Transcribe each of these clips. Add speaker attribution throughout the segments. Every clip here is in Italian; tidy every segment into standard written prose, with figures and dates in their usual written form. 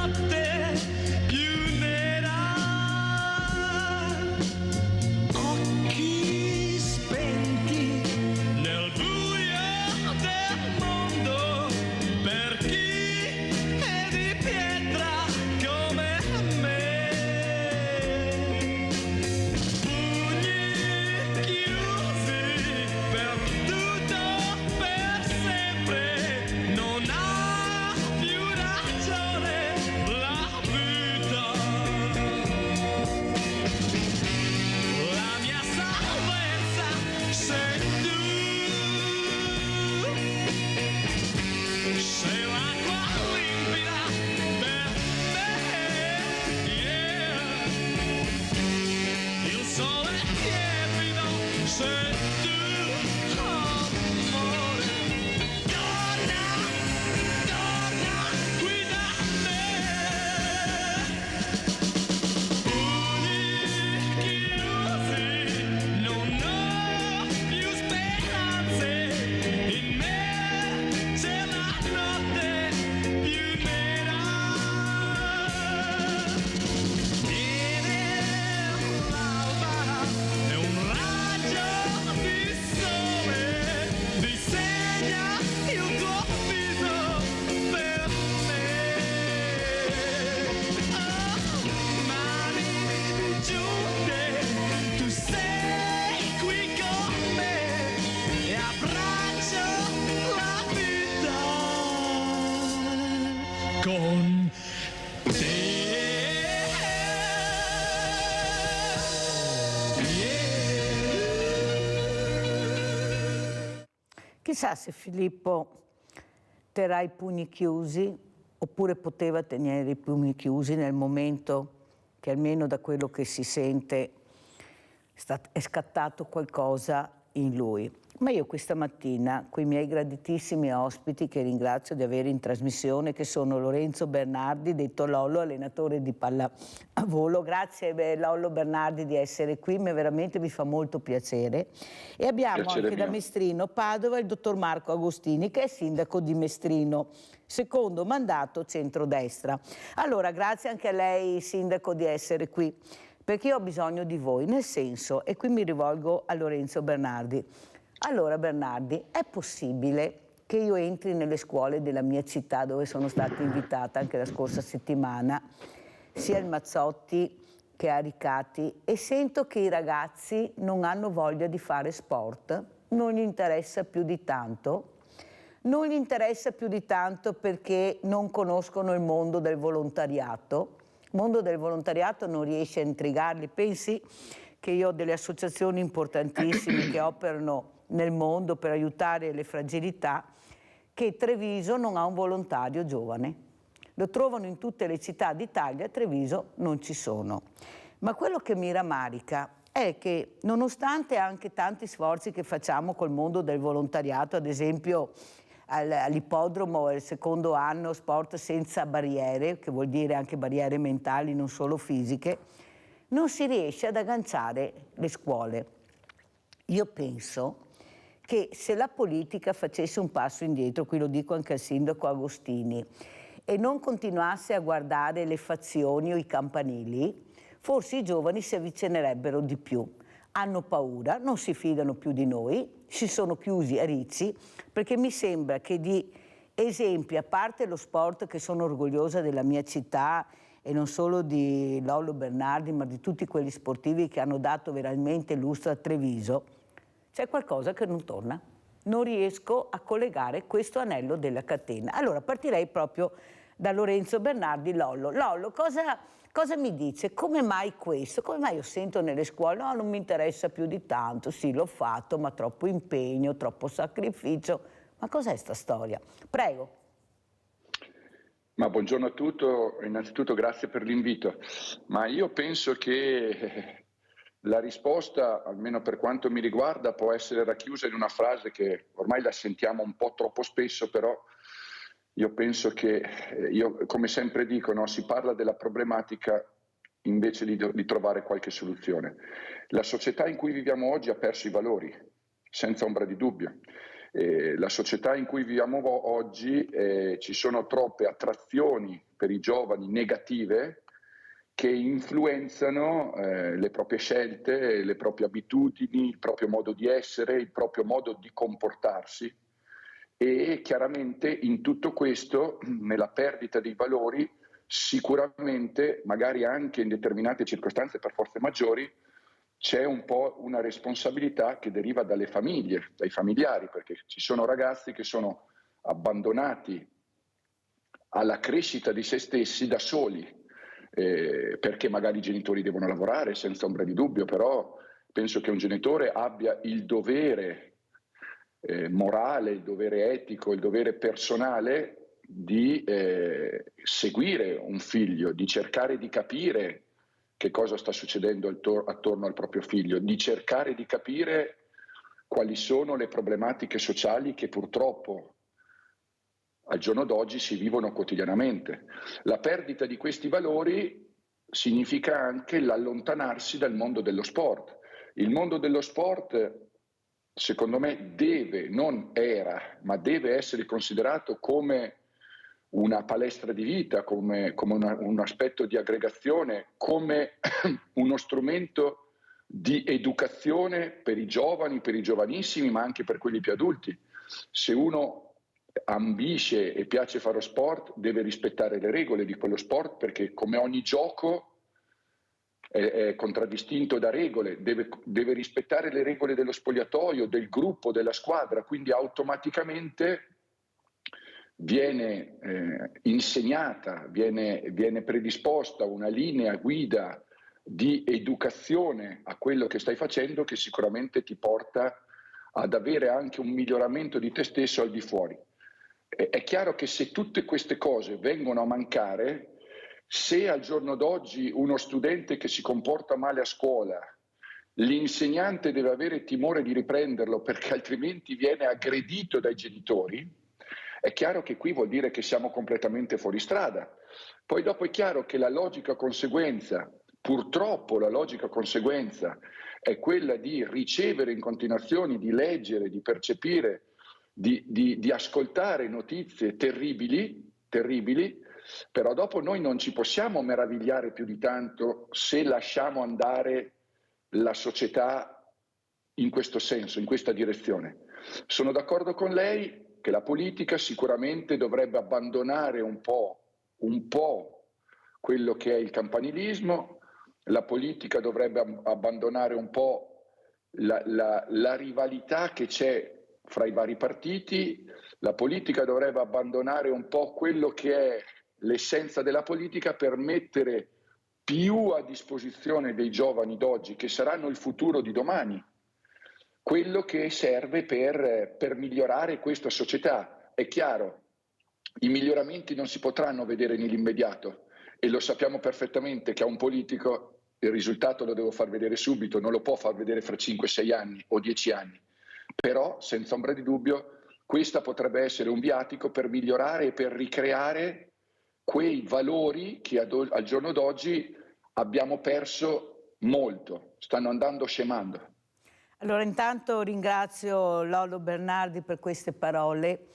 Speaker 1: notte più nera, occhi spenti nel buio del mondo, per chi è di pietra come me, pugni chiusi per tutto, per sempre, non ha più ragione la vita. La mia salvezza sei tu, sei l'acqua limpida per me, yeah. Il sole tiepido sei tu, amore. Torna, torna qui da me. Pugni chiusi, non ho più speranze, in me c'è la notte più nera. Viene l'alba e un raggio di sole disegna il tuo viso per me. Oh, mani giunte, tu sei qui con me e abbraccio la vita con te.
Speaker 2: Chissà se Filippo terrà i pugni chiusi oppure poteva tenere i pugni chiusi nel momento che, almeno da quello che si sente, è scattato qualcosa in lui. Ma io questa mattina, con i miei graditissimi ospiti, che ringrazio di avere in trasmissione, che sono Lorenzo Bernardi, detto Lollo, allenatore di pallavolo. Grazie Lollo Bernardi di essere qui, veramente mi fa molto piacere. E abbiamo
Speaker 3: Piacere
Speaker 2: anche da
Speaker 3: mio.
Speaker 2: Mestrino Padova il dottor Marco Agostini, che è sindaco di Mestrino, secondo mandato centrodestra. Allora, grazie anche a lei, sindaco, di essere qui, perché io ho bisogno di voi, nel senso, e qui mi rivolgo a Lorenzo Bernardi. Allora Bernardi, è possibile che io entri nelle scuole della mia città, dove sono stata invitata anche la scorsa settimana, sia il Mazzotti che Aricati, e sento che i ragazzi non hanno voglia di fare sport, non gli interessa più di tanto? Non gli interessa più di tanto perché non conoscono il mondo del volontariato? Il mondo del volontariato non riesce a intrigarli. Pensi che io ho delle associazioni importantissime che operano nel mondo per aiutare le fragilità, che Treviso non ha un volontario giovane. Lo trovano in tutte le città d'Italia, a Treviso non ci sono. Ma quello che mi rammarica è che, nonostante anche tanti sforzi che facciamo col mondo del volontariato, ad esempio all'ippodromo il secondo anno Sport Senza Barriere, che vuol dire anche barriere mentali, non solo fisiche, non si riesce ad agganciare le scuole. Io penso che se la politica facesse un passo indietro, qui lo dico anche al sindaco Agostini, e non continuasse a guardare le fazioni o i campanili, forse i giovani si avvicinerebbero di più. Hanno paura, non si fidano più di noi, si sono chiusi a ricci, perché mi sembra che di esempi, a parte lo sport, che sono orgogliosa della mia città, e non solo di Lollo Bernardi, ma di tutti quelli sportivi che hanno dato veramente lustro a Treviso, c'è qualcosa che non torna. Non riesco a collegare questo anello della catena. Allora partirei proprio da Lorenzo Bernardi. Lollo, cosa mi dice? Come mai questo? Come mai io sento nelle scuole, no, non mi interessa più di tanto, sì, l'ho fatto, ma troppo impegno, troppo sacrificio. Ma cos'è sta storia? Prego.
Speaker 3: Ma buongiorno a tutti, innanzitutto grazie per l'invito. Ma io penso che la risposta, almeno per quanto mi riguarda, può essere racchiusa in una frase che ormai la sentiamo un po' troppo spesso, però io penso che, come sempre dico, no, si parla della problematica invece di trovare qualche soluzione. La società in cui viviamo oggi ha perso i valori, senza ombra di dubbio. La società in cui viviamo oggi, ci sono troppe attrazioni per i giovani negative che influenzano le proprie scelte, le proprie abitudini, il proprio modo di essere, il proprio modo di comportarsi, e chiaramente in tutto questo, nella perdita dei valori, sicuramente, magari anche in determinate circostanze per forze maggiori, c'è un po' una responsabilità che deriva dalle famiglie, dai familiari, perché ci sono ragazzi che sono abbandonati alla crescita di se stessi da soli, perché magari i genitori devono lavorare, senza ombra di dubbio, però penso che un genitore abbia il dovere morale, il dovere etico, il dovere personale di seguire un figlio, di cercare di capire che cosa sta succedendo attorno al proprio figlio, di cercare di capire quali sono le problematiche sociali che purtroppo al giorno d'oggi si vivono quotidianamente. La perdita di questi valori significa anche l'allontanarsi dal mondo dello sport. Il mondo dello sport, secondo me, non era, ma deve essere considerato come una palestra di vita, come un aspetto di aggregazione, come uno strumento di educazione per i giovani, per i giovanissimi, ma anche per quelli più adulti. Se uno ambisce e piace fare sport, deve rispettare le regole di quello sport, perché come ogni gioco è contraddistinto da regole, deve rispettare le regole dello spogliatoio, del gruppo, della squadra, quindi automaticamente viene insegnata, viene predisposta una linea guida di educazione a quello che stai facendo, che sicuramente ti porta ad avere anche un miglioramento di te stesso al di fuori. È chiaro che se tutte queste cose vengono a mancare, se al giorno d'oggi uno studente che si comporta male a scuola, l'insegnante deve avere timore di riprenderlo perché altrimenti viene aggredito dai genitori, è chiaro che qui vuol dire che siamo completamente fuori strada. Poi dopo è chiaro che la logica conseguenza, purtroppo la logica conseguenza, è quella di ricevere in continuazione, di leggere, di percepire, di ascoltare notizie terribili, però dopo noi non ci possiamo meravigliare più di tanto se lasciamo andare la società in questo senso, in questa direzione. Sono d'accordo con lei che la politica sicuramente dovrebbe abbandonare un po' quello che è il campanilismo, la politica dovrebbe abbandonare un po' la rivalità che c'è fra i vari partiti, la politica dovrebbe abbandonare un po' quello che è l'essenza della politica per mettere più a disposizione dei giovani d'oggi, che saranno il futuro di domani, quello che serve per migliorare questa società. È chiaro, i miglioramenti non si potranno vedere nell'immediato e lo sappiamo perfettamente che a un politico il risultato lo devo far vedere subito, non lo può far vedere fra 5-6 anni o 10 anni. Però, senza ombra di dubbio, questa potrebbe essere un viatico per migliorare e per ricreare quei valori che al giorno d'oggi abbiamo perso molto, stanno andando scemando.
Speaker 2: Allora, intanto ringrazio Lollo Bernardi per queste parole,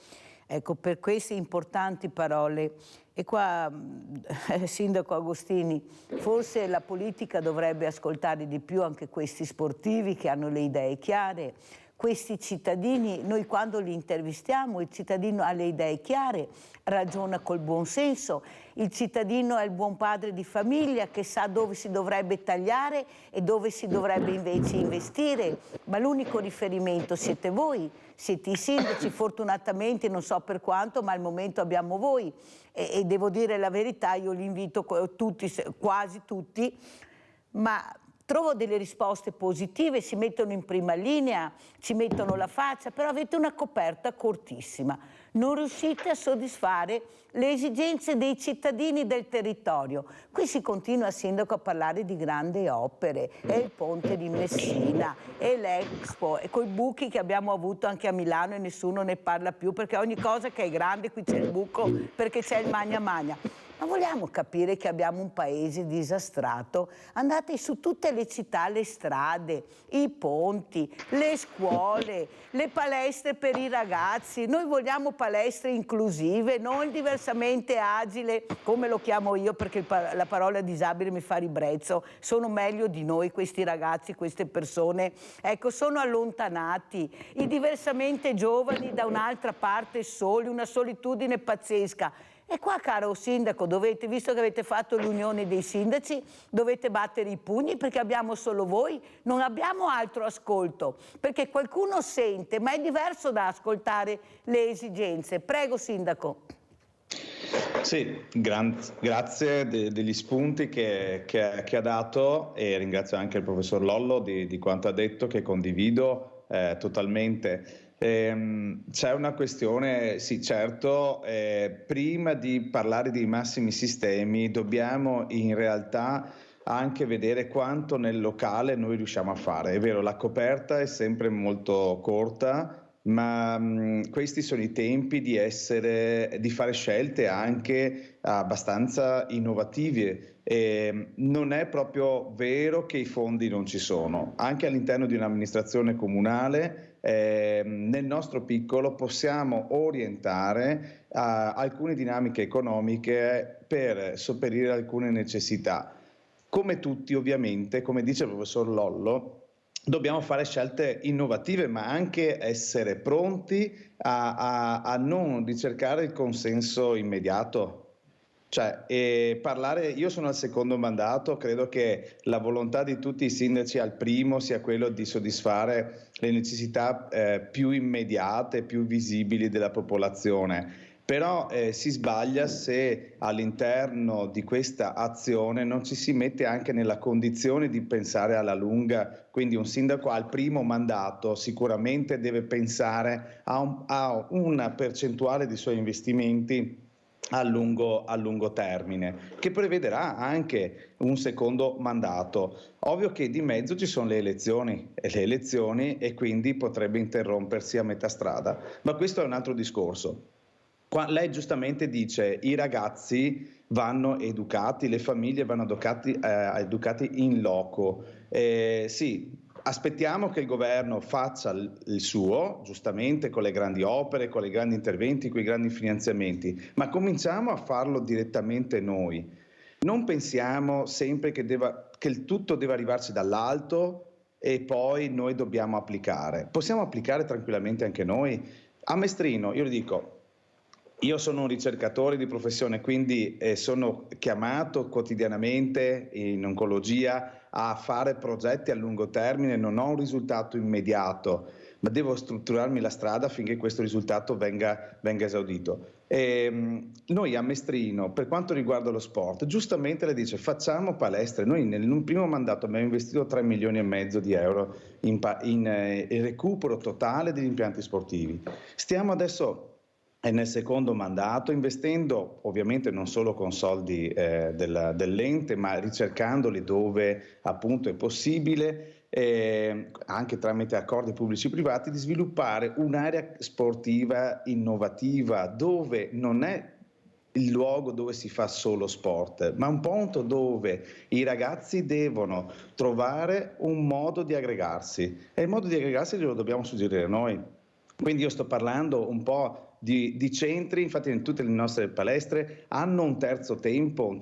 Speaker 2: ecco, per queste importanti parole. E qua, Sindaco Agostini, forse la politica dovrebbe ascoltare di più anche questi sportivi che hanno le idee chiare, questi cittadini. Noi quando li intervistiamo, il cittadino ha le idee chiare, ragiona col buon senso, il cittadino è il buon padre di famiglia che sa dove si dovrebbe tagliare e dove si dovrebbe invece investire, ma l'unico riferimento siete voi, siete i sindaci, fortunatamente, non so per quanto, ma al momento abbiamo voi e devo dire la verità, io li invito tutti, quasi tutti, ma trovo delle risposte positive, si mettono in prima linea, ci mettono la faccia, però avete una coperta cortissima. Non riuscite a soddisfare le esigenze dei cittadini del territorio. Qui si continua, Sindaco, a parlare di grandi opere, è il ponte di Messina, è l'Expo, e coi buchi che abbiamo avuto anche a Milano e nessuno ne parla più, perché ogni cosa che è grande qui c'è il buco, perché c'è il magna magna. Ma vogliamo capire che abbiamo un paese disastrato? Andate su tutte le città, le strade, i ponti, le scuole, le palestre per i ragazzi. Noi vogliamo palestre inclusive, non diversamente agile, come lo chiamo io, perché la parola disabile mi fa ribrezzo. Sono meglio di noi questi ragazzi, queste persone. Ecco, sono allontanati. I diversamente giovani da un'altra parte soli, una solitudine pazzesca. E qua, caro sindaco, dovete, visto che avete fatto l'unione dei sindaci, dovete battere i pugni perché abbiamo solo voi, non abbiamo altro ascolto, perché qualcuno sente, ma è diverso da ascoltare le esigenze. Prego, sindaco.
Speaker 4: Sì, grazie degli spunti che ha dato, e ringrazio anche il professor Lollo di quanto ha detto, che condivido totalmente. C'è una questione, sì, certo, prima di parlare di massimi sistemi dobbiamo in realtà anche vedere quanto nel locale noi riusciamo a fare. È vero, la coperta è sempre molto corta, ma questi sono i tempi di fare scelte anche abbastanza innovative. Non è proprio vero che i fondi non ci sono. Anche all'interno di un'amministrazione comunale, nel nostro piccolo, possiamo orientare alcune dinamiche economiche per sopperire alcune necessità. Come tutti, ovviamente, come dice il professor Lollo, dobbiamo fare scelte innovative, ma anche essere pronti a non ricercare il consenso immediato. Cioè, io sono al secondo mandato, credo che la volontà di tutti i sindaci al primo sia quello di soddisfare le necessità più immediate, più visibili della popolazione. Però si sbaglia se all'interno di questa azione non ci si mette anche nella condizione di pensare alla lunga. Quindi un sindaco al primo mandato sicuramente deve pensare a una percentuale dei suoi investimenti a lungo termine, che prevederà anche un secondo mandato. Ovvio che di mezzo ci sono le elezioni e quindi potrebbe interrompersi a metà strada, ma questo è un altro discorso. Lei giustamente dice i ragazzi vanno educati, le famiglie vanno educati in loco. Sì, aspettiamo che il governo faccia il suo, giustamente, con le grandi opere, con i grandi interventi, con i grandi finanziamenti, ma cominciamo a farlo direttamente noi. Non pensiamo sempre che il tutto deve arrivarci dall'alto e poi noi dobbiamo applicare. Possiamo applicare tranquillamente anche noi. A Mestrino, io le dico, io sono un ricercatore di professione, quindi sono chiamato quotidianamente in oncologia a fare progetti a lungo termine, non ho un risultato immediato, ma devo strutturarmi la strada affinché questo risultato venga esaudito. Noi a Mestrino, per quanto riguarda lo sport, giustamente le dice facciamo palestre. Noi nel primo mandato abbiamo investito 3,5 milioni di euro in recupero totale degli impianti sportivi. Stiamo adesso nel secondo mandato, investendo ovviamente non solo con soldi dell'ente, ma ricercandoli dove appunto è possibile, anche tramite accordi pubblici-privati, di sviluppare un'area sportiva innovativa dove non è il luogo dove si fa solo sport, ma un punto dove i ragazzi devono trovare un modo di aggregarsi, e il modo di aggregarsi lo dobbiamo suggerire noi. Quindi io sto parlando un po' di centri, infatti in tutte le nostre palestre hanno un terzo tempo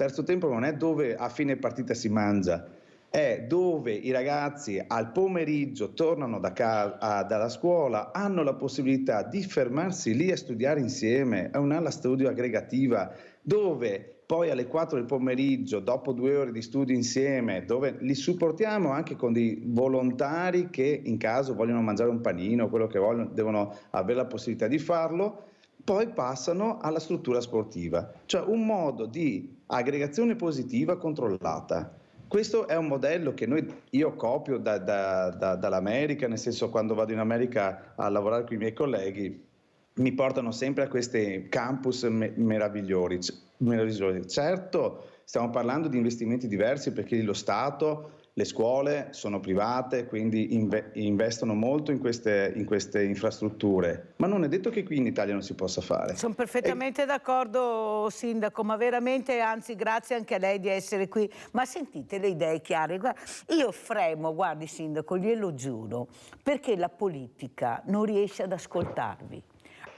Speaker 4: non è dove a fine partita si mangia, è dove i ragazzi al pomeriggio tornano dalla scuola, hanno la possibilità di fermarsi lì a studiare insieme, è un'ala studio aggregativa, dove poi alle 4 del pomeriggio, dopo 2 ore di studio insieme, dove li supportiamo anche con dei volontari che in caso vogliono mangiare un panino, quello che vogliono, devono avere la possibilità di farlo, poi passano alla struttura sportiva, cioè un modo di aggregazione positiva controllata. Questo è un modello che io copio dall'America, nel senso, quando vado in America a lavorare con i miei colleghi, mi portano sempre a questi campus meravigliosi. Certo, stiamo parlando di investimenti diversi perché lo Stato Le scuole sono private, quindi investono molto in queste infrastrutture, ma non è detto che qui in Italia non si possa fare.
Speaker 2: Sono perfettamente d'accordo, Sindaco, ma veramente, anzi, grazie anche a lei di essere qui. Ma sentite le idee chiare. Guarda, io fremo, guardi, Sindaco, glielo giuro, perché la politica non riesce ad ascoltarvi.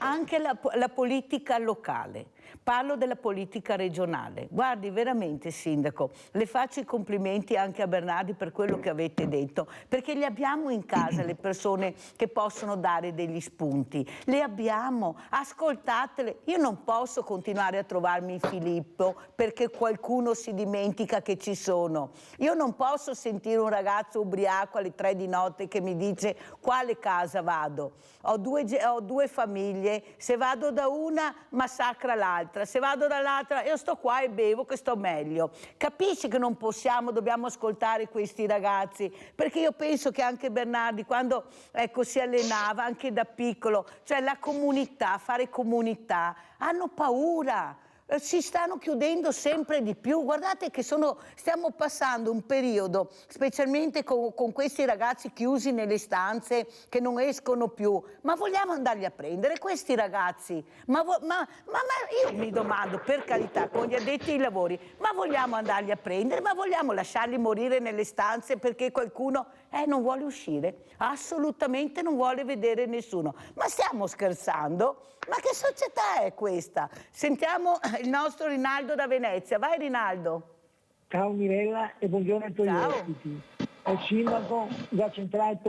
Speaker 2: Anche la politica locale. Parlo della politica regionale. Guardi, veramente, Sindaco, le faccio i complimenti anche a Bernardi per quello che avete detto, perché le abbiamo in casa le persone che possono dare degli spunti. Le abbiamo, ascoltatele. Io non posso continuare a trovarmi in Filippo perché qualcuno si dimentica che ci sono. Io non posso sentire un ragazzo ubriaco alle 3 di notte che mi dice quale casa vado. Ho due famiglie, se vado da una massacra l'altra, se vado dall'altra io sto qua e bevo che sto meglio. Capisci che non possiamo, dobbiamo ascoltare questi ragazzi, perché io penso che anche Bernardi quando si allenava anche da piccolo, cioè la comunità, fare comunità, hanno paura. Si stanno chiudendo sempre di più. Guardate che stiamo passando un periodo, specialmente con questi ragazzi chiusi nelle stanze che non escono più. Ma vogliamo andarli a prendere questi ragazzi? Ma io mi domando, per carità, con gli addetti ai lavori, ma vogliamo andarli a prendere? Ma vogliamo lasciarli morire nelle stanze perché qualcuno non vuole uscire? Assolutamente non vuole vedere nessuno. Ma stiamo scherzando? Ma che società è questa? Sentiamo il nostro Rinaldo da Venezia. Vai Rinaldo.
Speaker 5: Ciao Mirella e buongiorno a tutti gli ospiti. Il sindaco da centrale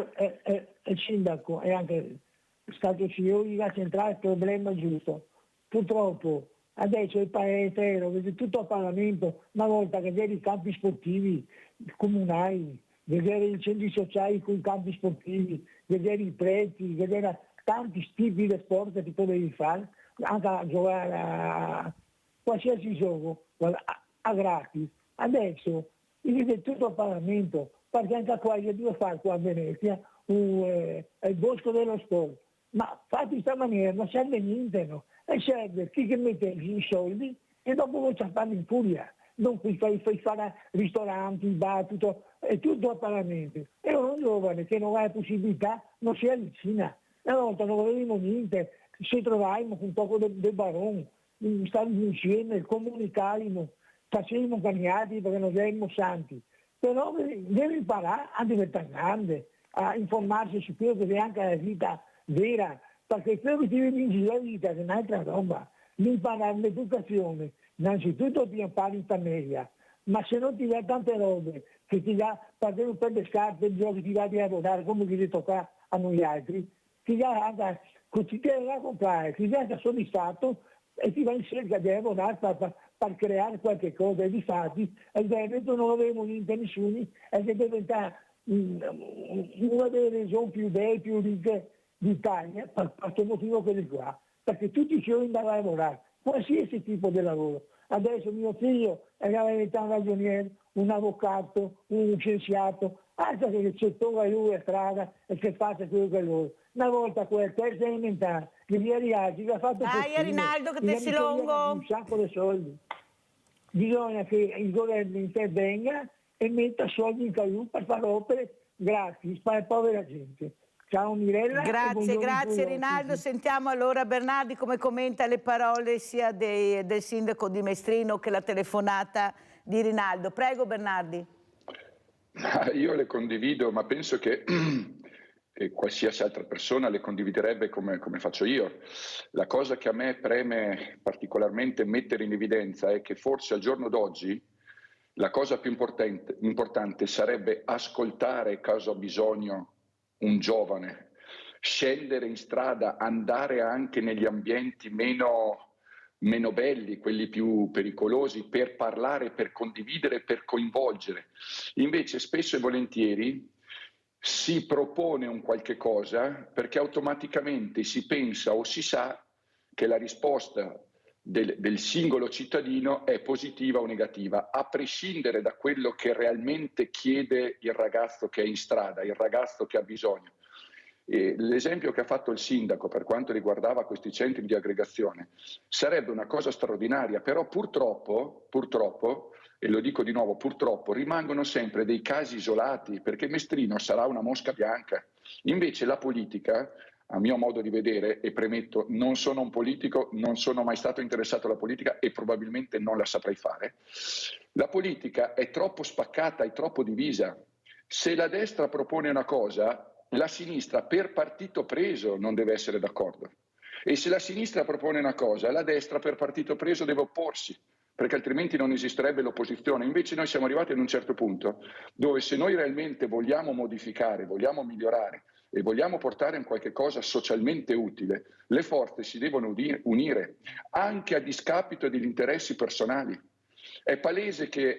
Speaker 5: il sindaco e anche stato CEO di da centrale il problema giusto. Purtroppo adesso il paese vede tutto al Parlamento, una volta che vede i campi sportivi comunali, vedere i centri sociali con i campi sportivi, vedere i prezzi, vedere tanti tipi di sport che ti potevi fare, anche a giocare a qualsiasi gioco a gratis. Adesso vede tutto al Parlamento, perché anche qua io devo fare qua a Venezia il bosco dello sport. Ma fatti in questa maniera non serve niente, no? E serve chi che mette i soldi e dopo voi ci fanno in furia. Non fai fare ristoranti, bar, è tutto al Parlamento. E un giovane che non ha la possibilità non si avvicina. Una volta non avevamo niente, ci trovavamo con un poco del barone, stavamo insieme, comunicavamo, facevamo cagnati perché non eravamo santi. Però deve imparare a diventare grande, a informarsi su quello che è anche la vita vera, perché quello che ti viene la vita è un'altra roba. Imparare l'educazione, innanzitutto ti impari in famiglia, ma se non ti dà tante robe, che ti dà per le scarpe, il gioco ti dà di lavorare come ti tocca a noi altri, ti dà anche, ti deve comprare, ti dà anche soddisfatto e ti va in cerca di lavorare per creare qualche cosa. E difatti il Veneto non avevamo niente nessuno e che diventa una delle regioni più belle, più ricche d'Italia per questo motivo che è qua, perché tutti i giorni andavano a lavorare, qualsiasi tipo di lavoro. Adesso mio figlio è diventato un ragioniere, un avvocato, un scienziato, altro che c'è tocca lui a strada e che faccia quello che loro. Una volta quel terzo elementare che mi arrivati, che ha fatto
Speaker 2: Rinaldo, che te si longo.
Speaker 5: un sacco di soldi. Bisogna che il governo intervenga e metta soldi in caiù per fare opere gratis per la povera gente. Ciao Mirella.
Speaker 2: Grazie Rinaldo. Sentiamo allora Bernardi come commenta le parole sia del sindaco di Mestrino che la telefonata di Rinaldo. Prego Bernardi.
Speaker 3: Io le condivido, ma penso che qualsiasi altra persona le condividerebbe come faccio io. La cosa che a me preme particolarmente mettere in evidenza è che forse al giorno d'oggi la cosa più importante sarebbe ascoltare cosa ha bisogno un giovane, scendere in strada, andare anche negli ambienti meno belli, quelli più pericolosi, per parlare, per condividere, per coinvolgere. Invece spesso e volentieri si propone un qualche cosa perché automaticamente si pensa o si sa che la risposta del singolo cittadino è positiva o negativa, a prescindere da quello che realmente chiede il ragazzo che è in strada, il ragazzo che ha bisogno. L'esempio che ha fatto il sindaco per quanto riguardava questi centri di aggregazione sarebbe una cosa straordinaria, però purtroppo, e lo dico di nuovo, purtroppo rimangono sempre dei casi isolati, perché Mestrino sarà una mosca bianca. Invece la politica, a mio modo di vedere, e premetto, non sono un politico, non sono mai stato interessato alla politica e probabilmente non la saprei fare, la politica è troppo spaccata, è troppo divisa. Se la destra propone una cosa, la sinistra per partito preso non deve essere d'accordo. E se la sinistra propone una cosa, la destra per partito preso deve opporsi, perché altrimenti non esisterebbe l'opposizione. Invece noi siamo arrivati ad un certo punto dove se noi realmente vogliamo modificare, vogliamo migliorare e vogliamo portare in qualche cosa socialmente utile, le forze si devono unire, anche a discapito degli interessi personali. È palese che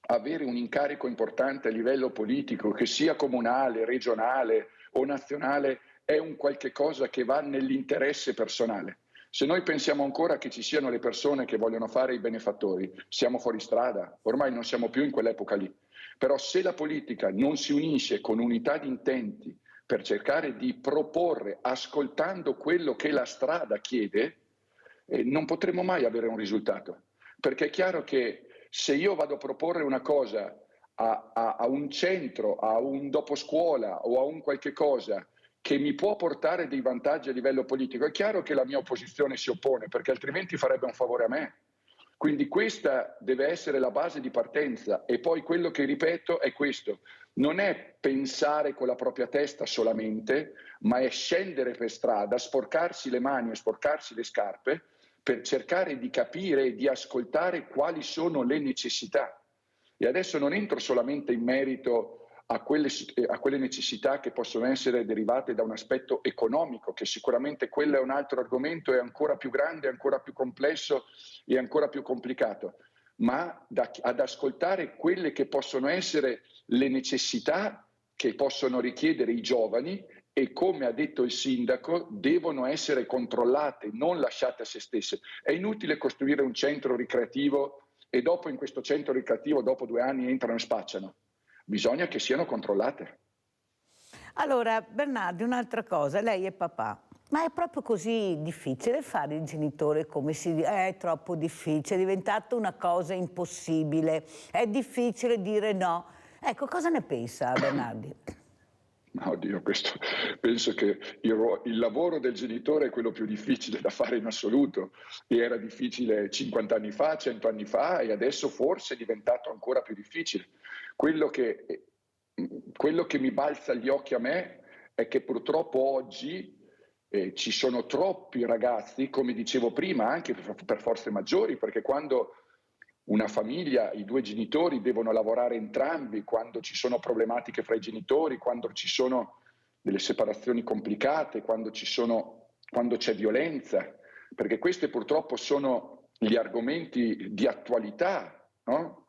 Speaker 3: avere un incarico importante a livello politico, che sia comunale, regionale o nazionale, è un qualche cosa che va nell'interesse personale. Se noi pensiamo ancora che ci siano le persone che vogliono fare i benefattori, siamo fuori strada, ormai non siamo più in quell'epoca lì. Però se la politica non si unisce con unità di intenti per cercare di proporre, ascoltando quello che la strada chiede, non potremo mai avere un risultato. Perché è chiaro che se io vado a proporre una cosa a un centro, a un doposcuola o a un qualche cosa che mi può portare dei vantaggi a livello politico, è chiaro che la mia opposizione si oppone, perché altrimenti farebbe un favore a me. Quindi questa deve essere la base di partenza, e poi quello che ripeto è questo: non è pensare con la propria testa solamente, ma è scendere per strada, sporcarsi le mani e sporcarsi le scarpe per cercare di capire e di ascoltare quali sono le necessità. E adesso non entro solamente in merito a quelle necessità che possono essere derivate da un aspetto economico, che sicuramente quello è un altro argomento, è ancora più grande, ancora più complesso e ancora più complicato, ma ad ascoltare quelle che possono essere le necessità che possono richiedere i giovani e, come ha detto il sindaco, devono essere controllate, non lasciate a se stesse. È inutile costruire un centro ricreativo e dopo in questo centro ricreativo, dopo 2 anni, entrano e spacciano. Bisogna che siano controllate.
Speaker 2: Allora, Bernardi, un'altra cosa, lei è papà, ma è proprio così difficile fare il genitore, come si dice? È troppo difficile, è diventata una cosa impossibile, è difficile dire no. Ecco, cosa ne pensa Bernardi?
Speaker 3: Oddio, penso che il lavoro del genitore è quello più difficile da fare in assoluto, e era difficile 50 anni fa, 100 anni fa, e adesso forse è diventato ancora più difficile. Quello che mi balza agli occhi a me è che purtroppo oggi ci sono troppi ragazzi, come dicevo prima, anche per forze maggiori, perché quando una famiglia, i 2 genitori devono lavorare entrambi, quando ci sono problematiche fra i genitori, quando ci sono delle separazioni complicate, quando c'è violenza, perché questi purtroppo sono gli argomenti di attualità, no?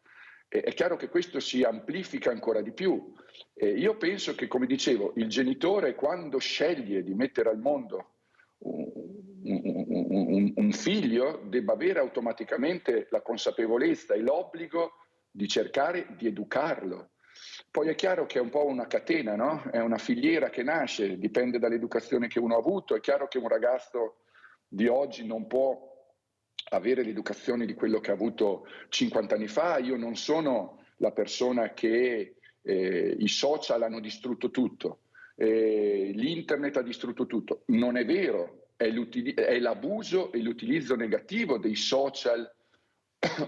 Speaker 3: È chiaro che questo si amplifica ancora di più. Io penso che, come dicevo, il genitore, quando sceglie di mettere al mondo un figlio, debba avere automaticamente la consapevolezza e l'obbligo di cercare di educarlo. Poi è chiaro che è un po' una catena, no? È una filiera che nasce, dipende dall'educazione che uno ha avuto. È chiaro che un ragazzo di oggi non può avere l'educazione di quello che ha avuto 50 anni fa. Io non sono la persona che i social hanno distrutto tutto, l'internet ha distrutto tutto. Non è vero, è l'abuso e l'utilizzo negativo dei social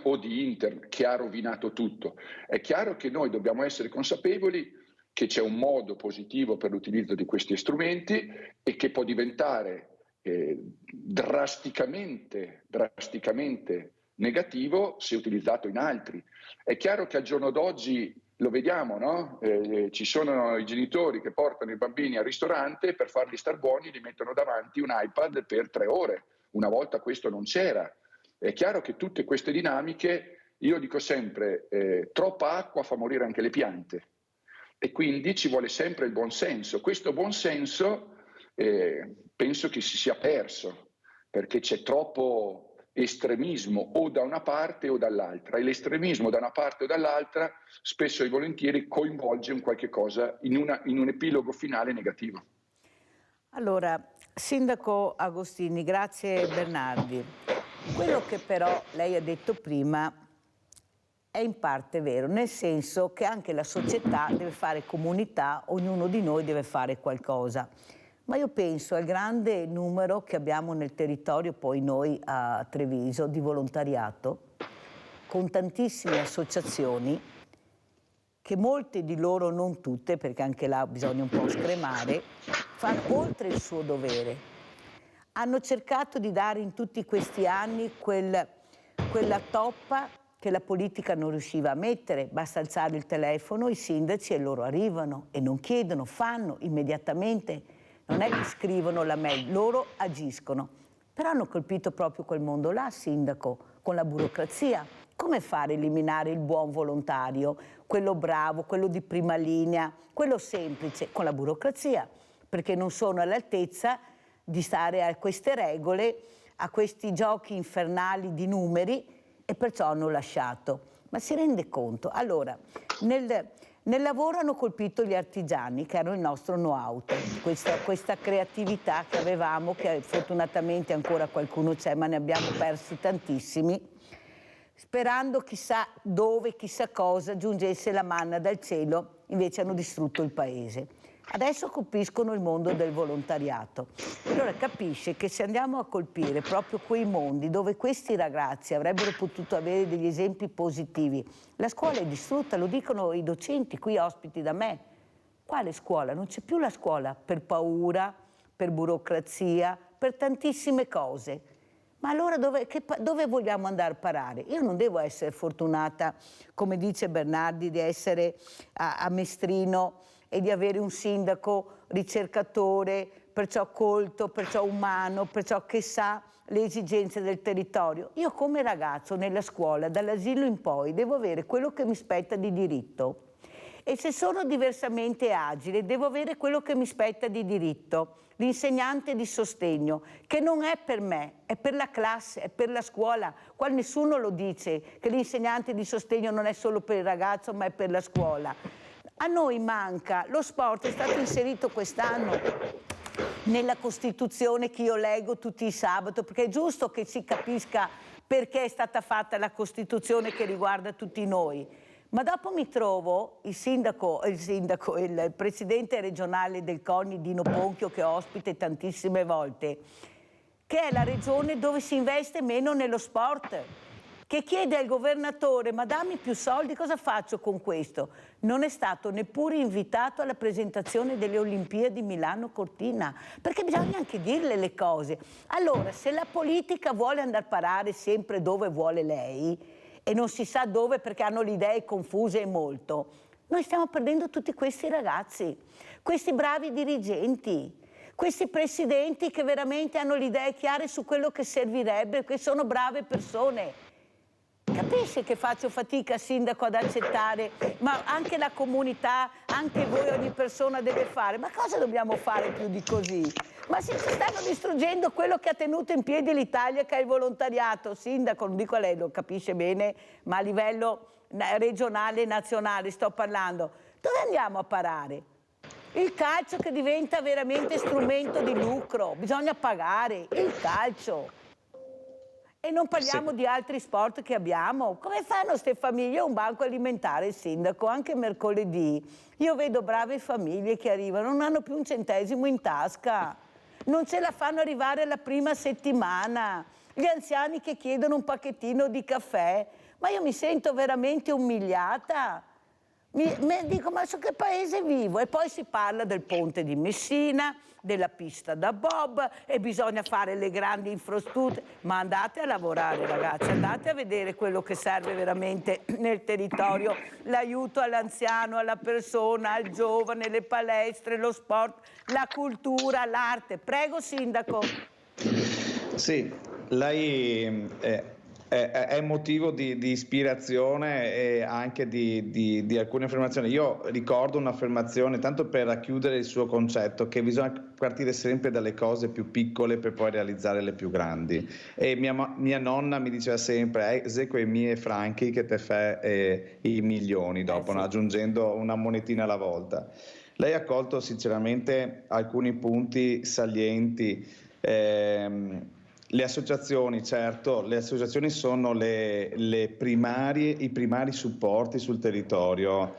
Speaker 3: o di internet che ha rovinato tutto. È chiaro che noi dobbiamo essere consapevoli che c'è un modo positivo per l'utilizzo di questi strumenti e che può diventare drasticamente negativo se utilizzato in altri. È chiaro che al giorno d'oggi lo vediamo, no? Ci sono i genitori che portano i bambini al ristorante e per farli star buoni li mettono davanti un iPad per 3 ore. Una volta questo non c'era. È chiaro che tutte queste dinamiche, io dico sempre, troppa acqua fa morire anche le piante, e quindi ci vuole sempre il buonsenso. Questo buonsenso penso che si sia perso, perché c'è troppo estremismo o da una parte o dall'altra, e l'estremismo da una parte o dall'altra spesso e volentieri coinvolge un qualche cosa in un epilogo finale negativo.
Speaker 2: Allora, Sindaco Agostini, grazie Bernardi. Quello che però lei ha detto prima è in parte vero, nel senso che anche la società deve fare comunità, ognuno di noi deve fare qualcosa. Ma io penso al grande numero che abbiamo nel territorio, poi noi a Treviso, di volontariato, con tantissime associazioni, che molte di loro, non tutte, perché anche là bisogna un po' scremare, fanno oltre il suo dovere. Hanno cercato di dare in tutti questi anni quella toppa che la politica non riusciva a mettere. Basta alzare il telefono, i sindaci, e loro arrivano e non chiedono, fanno immediatamente. Non è che scrivono la mail, loro agiscono. Però hanno colpito proprio quel mondo là, sindaco, con la burocrazia. Come fare a eliminare il buon volontario, quello bravo, quello di prima linea, quello semplice, con la burocrazia? Perché non sono all'altezza di stare a queste regole, a questi giochi infernali di numeri, e perciò hanno lasciato. Ma si rende conto? Allora, nel lavoro hanno colpito gli artigiani, che erano il nostro know-how, questa creatività che avevamo, che fortunatamente ancora qualcuno c'è, ma ne abbiamo persi tantissimi, sperando chissà dove, chissà cosa, giungesse la manna dal cielo, invece hanno distrutto il paese. Adesso colpiscono il mondo del volontariato. Allora capisce che se andiamo a colpire proprio quei mondi dove questi ragazzi avrebbero potuto avere degli esempi positivi, la scuola è distrutta, lo dicono i docenti qui ospiti da me. Quale scuola? Non c'è più la scuola per paura, per burocrazia, per tantissime cose. Ma allora dove vogliamo andare a parare? Io non devo essere fortunata, come dice Bernardi, di essere a Mestrino e di avere un sindaco ricercatore, perciò colto, perciò umano, perciò che sa le esigenze del territorio. Io come ragazzo nella scuola, dall'asilo in poi, devo avere quello che mi spetta di diritto. E se sono diversamente agile, devo avere quello che mi spetta di diritto. L'insegnante di sostegno, che non è per me, è per la classe, è per la scuola. Qua nessuno lo dice, che l'insegnante di sostegno non è solo per il ragazzo, ma è per la scuola. A noi manca, lo sport è stato inserito quest'anno nella Costituzione che io leggo tutti i sabati, perché è giusto che si capisca perché è stata fatta la Costituzione che riguarda tutti noi. Ma dopo mi trovo il presidente regionale del CONI, Dino Ponchio, che ospite tantissime volte, che è la regione dove si investe meno nello sport, che chiede al governatore: ma dammi più soldi, cosa faccio con questo? Non è stato neppure invitato alla presentazione delle Olimpiadi Milano-Cortina, perché bisogna anche dirle le cose. Allora, se la politica vuole andare a parare sempre dove vuole lei, e non si sa dove perché hanno le idee confuse e molto, noi stiamo perdendo tutti questi ragazzi, questi bravi dirigenti, questi presidenti che veramente hanno le idee chiare su quello che servirebbe, che sono brave persone. Capisci che faccio fatica, sindaco, ad accettare, ma anche la comunità, anche voi, ogni persona deve fare. Ma cosa dobbiamo fare più di così? Ma si stanno distruggendo quello che ha tenuto in piedi l'Italia, che è il volontariato. Sindaco, non dico a lei, lo capisce bene, ma a livello regionale e nazionale sto parlando. Dove andiamo a parare? Il calcio che diventa veramente strumento di lucro, bisogna pagare il calcio. E non parliamo di altri sport che abbiamo. Come fanno queste famiglie? Un banco alimentare, sindaco, anche mercoledì. Io vedo brave famiglie che arrivano, non hanno più un centesimo in tasca. Non ce la fanno arrivare alla prima settimana. Gli anziani che chiedono un pacchettino di caffè. Ma io mi sento veramente umiliata. Dico, ma su che paese vivo? E poi si parla del ponte di Messina, della pista da bob, e bisogna fare le grandi infrastrutture. Ma andate a lavorare, ragazzi, andate a vedere quello che serve veramente nel territorio, l'aiuto all'anziano, alla persona, al giovane, le palestre, lo sport, la cultura, l'arte. Prego, sindaco.
Speaker 4: Sì, lei è motivo di ispirazione e anche di alcune affermazioni. Io ricordo un'affermazione, tanto per racchiudere il suo concetto, che bisogna partire sempre dalle cose più piccole per poi realizzare le più grandi. E mia nonna mi diceva sempre, se quei miei franchi che te fa i milioni dopo,
Speaker 2: sì.
Speaker 4: no? Aggiungendo una monetina alla volta. Lei ha colto sinceramente alcuni punti salienti. Le associazioni, certo, le associazioni sono i primari supporti sul territorio,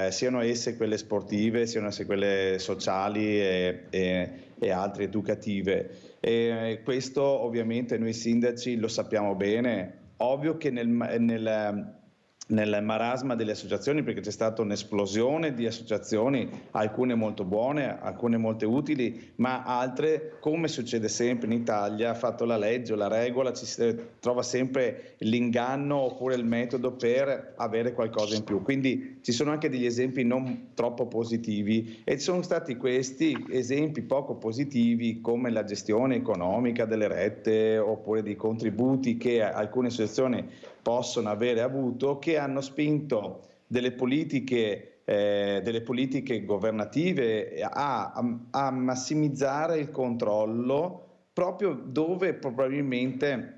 Speaker 4: siano esse quelle sportive, siano esse quelle sociali e altre educative. E questo ovviamente noi sindaci lo sappiamo bene. Ovvio che nel marasma delle associazioni, perché c'è stata un'esplosione di associazioni, alcune molto buone, alcune molto utili, ma altre, come succede sempre in Italia, fatto la legge o la regola, ci si trova sempre l'inganno oppure il metodo per avere qualcosa in più. Quindi ci sono anche degli esempi non troppo positivi e ci sono stati questi esempi poco positivi come la gestione economica delle rette oppure dei contributi che alcune associazioni possono avere avuto, che hanno spinto delle politiche governative a massimizzare il controllo proprio dove probabilmente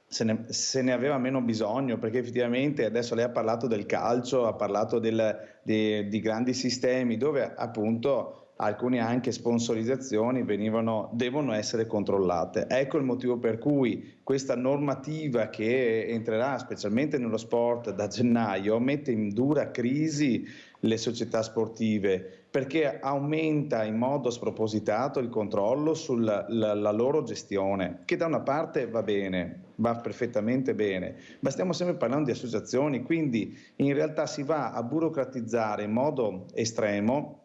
Speaker 4: se ne aveva meno bisogno, perché effettivamente adesso lei ha parlato del calcio, ha parlato di grandi sistemi dove appunto alcune anche sponsorizzazioni devono essere controllate. Ecco il motivo per cui questa normativa che entrerà specialmente nello sport da gennaio mette in dura crisi le società sportive, perché aumenta in modo spropositato il controllo sulla loro gestione, che da una parte va bene, va perfettamente bene, ma stiamo sempre parlando di associazioni, quindi in realtà si va a burocratizzare in modo estremo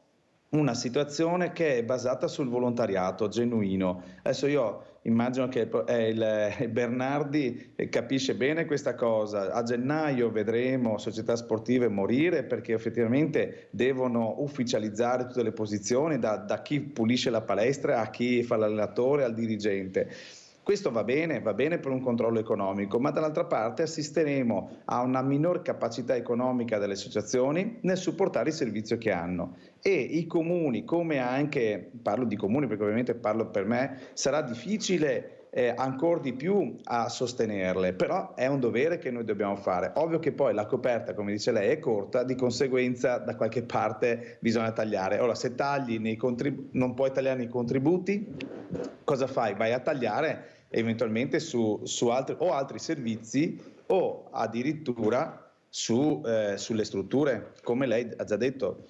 Speaker 4: una situazione che è basata sul volontariato genuino. Adesso io immagino che il Bernardi capisce bene questa cosa. A gennaio vedremo società sportive morire perché effettivamente devono ufficializzare tutte le posizioni, da chi pulisce la palestra a chi fa l'allenatore al dirigente. Questo va bene per un controllo economico, ma dall'altra parte assisteremo a una minor capacità economica delle associazioni nel supportare il servizio che hanno. E i comuni, come anche, parlo di comuni perché ovviamente parlo per me, sarà difficile ancora di più a sostenerle, però è un dovere che noi dobbiamo fare. Ovvio che poi la coperta, come dice lei, è corta, di conseguenza da qualche parte bisogna tagliare. Ora, se tagli non puoi tagliare nei contributi, cosa fai? Vai a tagliare eventualmente su altri servizi o addirittura sulle strutture, come lei ha già detto.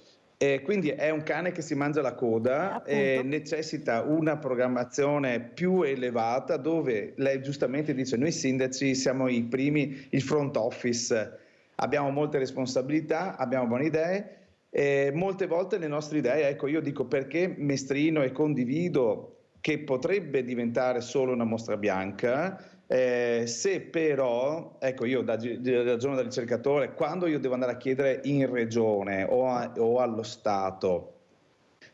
Speaker 4: Quindi è un cane che si mangia la coda e necessita una programmazione più elevata dove lei giustamente dice noi sindaci siamo i primi, il front office, abbiamo molte responsabilità, abbiamo buone idee, molte volte le nostre idee, ecco io dico perché mestrino e condivido che potrebbe diventare solo una mostra bianca, se però, ecco io ragiono da ricercatore, quando io devo andare a chiedere in regione o allo Stato,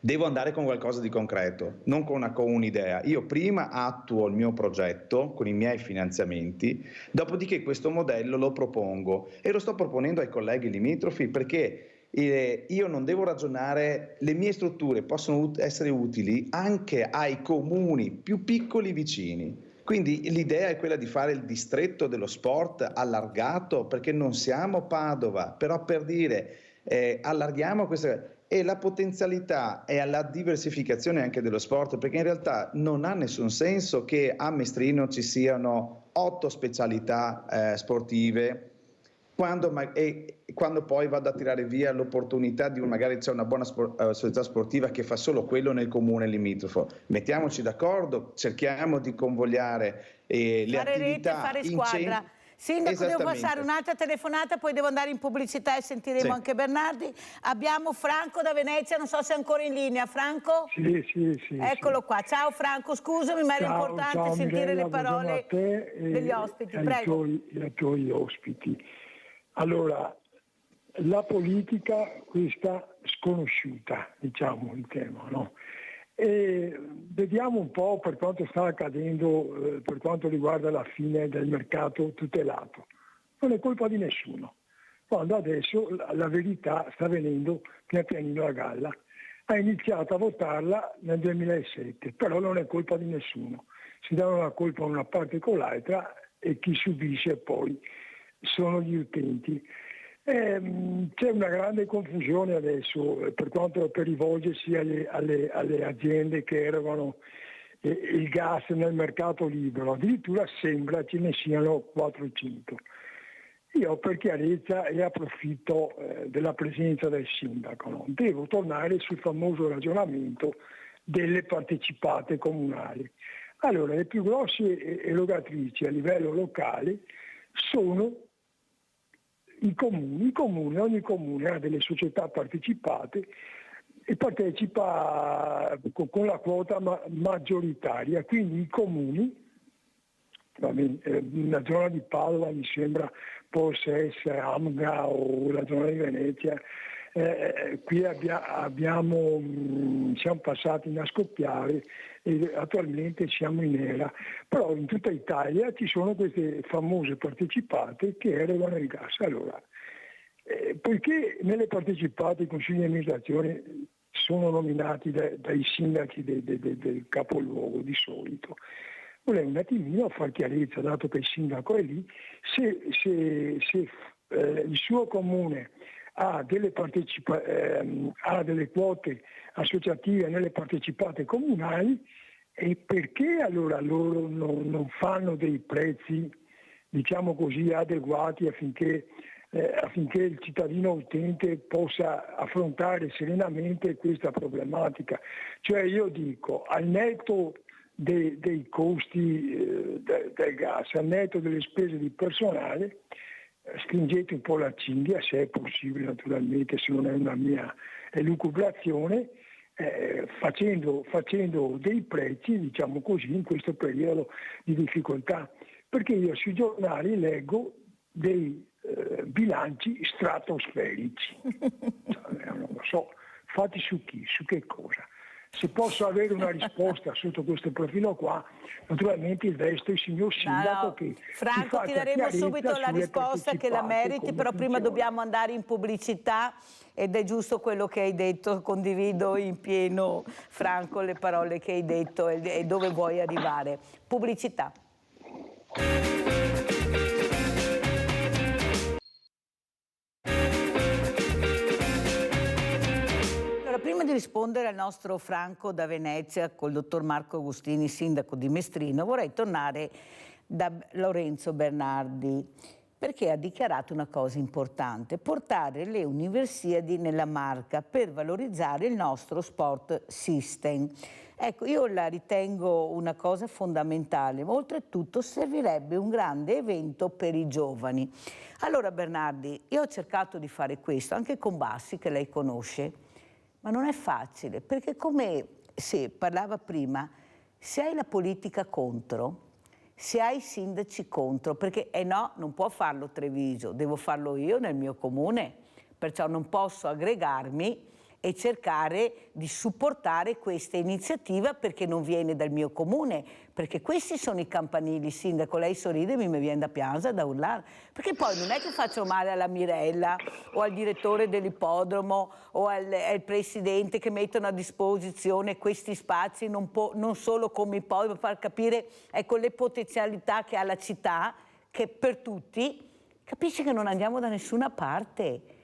Speaker 4: devo andare con qualcosa di concreto, non con un'idea. Io prima attuo il mio progetto con i miei finanziamenti, dopodiché questo modello lo propongo e lo sto proponendo ai colleghi limitrofi perché io non devo ragionare, le mie strutture possono essere utili anche ai comuni più piccoli vicini. Quindi l'idea è quella di fare il distretto dello sport allargato, perché non siamo Padova, però per dire allarghiamo questa e la potenzialità e alla diversificazione anche dello sport, perché in realtà non ha nessun senso che a Mestrino ci siano 8 specialità sportive quando poi vado a tirare via l'opportunità di magari c'è una buona società sportiva che fa solo quello nel comune limitrofo. Mettiamoci d'accordo, cerchiamo di convogliare le
Speaker 2: fare
Speaker 4: attività,
Speaker 2: fare squadra. Sindaco, devo passare un'altra telefonata, poi devo andare in pubblicità e sentiremo anche Bernardi. Abbiamo Franco da Venezia, non so se è ancora in linea. Franco?
Speaker 5: Sì.
Speaker 2: Eccolo qua. Ciao Franco, scusami, ma era importante sentire
Speaker 5: Mirella,
Speaker 2: le parole degli ospiti. Prego.
Speaker 5: Ai tuoi ospiti. Allora, la politica, questa sconosciuta, diciamo il tema, no? E vediamo un po' per quanto sta accadendo per quanto riguarda la fine del mercato tutelato. Non è colpa di nessuno, quando adesso la verità sta venendo pian pianino a galla. Ha iniziato a votarla nel 2007, però non è colpa di nessuno. Si danno la colpa a una parte con l'altra e chi subisce poi sono gli utenti. C'è una grande confusione adesso per rivolgersi alle aziende che erogano il gas nel mercato libero, addirittura sembra ce ne siano 400. Io per chiarezza e approfitto della presenza del sindaco, no? Devo tornare sul famoso ragionamento delle partecipate comunali. Allora, le più grosse erogatrici a livello locale sono i comuni. Ogni comune ha delle società partecipate e partecipa con la quota maggioritaria, quindi i comuni, la zona di Padova mi sembra possa essere Amga o la zona di Venezia, qui siamo passati in Ascopiare e attualmente siamo in Era, però in tutta Italia ci sono queste famose partecipate che erogano il gas. Allora, poiché nelle partecipate i consigli di amministrazione sono nominati dai sindaci del capoluogo di solito, volevo un attimino far chiarezza, dato che il sindaco è lì, se il suo comune ha delle quote associative nelle partecipate comunali, e perché allora loro non fanno dei prezzi, diciamo così, adeguati affinché il cittadino utente possa affrontare serenamente questa problematica. Cioè io dico, al netto dei costi del gas, al netto delle spese di personale, stringete un po' la cinghia, se è possibile naturalmente, se non è una mia elucubrazione, facendo dei prezzi, diciamo così, in questo periodo di difficoltà. Perché io sui giornali leggo dei bilanci stratosferici. Non lo so, fatti su chi, su che cosa. Se posso avere una risposta sotto questo profilo qua, naturalmente investo il signor sindaco che
Speaker 2: Franco, ti daremo subito la risposta che la meriti, però prima dobbiamo andare in pubblicità ed è giusto quello che hai detto, condivido in pieno, Franco, le parole che hai detto e dove vuoi arrivare. Pubblicità. Prima di rispondere al nostro Franco da Venezia col dottor Marco Agostini, sindaco di Mestrino, vorrei tornare da Lorenzo Bernardi, perché ha dichiarato una cosa importante: portare le Universiadi nella Marca per valorizzare il nostro sport system. Ecco, io la ritengo una cosa fondamentale, ma oltretutto servirebbe un grande evento per i giovani. Allora Bernardi, io ho cercato di fare questo, anche con Bassi, che lei conosce, ma non è facile, perché come si parlava prima, se hai la politica contro, se hai i sindaci contro, perché no, non può farlo Treviso, devo farlo io nel mio comune, perciò non posso aggregarmi e cercare di supportare questa iniziativa perché non viene dal mio comune, perché questi sono i campanili, sindaco, lei sorride e mi viene da pianza, da urlare, perché poi non è che faccio male alla Mirella o al direttore dell'ippodromo o al presidente che mettono a disposizione questi spazi, non solo come ippodromo, per far capire, ecco, le potenzialità che ha la città, che per tutti, capisci che non andiamo da nessuna parte.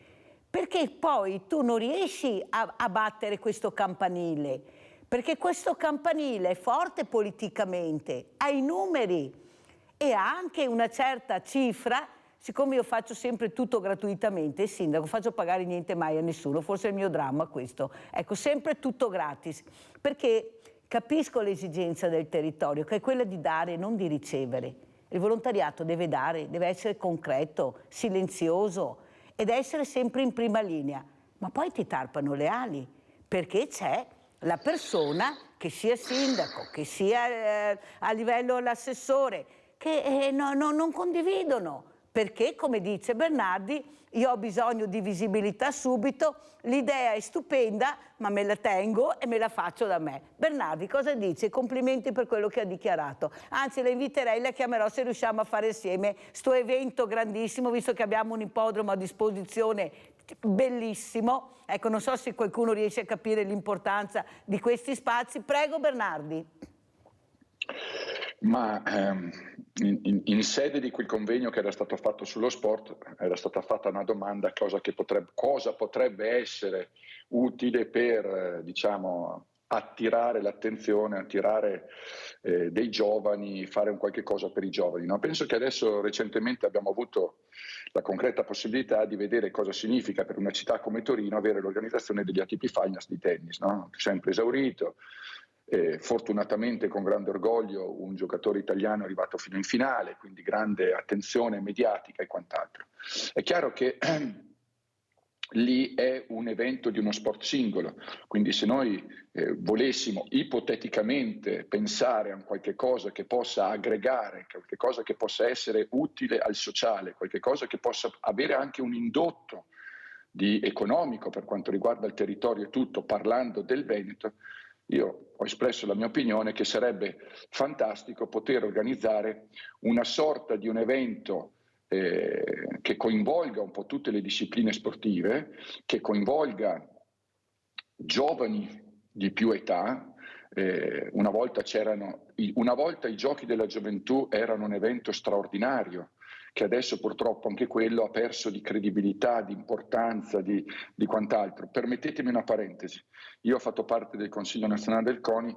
Speaker 2: Perché poi tu non riesci a battere questo campanile, perché questo campanile è forte politicamente, ha i numeri e ha anche una certa cifra. Siccome io faccio sempre tutto gratuitamente, sindaco, faccio pagare niente mai a nessuno, forse è il mio dramma questo, ecco, sempre tutto gratis, perché capisco l'esigenza del territorio, che è quella di dare e non di ricevere. Il volontariato deve dare, deve essere concreto, silenzioso, ed essere sempre in prima linea, ma poi ti tarpano le ali, perché c'è la persona, che sia sindaco, che sia a livello l'assessore, che non condividono, perché, come dice Bernardi, io ho bisogno di visibilità subito, l'idea è stupenda, ma me la tengo e me la faccio da me. Bernardi cosa dice? Complimenti per quello che ha dichiarato. Anzi, la inviterei, la chiamerò se riusciamo a fare insieme sto evento grandissimo, visto che abbiamo un ippodromo a disposizione bellissimo. Ecco, non so se qualcuno riesce a capire l'importanza di questi spazi. Prego Bernardi.
Speaker 3: Ma in sede di quel convegno che era stato fatto sullo sport, era stata fatta una domanda cosa potrebbe essere utile per diciamo, attirare l'attenzione, attirare dei giovani, fare un qualche cosa per i giovani. No? Penso che adesso recentemente abbiamo avuto la concreta possibilità di vedere cosa significa per una città come Torino avere l'organizzazione degli ATP Finals di tennis, no? Sempre esaurito. Fortunatamente con grande orgoglio un giocatore italiano è arrivato fino in finale, quindi grande attenzione mediatica e quant'altro. È chiaro che lì è un evento di uno sport singolo, quindi se noi volessimo ipoteticamente pensare a qualche cosa che possa aggregare, qualche cosa che possa essere utile al sociale, qualche cosa che possa avere anche un indotto economico per quanto riguarda il territorio e tutto, parlando del Veneto, io ho espresso la mia opinione che sarebbe fantastico poter organizzare una sorta di un evento che coinvolga un po' tutte le discipline sportive, che coinvolga giovani di più età. Una volta i Giochi della Gioventù erano un evento straordinario, che adesso purtroppo anche quello ha perso di credibilità, di importanza, di quant'altro. Permettetemi una parentesi. Io ho fatto parte del Consiglio nazionale del CONI,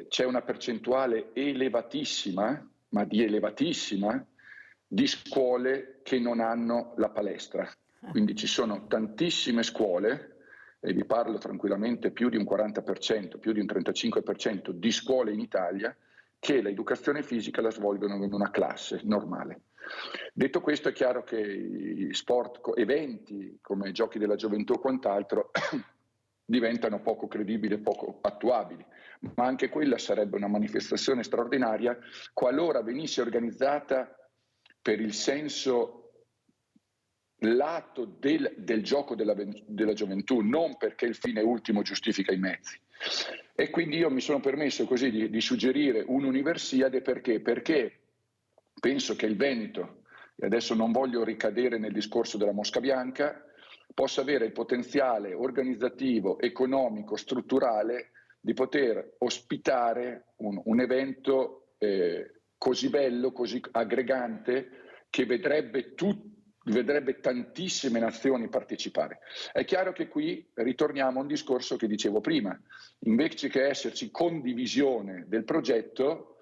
Speaker 3: c'è una percentuale elevatissima, ma di elevatissima, di scuole che non hanno la palestra. Quindi ci sono tantissime scuole, e vi parlo tranquillamente più di un 40%, più di un 35% di scuole in Italia, che l'educazione fisica la svolgono in una classe normale. Detto questo, è chiaro che i sport, eventi come i Giochi della Gioventù o quant'altro diventano poco credibili e poco attuabili, ma anche quella sarebbe una manifestazione straordinaria qualora venisse organizzata per il senso lato del gioco della gioventù, non perché il fine ultimo giustifica i mezzi. E quindi io mi sono permesso così di suggerire un'universiade perché penso che il Veneto, e adesso non voglio ricadere nel discorso della Mosca Bianca, possa avere il potenziale organizzativo, economico, strutturale di poter ospitare un evento così bello, così aggregante, che vedrebbe tantissime nazioni partecipare. È chiaro che qui ritorniamo a un discorso che dicevo prima: invece che esserci condivisione del progetto,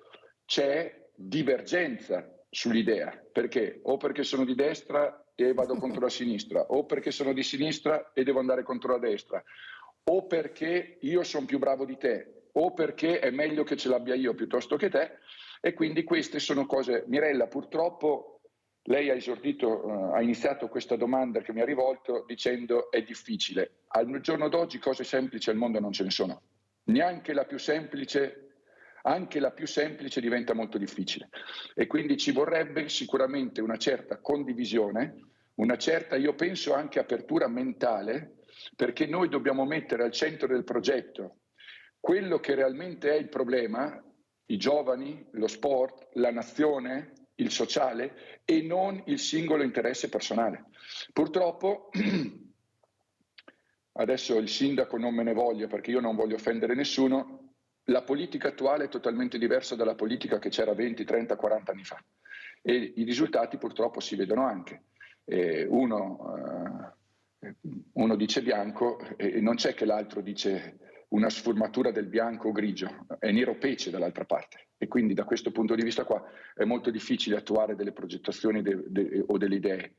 Speaker 3: c'è divergenza sull'idea. Perché? O perché sono di destra e vado contro la sinistra, o perché sono di sinistra e devo andare contro la destra, o perché io sono più bravo di te, o perché è meglio che ce l'abbia io piuttosto che te. E quindi queste sono cose. Mirella, purtroppo lei ha iniziato questa domanda che mi ha rivolto dicendo è difficile. Al giorno d'oggi cose semplici al mondo non ce ne sono. Neanche la più semplice, anche la più semplice diventa molto difficile. E quindi ci vorrebbe sicuramente una certa condivisione, una certa, io penso, anche apertura mentale, perché noi dobbiamo mettere al centro del progetto quello che realmente è il problema, i giovani, lo sport, la nazione, il sociale, e non il singolo interesse personale. Purtroppo, adesso il sindaco non me ne voglia perché io non voglio offendere nessuno, la politica attuale è totalmente diversa dalla politica che c'era 20, 30, 40 anni fa. E i risultati purtroppo si vedono anche. Uno dice bianco e non c'è che l'altro dice una sfumatura del bianco o grigio, è nero pece dall'altra parte. E quindi da questo punto di vista qua è molto difficile attuare delle progettazioni o delle idee.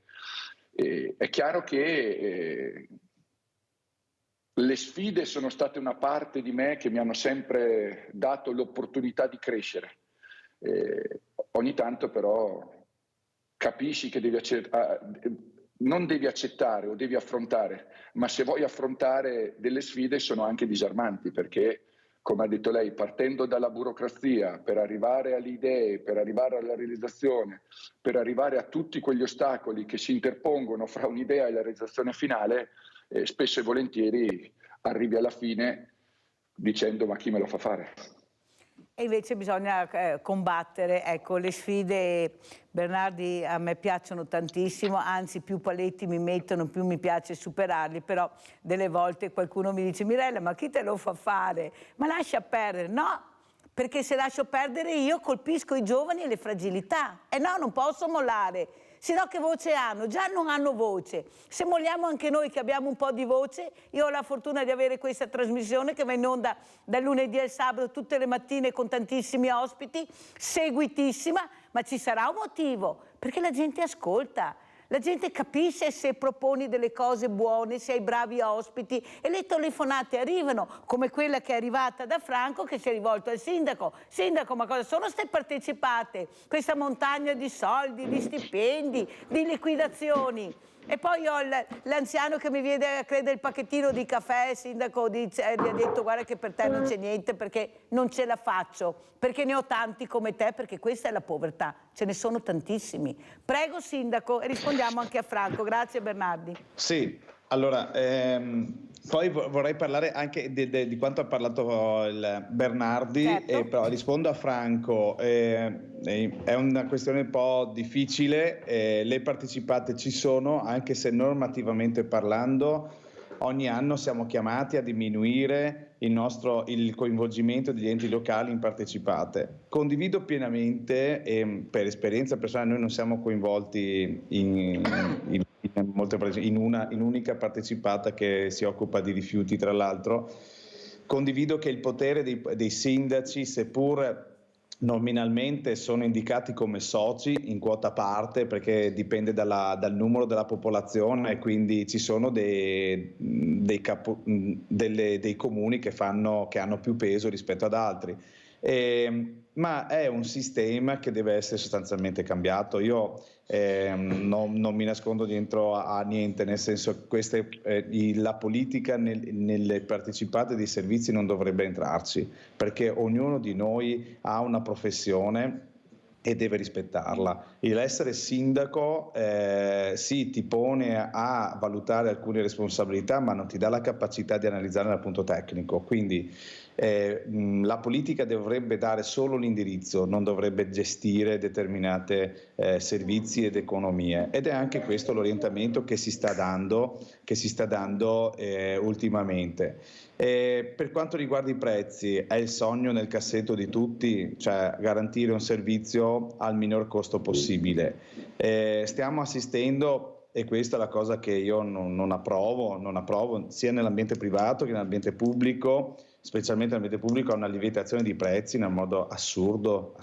Speaker 3: È chiaro che le sfide sono state una parte di me che mi hanno sempre dato l'opportunità di crescere. Ogni tanto però capisci che non devi accettare o devi affrontare, ma se vuoi affrontare delle sfide sono anche disarmanti, perché come ha detto lei, partendo dalla burocrazia per arrivare alle idee, per arrivare alla realizzazione, per arrivare a tutti quegli ostacoli che si interpongono fra un'idea e la realizzazione finale, spesso e volentieri arrivi alla fine dicendo ma chi me lo fa fare?
Speaker 2: E invece bisogna combattere, ecco, le sfide, Bernardi, a me piacciono tantissimo, anzi più paletti mi mettono, più mi piace superarli, però delle volte qualcuno mi dice Mirella, ma chi te lo fa fare? Ma lascia perdere, no, perché se lascio perdere io colpisco i giovani e le fragilità, e no, non posso mollare. Se no che voce hanno? Già non hanno voce. Se molliamo anche noi che abbiamo un po' di voce, io ho la fortuna di avere questa trasmissione che va in onda dal lunedì al sabato tutte le mattine con tantissimi ospiti, seguitissima, ma ci sarà un motivo, perché la gente ascolta. La gente capisce se proponi delle cose buone, se hai bravi ospiti e le telefonate arrivano, come quella che è arrivata da Franco che si è rivolto al sindaco. Sindaco, ma cosa sono ste partecipate? Questa montagna di soldi, di stipendi, di liquidazioni. E poi ho l'anziano che mi vede a credere il pacchettino di caffè, il sindaco gli ha detto guarda che per te non c'è niente perché non ce la faccio, perché ne ho tanti come te, perché questa è la povertà, ce ne sono tantissimi. Prego sindaco e rispondiamo anche a Franco, grazie Bernardi.
Speaker 4: Sì, allora poi vorrei parlare anche di quanto ha parlato il Bernardi,
Speaker 2: Certo.
Speaker 4: però rispondo a Franco. È una questione un po' difficile, le partecipate ci sono, anche se normativamente parlando ogni anno siamo chiamati a diminuire il coinvolgimento degli enti locali in partecipate. Condivido pienamente, e per esperienza personale noi non siamo coinvolti in un'unica partecipata che si occupa di rifiuti, tra l'altro. Condivido che il potere dei sindaci, seppur nominalmente sono indicati come soci in quota parte, perché dipende dal numero della popolazione, e quindi ci sono dei comuni che hanno più peso rispetto ad altri. Ma è un sistema che deve essere sostanzialmente cambiato. Io non mi nascondo dietro a niente, nel senso che la politica nelle partecipate dei servizi non dovrebbe entrarci, perché ognuno di noi ha una professione e deve rispettarla. L'essere sindaco sì, ti pone a valutare alcune responsabilità, ma non ti dà la capacità di analizzare dal punto tecnico. Quindi la politica dovrebbe dare solo l'indirizzo, non dovrebbe gestire determinate servizi ed economie, ed è anche questo l'orientamento che si sta dando ultimamente. Per quanto riguarda i prezzi, è il sogno nel cassetto di tutti, cioè garantire un servizio al minor costo possibile. Stiamo assistendo, e questa è la cosa che io non approvo sia nell'ambiente privato che nell'ambiente pubblico, specialmente nell'ambiente pubblico, a una lievitazione di prezzi in un modo assurdo.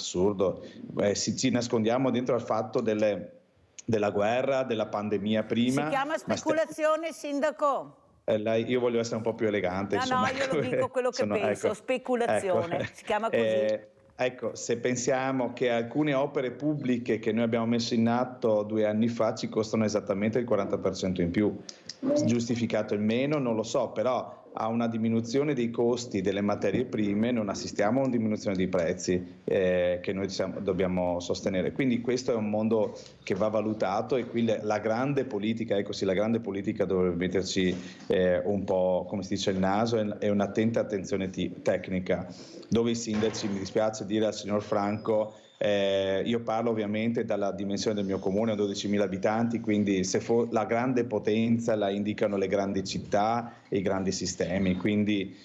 Speaker 4: Ci nascondiamo dentro al fatto della guerra, della pandemia prima.
Speaker 2: Si chiama speculazione, sindaco?
Speaker 4: Io voglio essere un po' più elegante.
Speaker 2: No,
Speaker 4: insomma.
Speaker 2: No, io lo dico quello che penso, ecco, speculazione, ecco. Si chiama così.
Speaker 4: Ecco, se pensiamo che alcune opere pubbliche che noi abbiamo messo in atto 2 anni fa ci costano esattamente il 40% in più, giustificato il meno non lo so, però a una diminuzione dei costi delle materie prime non assistiamo a una diminuzione dei prezzi che noi dobbiamo sostenere. Quindi questo è un mondo che va valutato, e qui la grande politica, la grande politica dovrebbe metterci un po', come si dice, il naso e un'attenta attenzione tecnica, dove i sindaci, mi dispiace dire al signor Franco, io parlo ovviamente dalla dimensione del mio comune, ho 12.000 abitanti, quindi la grande potenza la indicano le grandi città e i grandi sistemi, quindi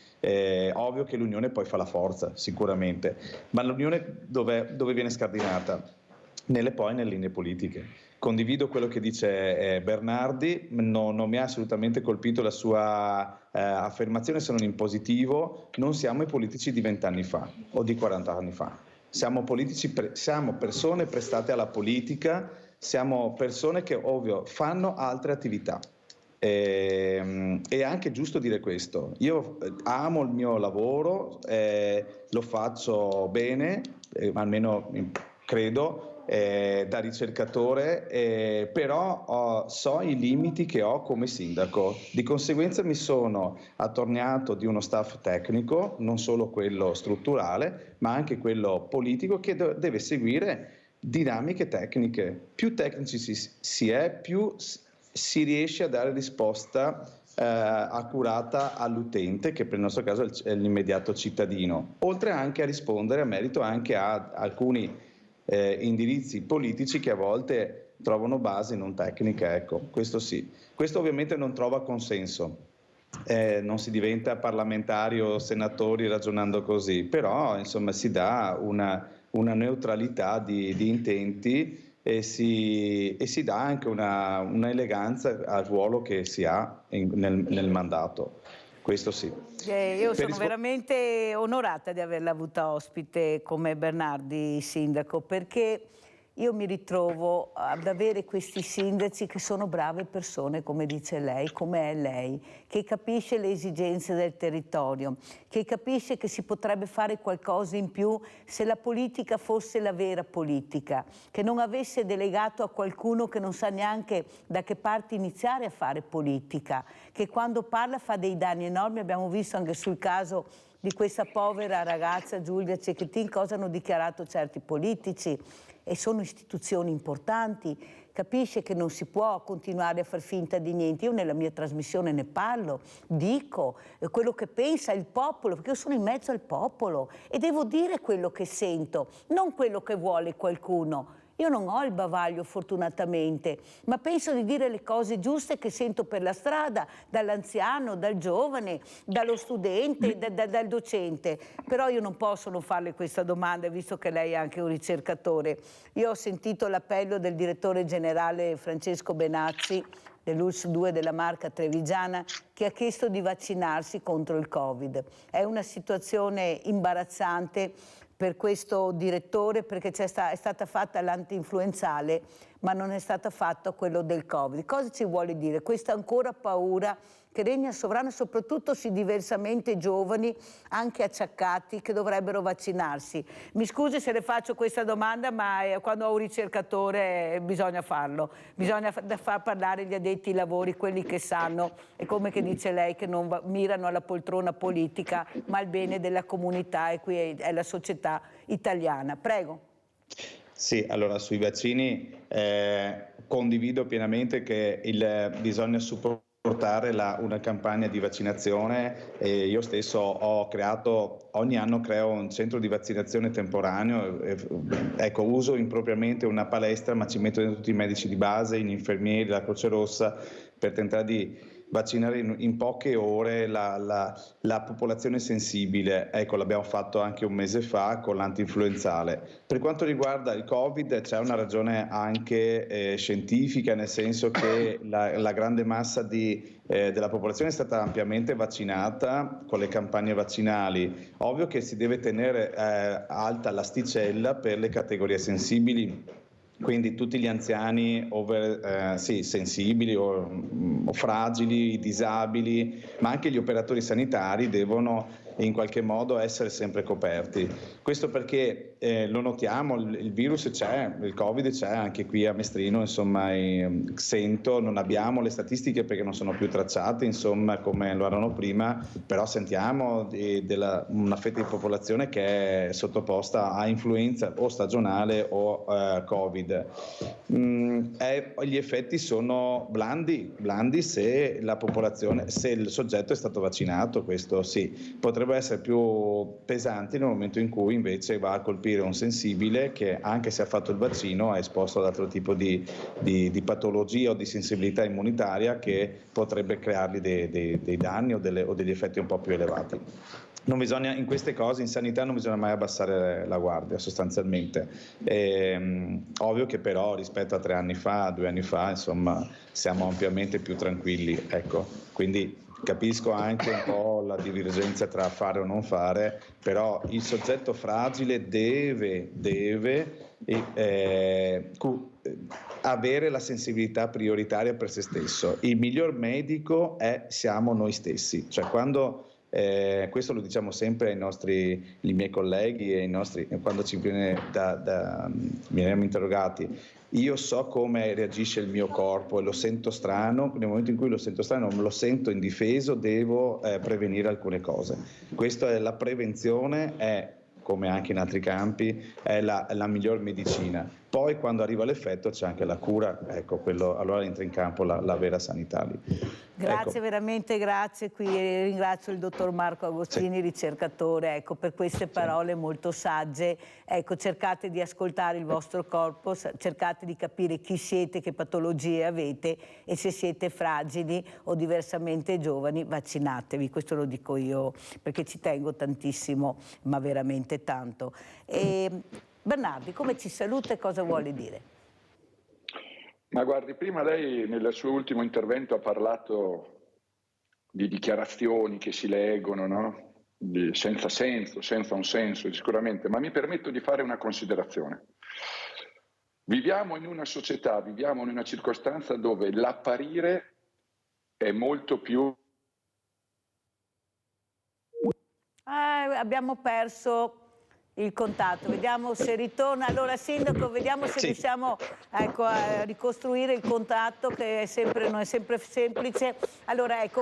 Speaker 4: ovvio che l'unione poi fa la forza, sicuramente, ma l'unione dove viene scardinata? Nelle linee politiche. Condivido quello che dice Bernardi, non mi ha assolutamente colpito la sua affermazione, se non in positivo. Non siamo i politici di 20 anni fa o di 40 anni fa. Siamo persone prestate alla politica, siamo persone che ovvio fanno altre attività. È anche giusto dire questo. Io amo il mio lavoro, lo faccio bene, almeno credo, da ricercatore, però so i limiti che ho come sindaco. Di conseguenza mi sono attorniato di uno staff tecnico, non solo quello strutturale, ma anche quello politico, che deve seguire dinamiche tecniche. Più tecnici si è, più si riesce a dare risposta accurata all'utente, che per il nostro caso è l'immediato cittadino, oltre anche a rispondere a merito anche a alcuni indirizzi politici che a volte trovano base non tecnica. Ecco, questo sì. Questo ovviamente non trova consenso, non si diventa parlamentari o senatori ragionando così, però insomma si dà una neutralità di intenti e si dà anche una eleganza al ruolo che si ha nel mandato. Questo sì.
Speaker 2: Io sono veramente onorata di averla avuta ospite come Bernardi, sindaco, perché io mi ritrovo ad avere questi sindaci che sono brave persone, come dice lei, come è lei, che capisce le esigenze del territorio, che capisce che si potrebbe fare qualcosa in più se la politica fosse la vera politica, che non avesse delegato a qualcuno che non sa neanche da che parte iniziare a fare politica, che quando parla fa dei danni enormi. Abbiamo visto anche sul caso di questa povera ragazza Giulia Cecchettin cosa hanno dichiarato certi politici, e sono istituzioni importanti. Capisce che non si può continuare a far finta di niente. Io nella mia trasmissione ne parlo, dico quello che pensa il popolo, perché io sono in mezzo al popolo e devo dire quello che sento, non quello che vuole qualcuno. Io non ho il bavaglio fortunatamente, ma penso di dire le cose giuste che sento per la strada, dall'anziano, dal giovane, dallo studente, dal docente. Però io non posso non farle questa domanda, visto che lei è anche un ricercatore. Io ho sentito l'appello del direttore generale Francesco Benazzi, dell'ULSS 2 della Marca Trevigiana, che ha chiesto di vaccinarsi contro il Covid. È una situazione imbarazzante per questo direttore, perché è stata fatta l'anti-influenzale, ma non è stata fatta quello del Covid. Cosa ci vuole dire? Questa ancora paura che regna sovrana, soprattutto sui diversamente giovani, anche acciaccati, che dovrebbero vaccinarsi. Mi scusi se le faccio questa domanda, ma quando ho un ricercatore bisogna farlo. Bisogna far parlare gli addetti ai lavori, quelli che sanno, e come che dice lei, che non mirano alla poltrona politica, ma al bene della comunità, e qui è la società italiana. Prego.
Speaker 4: Sì, allora sui vaccini condivido pienamente che bisogna supportare una campagna di vaccinazione. Io stesso ho creato, ogni anno creo un centro di vaccinazione temporaneo, ecco, uso impropriamente una palestra, ma ci metto dentro tutti i medici di base, gli infermieri, la Croce Rossa, per tentare di vaccinare in poche ore la popolazione sensibile. Ecco, l'abbiamo fatto anche un mese fa con l'antinfluenzale. Per quanto riguarda il Covid, c'è una ragione anche scientifica, nel senso che la grande massa della popolazione è stata ampiamente vaccinata con le campagne vaccinali. Ovvio che si deve tenere alta l'asticella per le categorie sensibili, quindi tutti gli anziani sensibili o fragili, disabili, ma anche gli operatori sanitari devono in qualche modo essere sempre coperti. Questo perché lo notiamo, il virus c'è, il Covid c'è anche qui a Mestrino, insomma, sento, non abbiamo le statistiche perché non sono più tracciate, insomma, come lo erano prima, però sentiamo una fetta di popolazione che è sottoposta a influenza o stagionale o Covid. Gli effetti sono blandi se il soggetto è stato vaccinato, questo sì. Potrebbero essere più pesanti nel momento in cui invece va a colpire un sensibile che, anche se ha fatto il vaccino, è esposto ad altro tipo di patologia o di sensibilità immunitaria che potrebbe creargli dei danni o degli effetti un po' più elevati. Non bisogna, in queste cose, in sanità non bisogna mai abbassare la guardia, sostanzialmente. Ovvio che però rispetto a 2 anni fa, insomma, siamo ampiamente più tranquilli, ecco. Quindi capisco anche un po' la divergenza tra fare o non fare, però il soggetto fragile deve avere la sensibilità prioritaria per se stesso. Il miglior medico siamo noi stessi, cioè quando Questo lo diciamo sempre ai miei colleghi e quando ci veniamo interrogati. Io so come reagisce il mio corpo e lo sento strano, nel momento in cui lo sento strano, lo sento indifeso, devo prevenire alcune cose. Questa è la prevenzione, come anche in altri campi, è la miglior medicina. Poi quando arriva l'effetto c'è anche la cura, ecco, allora entra in campo la vera sanità lì.
Speaker 2: Grazie,
Speaker 4: ecco.
Speaker 2: Veramente grazie. Qui ringrazio il dottor Marco Agostini, ricercatore, ecco, per queste parole molto sagge. Ecco, cercate di ascoltare il vostro corpo, cercate di capire chi siete, che patologie avete e se siete fragili o diversamente giovani, vaccinatevi. Questo lo dico io perché ci tengo tantissimo, ma veramente tanto. Bernardi, come ci saluta e cosa vuole dire?
Speaker 3: Ma guardi, prima lei nel suo ultimo intervento ha parlato di dichiarazioni che si leggono, no? Senza senso, senza un senso sicuramente, ma mi permetto di fare una considerazione. Viviamo in una società, viviamo in una circostanza dove l'apparire è molto più...
Speaker 2: Abbiamo perso il contatto, vediamo se ritorna. Allora Sindaco, vediamo se riusciamo, ecco, a ricostruire il contatto, che non è sempre semplice. Allora ecco,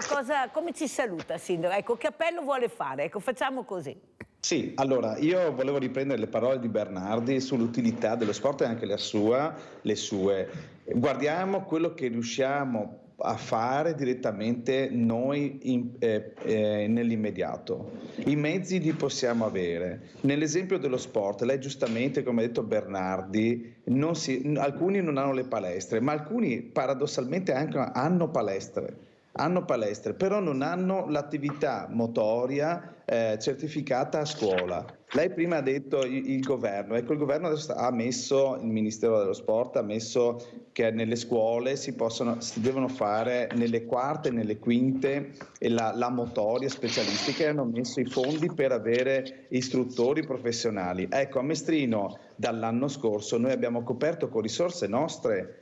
Speaker 2: come ci saluta Sindaco? Ecco, che appello vuole fare? Ecco, facciamo così.
Speaker 4: Sì, allora io volevo riprendere le parole di Bernardi sull'utilità dello sport e anche le sue. Guardiamo quello che riusciamo a fare direttamente noi nell'immediato. I mezzi li possiamo avere. Nell'esempio dello sport, lei giustamente, come ha detto Bernardi, alcuni non hanno le palestre, ma alcuni paradossalmente anche hanno palestre, però non hanno l'attività motoria certificata a scuola. Lei prima ha detto il governo, ecco, il governo adesso ha messo, il Ministero dello Sport ha messo che nelle scuole si devono fare nelle quarte e nelle quinte la motoria specialistica, e hanno messo i fondi per avere istruttori professionali. Ecco, a Mestrino dall'anno scorso noi abbiamo coperto con risorse nostre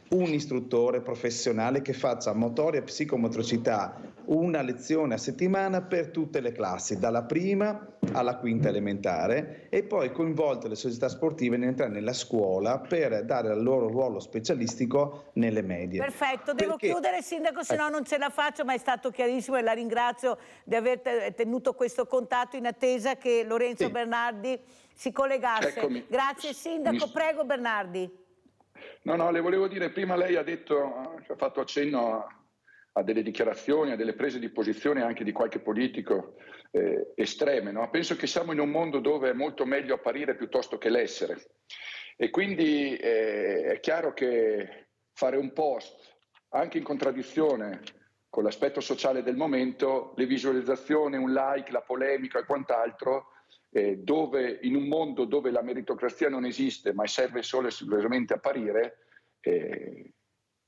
Speaker 4: un istruttore professionale che faccia motoria e psicomotricità una lezione a settimana per tutte le classi, dalla prima alla quinta elementare, e poi coinvolte le società sportive nell'entrare nella scuola per dare il loro ruolo specialistico nelle medie.
Speaker 2: Perfetto, devo chiudere Sindaco, se no non ce la faccio, ma è stato chiarissimo e la ringrazio di aver tenuto questo contatto in attesa che Lorenzo Bernardi si collegasse.
Speaker 3: Eccomi.
Speaker 2: Grazie Sindaco, prego Bernardi.
Speaker 3: No, le volevo dire, prima lei ha fatto accenno a delle dichiarazioni, a delle prese di posizione anche di qualche politico estreme, no? Penso che siamo in un mondo dove è molto meglio apparire piuttosto che l'essere, e quindi è chiaro che fare un post anche in contraddizione con l'aspetto sociale del momento, le visualizzazioni, un like, la polemica e quant'altro, dove in un mondo dove la meritocrazia non esiste ma serve solo e esclusivamente apparire,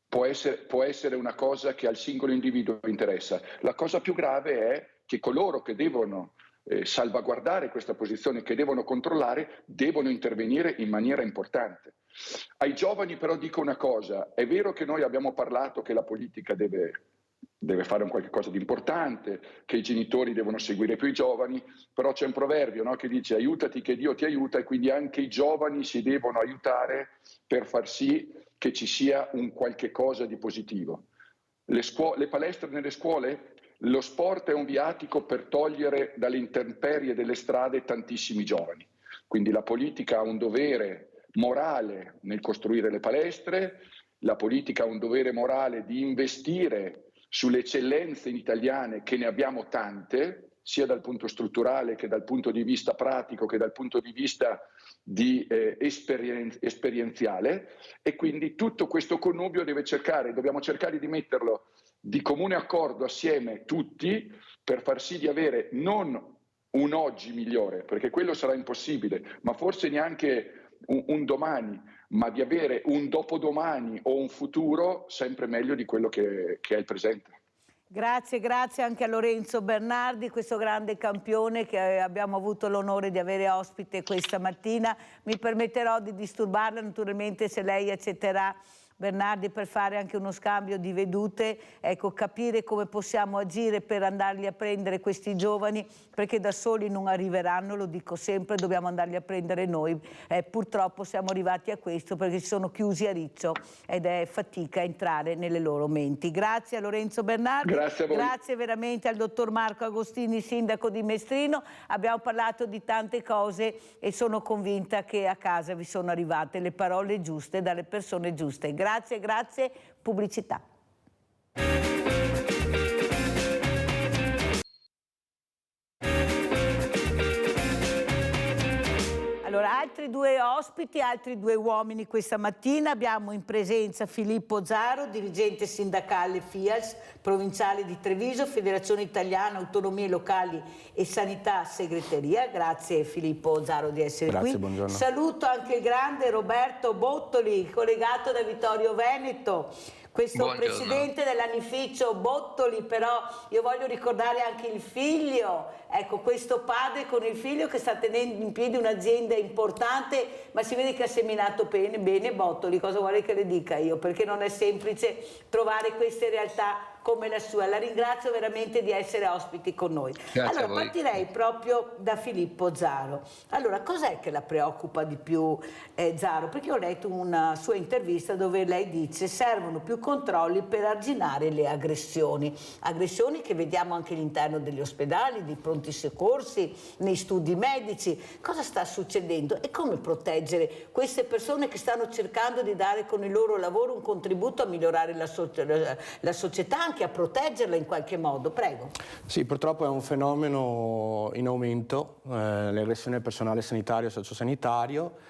Speaker 3: può essere una cosa che al singolo individuo interessa. La cosa più grave è che coloro che devono salvaguardare questa posizione, che devono controllare, devono intervenire in maniera importante. Ai giovani però dico una cosa: è vero che noi abbiamo parlato che la politica deve fare un qualche cosa di importante, che i genitori devono seguire più i giovani, però c'è un proverbio, no, che dice aiutati che Dio ti aiuta, e quindi anche i giovani si devono aiutare per far sì che ci sia un qualche cosa di positivo. Le palestre nelle scuole, lo sport è un viatico per togliere dalle intemperie delle strade tantissimi giovani, quindi la politica ha un dovere morale nel costruire le palestre, la politica ha un dovere morale di investire sulle eccellenze italiane, che ne abbiamo tante, sia dal punto strutturale che dal punto di vista pratico che dal punto di vista esperienziale, e quindi tutto questo connubio dobbiamo cercare di metterlo di comune accordo assieme tutti, per far sì di avere non un oggi migliore, perché quello sarà impossibile, ma forse neanche un domani, ma di avere un dopodomani o un futuro sempre meglio di quello che è il presente.
Speaker 2: Grazie anche a Lorenzo Bernardi, questo grande campione che abbiamo avuto l'onore di avere ospite questa mattina. Mi permetterò di disturbarla naturalmente se lei accetterà Bernardi, per fare anche uno scambio di vedute, ecco, capire come possiamo agire per andarli a prendere questi giovani, perché da soli non arriveranno, lo dico sempre, dobbiamo andarli a prendere noi. Purtroppo siamo arrivati a questo perché si sono chiusi a riccio ed è fatica entrare nelle loro menti. Grazie a Lorenzo Bernardi,
Speaker 3: grazie a voi.
Speaker 2: Grazie veramente al dottor Marco Agostini, sindaco di Mestrino. Abbiamo parlato di tante cose e sono convinta che a casa vi sono arrivate le parole giuste dalle persone giuste. Grazie, grazie. Pubblicità. Allora, altri due ospiti, altri due uomini questa mattina. Abbiamo in presenza Filippo Zaro, dirigente sindacale FIALS, provinciale di Treviso, Federazione Italiana Autonomie Locali e Sanità Segreteria. Grazie Filippo Zaro di essere qui.
Speaker 6: Buongiorno.
Speaker 2: Saluto anche il grande Roberto Bottoli, collegato da Vittorio Veneto. Questo
Speaker 7: Buongiorno.
Speaker 2: Presidente dell'Anificio Bottoli, però io voglio ricordare anche il figlio, ecco, questo padre con il figlio che sta tenendo in piedi un'azienda importante, ma si vede che ha seminato bene Bottoli, cosa vuole che le dica io, perché non è semplice trovare queste realtà come la sua. La ringrazio veramente di essere ospiti con noi.
Speaker 7: Grazie
Speaker 2: allora,
Speaker 7: a voi.
Speaker 2: partirei proprio da Filippo Zaro. Allora, cos'è che la preoccupa di più Zaro? Perché ho letto una sua intervista dove lei dice servono più controlli per arginare le aggressioni che vediamo anche all'interno degli ospedali, dei pronti soccorsi, nei studi medici. Cosa sta succedendo e come proteggere queste persone che stanno cercando di dare con il loro lavoro un contributo a migliorare la società, anche a proteggerla in qualche modo? Prego.
Speaker 6: Sì, purtroppo è un fenomeno in aumento, l'aggressione al personale sanitario e sociosanitario.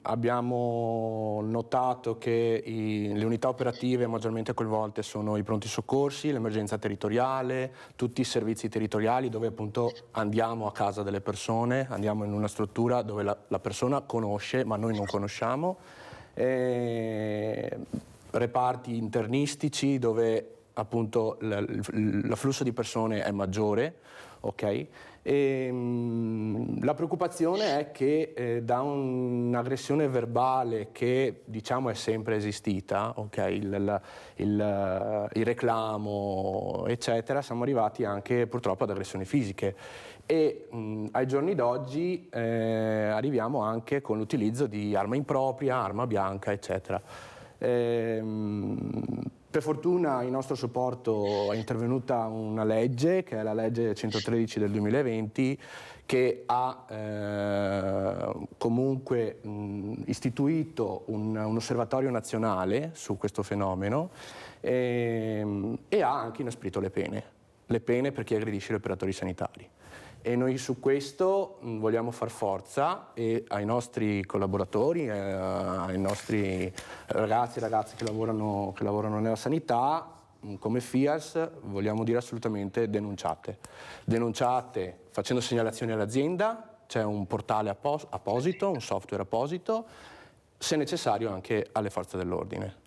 Speaker 6: Abbiamo notato che le unità operative maggiormente coinvolte sono i pronti soccorsi, l'emergenza territoriale, tutti i servizi territoriali dove appunto andiamo a casa delle persone, andiamo in una struttura dove la persona conosce ma noi non conosciamo, reparti internistici dove appunto l'afflusso di persone è maggiore, ok? La preoccupazione è che da un'aggressione verbale che diciamo è sempre esistita, ok? Il reclamo eccetera, siamo arrivati anche purtroppo ad aggressioni fisiche e ai giorni d'oggi arriviamo anche con l'utilizzo di arma impropria, arma bianca eccetera. Per fortuna in nostro supporto è intervenuta una legge, che è la legge 113 del 2020, che ha comunque istituito un osservatorio nazionale su questo fenomeno e ha anche inasprito le pene per chi aggredisce gli operatori sanitari. E noi su questo vogliamo far forza e ai nostri collaboratori, ai nostri ragazzi e ragazze che lavorano nella sanità, come FIALS, vogliamo dire assolutamente denunciate. Denunciate facendo segnalazioni all'azienda, c'è un portale apposito, un software apposito, se necessario anche alle forze dell'ordine.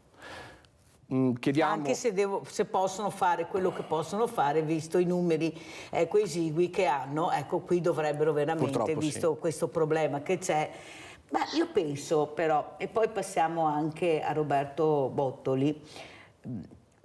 Speaker 6: Chiediamo...
Speaker 2: Anche se possono fare quello che possono fare, visto i numeri esigui che hanno, ecco, qui dovrebbero veramente,
Speaker 6: purtroppo
Speaker 2: visto
Speaker 6: sì.
Speaker 2: questo problema che c'è. Ma io penso però, e poi passiamo anche a Roberto Bottoli,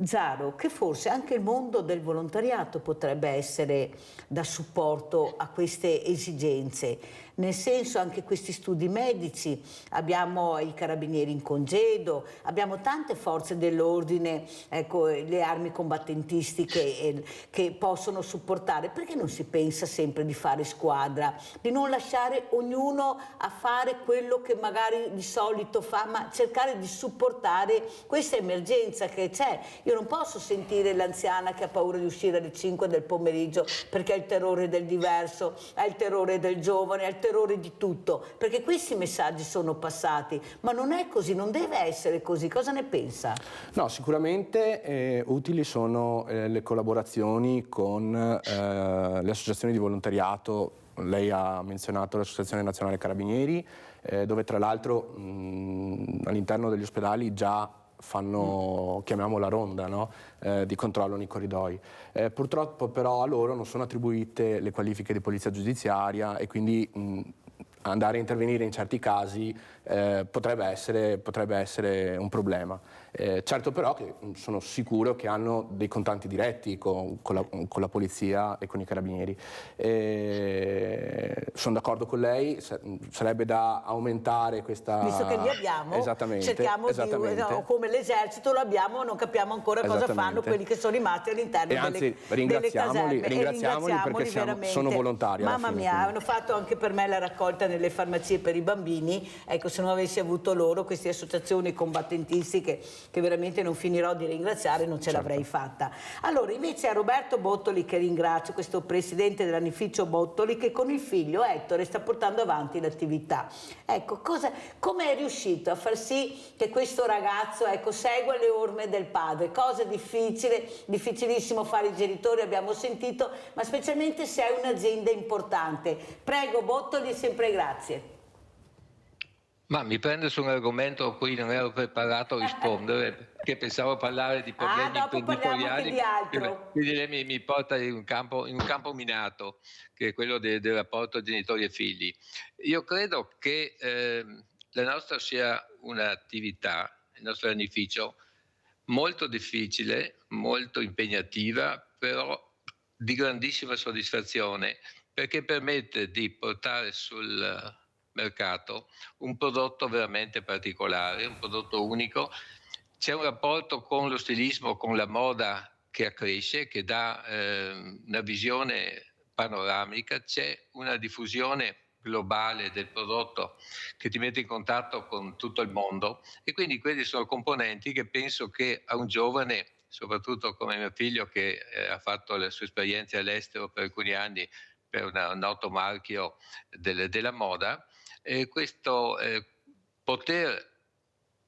Speaker 2: Zaro, che forse anche il mondo del volontariato potrebbe essere da supporto a queste esigenze, nel senso anche questi studi medici, abbiamo i carabinieri in congedo, abbiamo tante forze dell'ordine, ecco, le armi combattentistiche che possono supportare. Perché non si pensa sempre di fare squadra, di non lasciare ognuno a fare quello che magari di solito fa, ma cercare di supportare questa emergenza che c'è? Io non posso sentire l'anziana che ha paura di uscire alle 5 del pomeriggio perché ha il terrore del diverso, ha il terrore del giovane, ha il terrore di tutto, perché questi messaggi sono passati, ma non è così, non deve essere così. Cosa ne pensa?
Speaker 6: No, sicuramente utili sono le collaborazioni con le associazioni di volontariato. Lei ha menzionato l'Associazione Nazionale Carabinieri, dove tra l'altro all'interno degli ospedali già fanno, chiamiamola ronda, no? Di controllo nei corridoi. Purtroppo però a loro non sono attribuite le qualifiche di polizia giudiziaria e quindi andare a intervenire in certi casi potrebbe essere un problema. Certo però che sono sicuro che hanno dei contatti diretti con la polizia e con i carabinieri. Sono d'accordo con lei, sarebbe da aumentare questa...
Speaker 2: Visto che li abbiamo,
Speaker 6: Esattamente,
Speaker 2: cerchiamo di, no, come l'esercito lo abbiamo, non capiamo ancora cosa fanno quelli che sono rimasti all'interno
Speaker 6: e anzi,
Speaker 2: delle caserme.
Speaker 6: Ringraziamoli perché sono volontari.
Speaker 2: Mamma mia, hanno fatto anche per me la raccolta nelle farmacie per i bambini, ecco, se non avessi avuto loro, queste associazioni combattentistiche che veramente non finirò di ringraziare, non ce l'avrei fatta. Allora, invece a Roberto Bottoli, che ringrazio, questo presidente dell'Anificio Bottoli, che con il figlio Ettore sta portando avanti l'attività. Ecco, come è riuscito a far sì che questo ragazzo, ecco, segua le orme del padre? Cosa difficile, difficilissimo fare i genitori, abbiamo sentito, ma specialmente se hai un'azienda importante. Prego Bottoli, sempre grazie.
Speaker 7: Ma mi prende su un argomento a cui non ero preparato a rispondere, perché pensavo parlare di problemi imprenditoriali,
Speaker 2: di altro.
Speaker 7: Quindi lei mi porta in un campo minato, che è quello del rapporto genitori e figli. Io credo che la nostra sia un'attività, il nostro anificio, molto difficile, molto impegnativa, però di grandissima soddisfazione, perché permette di portare sul mercato un prodotto veramente particolare, un prodotto unico. C'è un rapporto con lo stilismo, con la moda che accresce, che dà una visione panoramica, c'è una diffusione globale del prodotto che ti mette in contatto con tutto il mondo, e quindi quelli sono componenti che penso che a un giovane, soprattutto come mio figlio che ha fatto le sue esperienze all'estero per alcuni anni per un noto marchio della moda, questo poter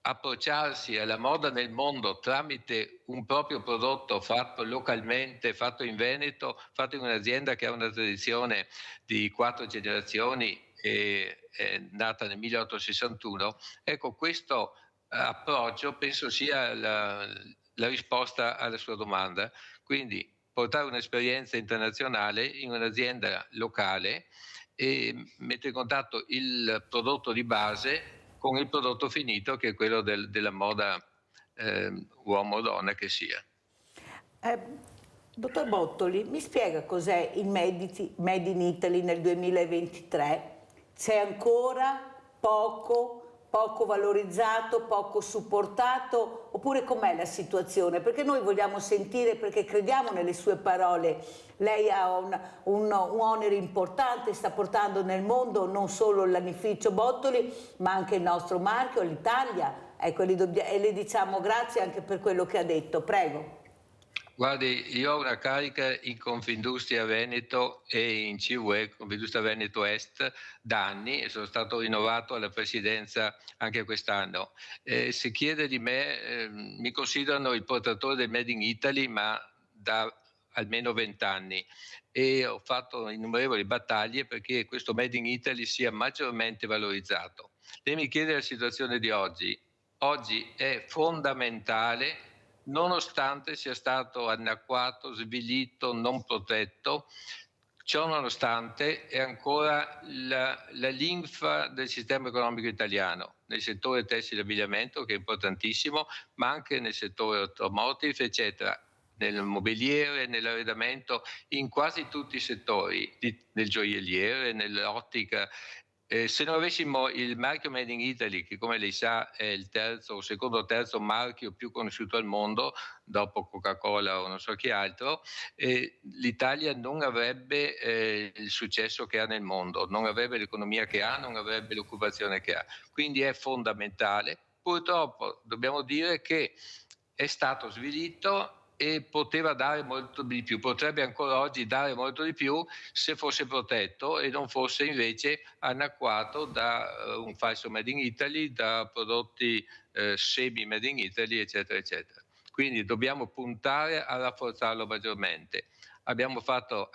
Speaker 7: approcciarsi alla moda nel mondo tramite un proprio prodotto fatto localmente, fatto in Veneto, fatto in un'azienda che ha una tradizione di 4 generazioni e è nata nel 1861, ecco, questo approccio penso sia la risposta alla sua domanda. Quindi portare un'esperienza internazionale in un'azienda locale e mettere in contatto il prodotto di base con il prodotto finito, che è quello della moda uomo o donna che sia.
Speaker 2: Dottor Bottoli, mi spiega cos'è il Made in Italy nel 2023? C'è ancora poco valorizzato, poco supportato, oppure com'è la situazione? Perché noi vogliamo sentire, perché crediamo nelle sue parole, lei ha un onere importante, sta portando nel mondo non solo l'Anificio Bottoli, ma anche il nostro marchio, l'Italia, ecco, e le diciamo grazie anche per quello che ha detto. Prego.
Speaker 7: Guardi, io ho una carica in Confindustria Veneto e in CUE, Confindustria Veneto Est, da anni, e sono stato rinnovato alla presidenza anche quest'anno. Si chiede di me, mi considerano il portatore del Made in Italy, ma da almeno 20 anni, e ho fatto innumerevoli battaglie perché questo Made in Italy sia maggiormente valorizzato. Lei mi chiede la situazione di oggi. Oggi è fondamentale, nonostante sia stato annacquato, svilito, non protetto, ciò nonostante è ancora la linfa del sistema economico italiano, nel settore tessile e abbigliamento, che è importantissimo, ma anche nel settore automotive, eccetera, nel mobiliere, nell'arredamento, in quasi tutti i settori, nel gioielliere, nell'ottica. Se non avessimo il marchio Made in Italy, che come lei sa è il terzo o secondo o terzo marchio più conosciuto al mondo, dopo Coca-Cola o non so chi altro, l'Italia non avrebbe il successo che ha nel mondo, non avrebbe l'economia che ha, non avrebbe l'occupazione che ha. Quindi è fondamentale. Purtroppo dobbiamo dire che è stato svilito e poteva dare molto di più, potrebbe ancora oggi dare molto di più se fosse protetto e non fosse invece annacquato da un falso Made in Italy, da prodotti semi Made in Italy, eccetera, eccetera. Quindi dobbiamo puntare a rafforzarlo maggiormente. Hanno fatto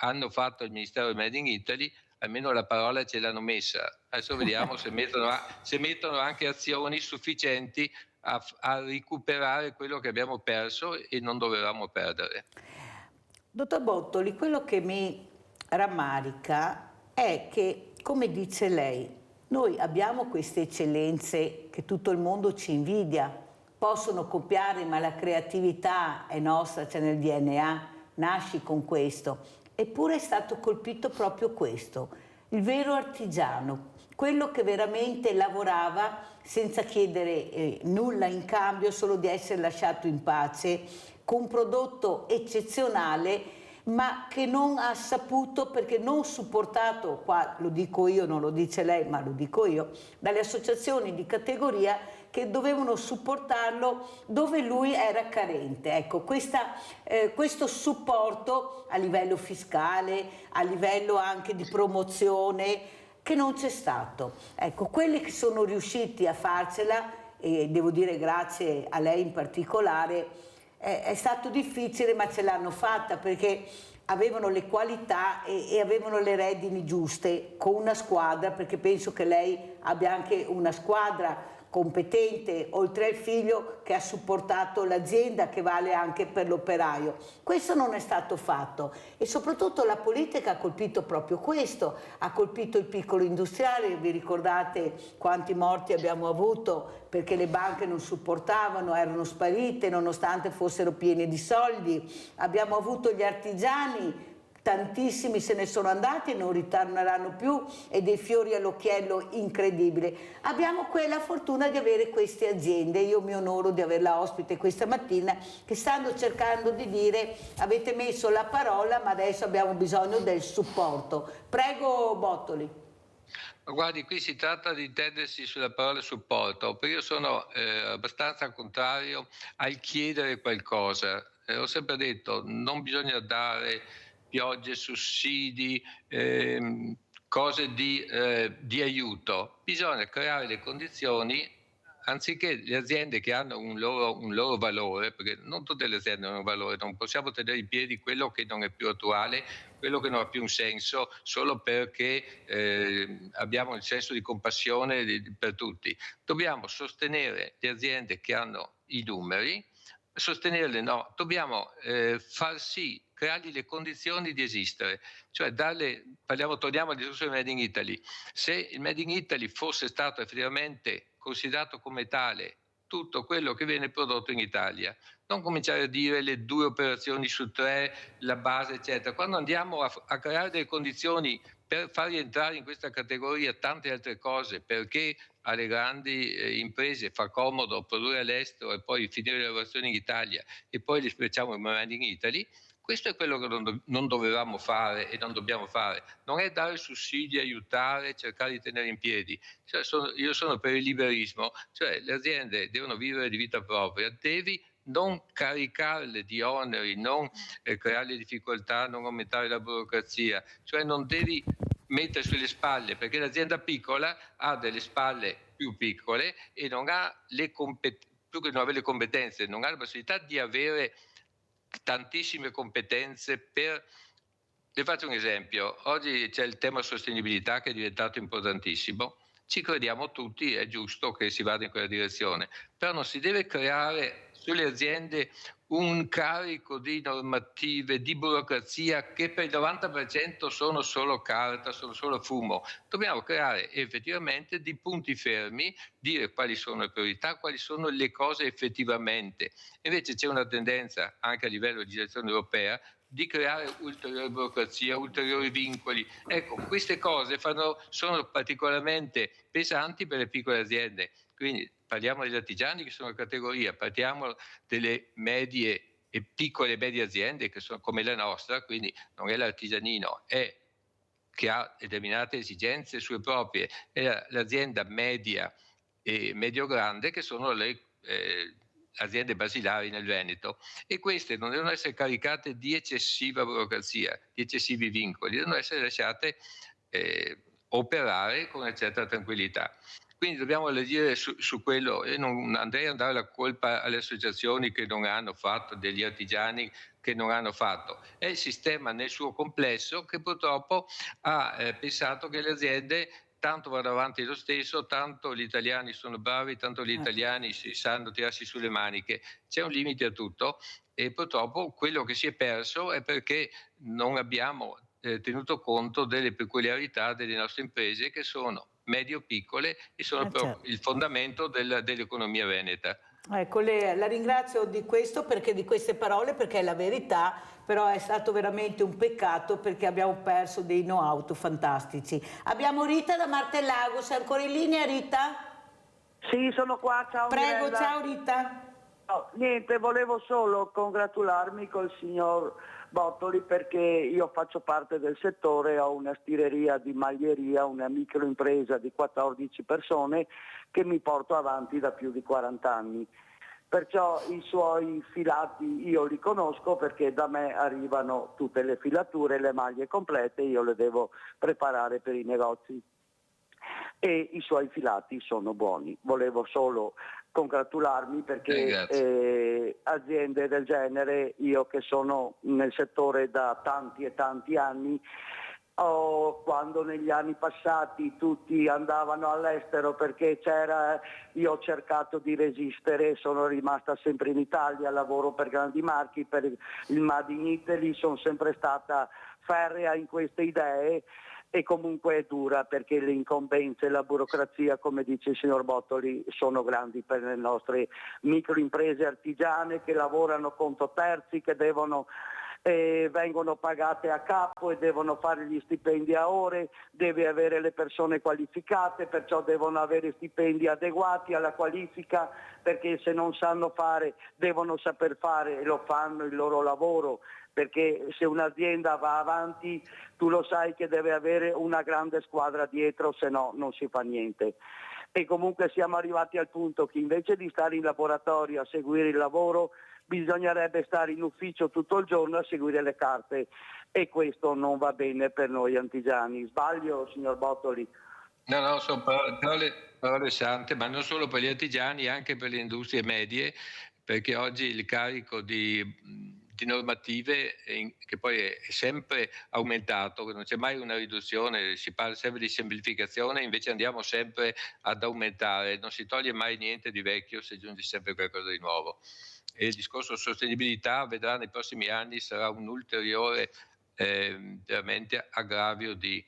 Speaker 7: il Ministero del Made in Italy, almeno la parola ce l'hanno messa. Adesso vediamo se mettono anche azioni sufficienti a recuperare quello che abbiamo perso e non dovevamo perdere.
Speaker 2: Dottor Bottoli, quello che mi rammarica è che, come dice lei, Noi abbiamo queste eccellenze che tutto il mondo ci invidia, possono copiare, ma la creatività è nostra, c'è nel DNA, nasci con questo. Eppure è stato colpito proprio questo, il vero artigiano, quello che veramente lavorava senza chiedere nulla in cambio, solo di essere lasciato in pace, con un prodotto eccezionale, ma che non ha saputo, perché non supportato, qua lo dico io, non lo dice lei, ma lo dico io, dalle associazioni di categoria che dovevano supportarlo dove lui era carente. Ecco, questo supporto a livello fiscale, a livello anche di promozione, che non c'è stato. Ecco, quelli che sono riusciti a farcela, e devo dire grazie a lei in particolare, è stato difficile, ma ce l'hanno fatta perché avevano le qualità e avevano le redini giuste con una squadra, perché penso che lei abbia anche una squadra competente, oltre al figlio che ha supportato l'azienda, che vale anche per l'operaio. Questo non è stato fatto e soprattutto la politica ha colpito proprio questo, ha colpito il piccolo industriale. Vi ricordate quanti morti abbiamo avuto perché le banche non supportavano, erano sparite nonostante fossero piene di soldi. Abbiamo avuto gli artigiani, tantissimi se ne sono andati e non ritorneranno più, e dei fiori all'occhiello incredibili. Abbiamo quella fortuna di avere queste aziende, io mi onoro di averla ospite questa mattina, che stanno cercando di dire: avete messo la parola ma adesso abbiamo bisogno del supporto. Prego Bottoli.
Speaker 7: Guardi, qui si tratta di intendersi sulla parola supporto, perché io sono abbastanza contrario al chiedere qualcosa. Ho sempre detto, non bisogna dare piogge, sussidi, cose di aiuto. Bisogna creare le condizioni, anziché le aziende che hanno un loro valore, perché non tutte le aziende hanno un valore, non possiamo tenere in piedi quello che non è più attuale, quello che non ha più un senso, solo perché abbiamo il senso di compassione per tutti. Dobbiamo sostenere le aziende che hanno i numeri, sostenerle no, dobbiamo far sì, creargli le condizioni di esistere, cioè torniamo al discorso del Made in Italy. Se il Made in Italy fosse stato effettivamente considerato come tale tutto quello che viene prodotto in Italia, non cominciare a dire le 2 operazioni su 3, la base eccetera. Quando andiamo a creare delle condizioni per far rientrare in questa categoria tante altre cose, perché alle grandi imprese fa comodo produrre all'estero e poi finire le lavorazioni in Italia e poi li speciamo in Made in Italy, questo è quello che non dovevamo fare e non dobbiamo fare. Non è dare sussidi, aiutare, cercare di tenere in piedi. Cioè, io sono per il liberismo, cioè le aziende devono vivere di vita propria, devi non caricarle di oneri, non crearle difficoltà, non aumentare la burocrazia, cioè non devi mettere sulle spalle, perché l'azienda piccola ha delle spalle più piccole e non ha più che non avere le competenze, non ha la possibilità di avere tantissime competenze Le faccio un esempio. Oggi c'è il tema sostenibilità che è diventato importantissimo. Ci crediamo tutti, è giusto che si vada in quella direzione, però non si deve creare sulle aziende un carico di normative, di burocrazia che per il 90% sono solo carta, sono solo fumo. Dobbiamo creare effettivamente dei punti fermi, dire quali sono le priorità, quali sono le cose effettivamente. Invece c'è una tendenza anche a livello di legislazione europea di creare ulteriore burocrazia, ulteriori vincoli. Ecco, queste cose sono particolarmente pesanti per le piccole aziende. Quindi parliamo degli artigiani che sono categoria, parliamo delle medie e piccole e medie aziende che sono come la nostra, quindi non è l'artigianino, è che ha determinate esigenze sue proprie, è l'azienda media e medio-grande che sono le aziende basilari nel Veneto, e queste non devono essere caricate di eccessiva burocrazia, di eccessivi vincoli, devono essere lasciate operare con una certa tranquillità. Quindi dobbiamo agire su quello, e non andrei a dare la colpa alle associazioni che non hanno fatto, degli artigiani che non hanno fatto. È il sistema nel suo complesso che purtroppo ha pensato che le aziende tanto vanno avanti lo stesso, tanto gli italiani sono bravi, tanto gli italiani sanno tirarsi sulle maniche. C'è un limite a tutto e purtroppo quello che si è perso è perché non abbiamo tenuto conto delle peculiarità delle nostre imprese, che sono medio-piccole e sono proprio
Speaker 2: certo.
Speaker 7: il fondamento dell'economia veneta.
Speaker 2: Ecco, la ringrazio di questo, perché di queste parole, perché è la verità, però è stato veramente un peccato perché abbiamo perso dei know-how fantastici. Abbiamo Rita da Martellago, sei ancora in linea, Rita?
Speaker 8: Sì, sono qua, ciao
Speaker 2: Prego,
Speaker 8: Mirella.
Speaker 2: ciao Rita.
Speaker 8: No, niente, volevo solo congratularmi col signor Bottoli perché io faccio parte del settore, ho una stireria di maglieria, una microimpresa di 14 persone che mi porto avanti da più di 40 anni. Perciò i suoi filati io li conosco perché da me arrivano tutte le filature, le maglie complete, io le devo preparare per i negozi. E i suoi filati sono buoni. Volevo solo congratularmi perché aziende del genere, io che sono nel settore da tanti e tanti anni, quando negli anni passati tutti andavano all'estero perché io ho cercato di resistere, sono rimasta sempre in Italia, lavoro per grandi marchi, per il Made in Italy, sono sempre stata ferrea in queste idee. E comunque è dura perché le incombenze e la burocrazia, come dice il signor Bottoli, sono grandi per le nostre microimprese artigiane che lavorano conto terzi, che vengono pagate a capo e devono fare gli stipendi a ore, deve avere le persone qualificate, perciò devono avere stipendi adeguati alla qualifica, perché se non sanno fare devono saper fare e lo fanno il loro lavoro. Perché se un'azienda va avanti tu lo sai che deve avere una grande squadra dietro, se no non si fa niente. E comunque siamo arrivati al punto che invece di stare in laboratorio a seguire il lavoro bisognerebbe stare in ufficio tutto il giorno a seguire le carte e questo non va bene per noi artigiani. Sbaglio, signor Bottoli?
Speaker 7: No, sono parole sante, ma non solo per gli artigiani, anche per le industrie medie, perché oggi il carico di normative che poi è sempre aumentato, non c'è mai una riduzione, si parla sempre di semplificazione, invece andiamo sempre ad aumentare, non si toglie mai niente di vecchio, si aggiunge sempre qualcosa di nuovo. E il discorso sostenibilità vedrà nei prossimi anni sarà un ulteriore veramente aggravio di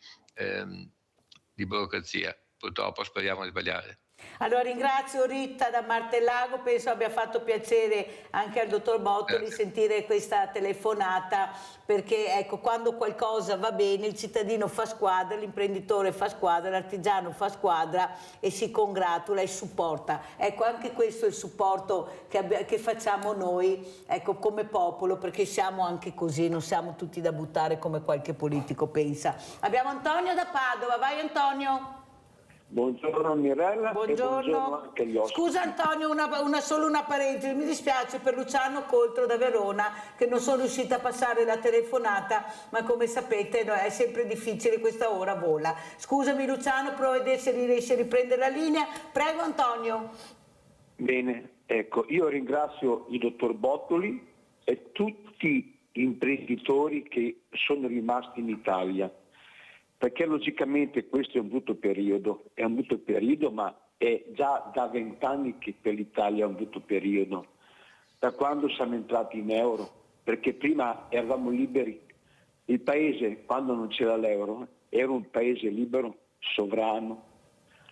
Speaker 7: burocrazia. Purtroppo speriamo di sbagliare.
Speaker 2: Allora ringrazio Rita da Martellago, penso abbia fatto piacere anche al dottor Bottoli sentire questa telefonata, perché ecco, quando qualcosa va bene il cittadino fa squadra, l'imprenditore fa squadra, l'artigiano fa squadra e si congratula e supporta. Ecco, anche questo è il supporto che facciamo noi, ecco, come popolo, perché siamo anche così, non siamo tutti da buttare come qualche politico pensa. Abbiamo Antonio da Padova, vai Antonio.
Speaker 9: Buongiorno Mirella.
Speaker 2: Buongiorno.
Speaker 9: E buongiorno anche agli ospiti.
Speaker 2: Scusa Antonio, solo una parentesi, mi dispiace per Luciano Coltro da Verona che non sono riuscita a passare la telefonata, ma come sapete è sempre difficile, questa ora vola. Scusami Luciano, provo a vedere se riesci a riprendere la linea. Prego Antonio.
Speaker 9: Bene, ecco, io ringrazio il dottor Bottoli e tutti gli imprenditori che sono rimasti in Italia. Perché logicamente questo è un brutto periodo, ma è già da 20 anni che per l'Italia è un brutto periodo, da quando siamo entrati in euro, perché prima eravamo liberi, il paese quando non c'era l'euro era un paese libero, sovrano,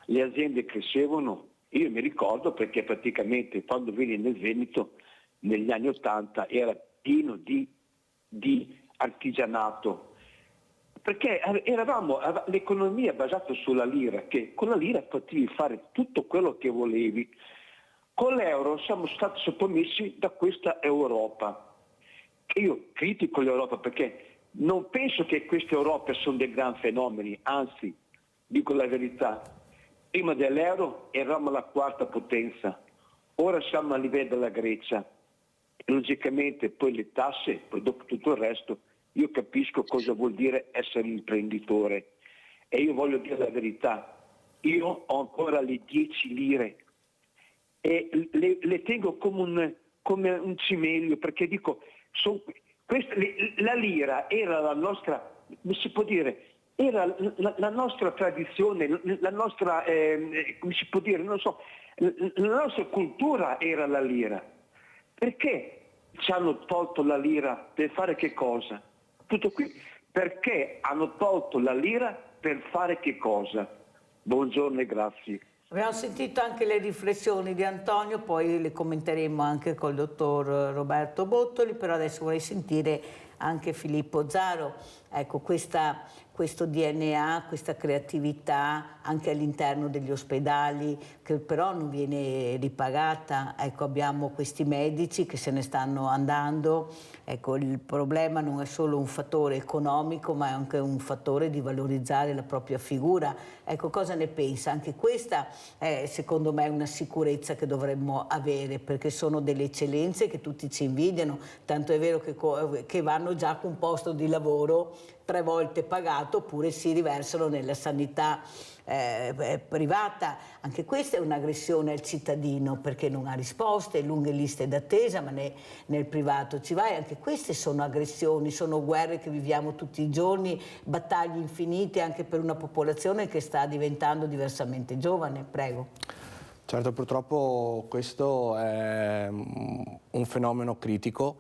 Speaker 9: le aziende crescevano, io mi ricordo perché praticamente quando veni nel Veneto negli anni 80 era pieno di artigianato, perché l'economia basata sulla lira, che con la lira potevi fare tutto quello che volevi. Con l'euro siamo stati sottomessi da questa Europa. Io critico l'Europa perché non penso che queste Europe sono dei gran fenomeni, anzi, dico la verità, prima dell'euro eravamo la quarta potenza, ora siamo a livello della Grecia. Logicamente poi le tasse, poi dopo tutto il resto, io capisco cosa vuol dire essere imprenditore e io voglio dire la verità, io ho ancora le 10 lire e le tengo come un cimelio, perché dico, la lira era la nostra, si può dire, era la nostra tradizione, la nostra, come si può dire, non so, la nostra cultura era la lira. Perché ci hanno tolto la lira per fare che cosa? Tutto qui. Perché hanno tolto la lira per fare che cosa? Buongiorno e grazie.
Speaker 2: Abbiamo sentito anche le riflessioni di Antonio, poi le commenteremo anche col dottor Roberto Bottoli, però adesso vorrei sentire anche Filippo Zaro. Ecco, questo DNA, questa creatività anche all'interno degli ospedali che però non viene ripagata. Ecco, abbiamo questi medici che se ne stanno andando. Ecco, il problema non è solo un fattore economico, ma è anche un fattore di valorizzare la propria figura. Ecco, cosa ne pensa? Anche questa è, secondo me, una sicurezza che dovremmo avere, perché sono delle eccellenze che tutti ci invidiano, tanto è vero che vanno già con un posto di lavoro 3 volte pagato, oppure si riversano nella sanità privata. Anche questa è un'aggressione al cittadino, perché non ha risposte, lunghe liste d'attesa, ma nel privato ci vai. Anche queste sono aggressioni, sono guerre che viviamo tutti i giorni, battaglie infinite anche per una popolazione che sta diventando diversamente giovane. Prego.
Speaker 6: Certo, purtroppo questo è un fenomeno critico.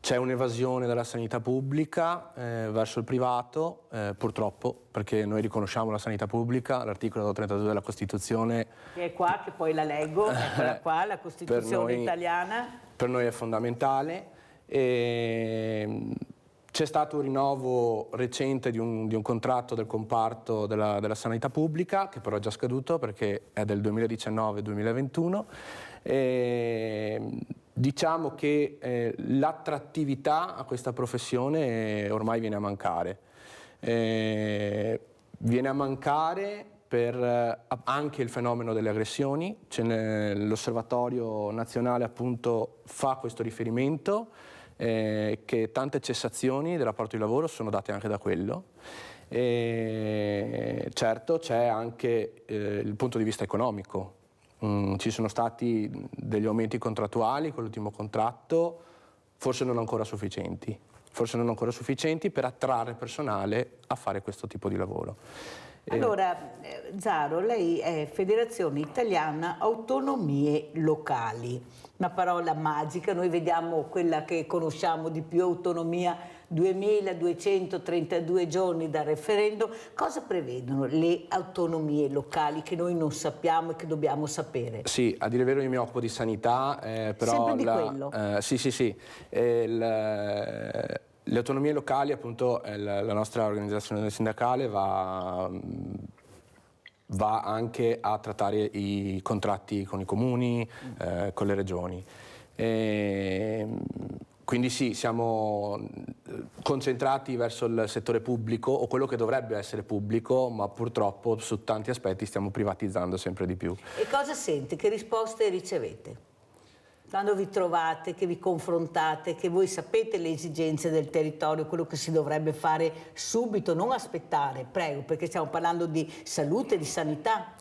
Speaker 6: C'è un'evasione dalla sanità pubblica verso il privato, purtroppo, perché noi riconosciamo la sanità pubblica, l'articolo 32 della Costituzione.
Speaker 2: Che è qua, che poi la leggo, eccola qua, la Costituzione italiana.
Speaker 6: Per noi è fondamentale. C'è stato un rinnovo recente di un contratto del comparto della sanità pubblica, che però è già scaduto perché è del 2019-2021. Diciamo che l'attrattività a questa professione ormai viene a mancare. Viene a mancare per anche il fenomeno delle aggressioni. L'Osservatorio nazionale appunto fa questo riferimento, che tante cessazioni del rapporto di lavoro sono date anche da quello. Certo, c'è anche il punto di vista economico. Ci sono stati degli aumenti contrattuali con l'ultimo contratto, forse non ancora sufficienti per attrarre personale a fare questo tipo di lavoro.
Speaker 2: Allora, Zaro, lei è Federazione Italiana Autonomie Locali, una parola magica, noi vediamo quella che conosciamo di più, autonomia, 2232 giorni dal referendum. Cosa prevedono le autonomie locali che noi non sappiamo e che dobbiamo sapere?
Speaker 6: Sì, a dire il vero io mi occupo di sanità, però...
Speaker 2: Sempre di quello?
Speaker 6: Sì. Le autonomie locali, appunto, la nostra organizzazione sindacale va anche a trattare i contratti con i comuni, con le regioni. Quindi sì, siamo concentrati verso il settore pubblico, o quello che dovrebbe essere pubblico, ma purtroppo su tanti aspetti stiamo privatizzando sempre di più.
Speaker 2: E cosa sente? Che risposte ricevete? Quando vi trovate, che vi confrontate, che voi sapete le esigenze del territorio, quello che si dovrebbe fare subito, non aspettare, prego, perché stiamo parlando di salute, di sanità.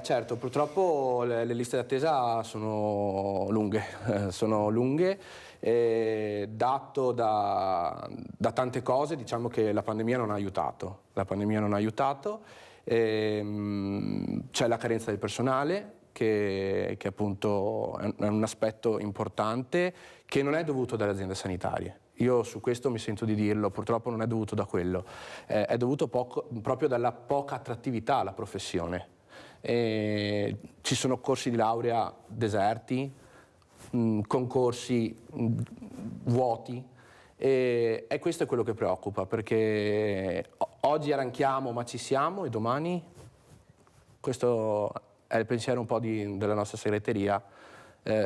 Speaker 6: Certo, purtroppo le liste d'attesa sono lunghe, dato da tante cose. Diciamo che la pandemia non ha aiutato, c'è la carenza del personale, che appunto è un aspetto importante, che non è dovuto dalle aziende sanitarie. Io su questo mi sento di dirlo, purtroppo non è dovuto da quello, è dovuto proprio dalla poca attrattività alla professione. Ci sono corsi di laurea deserti, concorsi vuoti, e questo è quello che preoccupa, perché oggi arranchiamo ma ci siamo, e domani? Questo è il pensiero un po' della nostra segreteria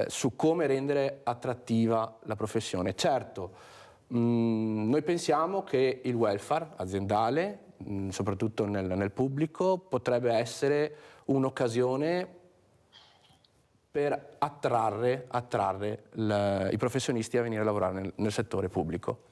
Speaker 6: su come rendere attrattiva la professione. Certo, noi pensiamo che il welfare aziendale, soprattutto nel pubblico, potrebbe essere un'occasione per attrarre i professionisti a venire a lavorare nel settore pubblico.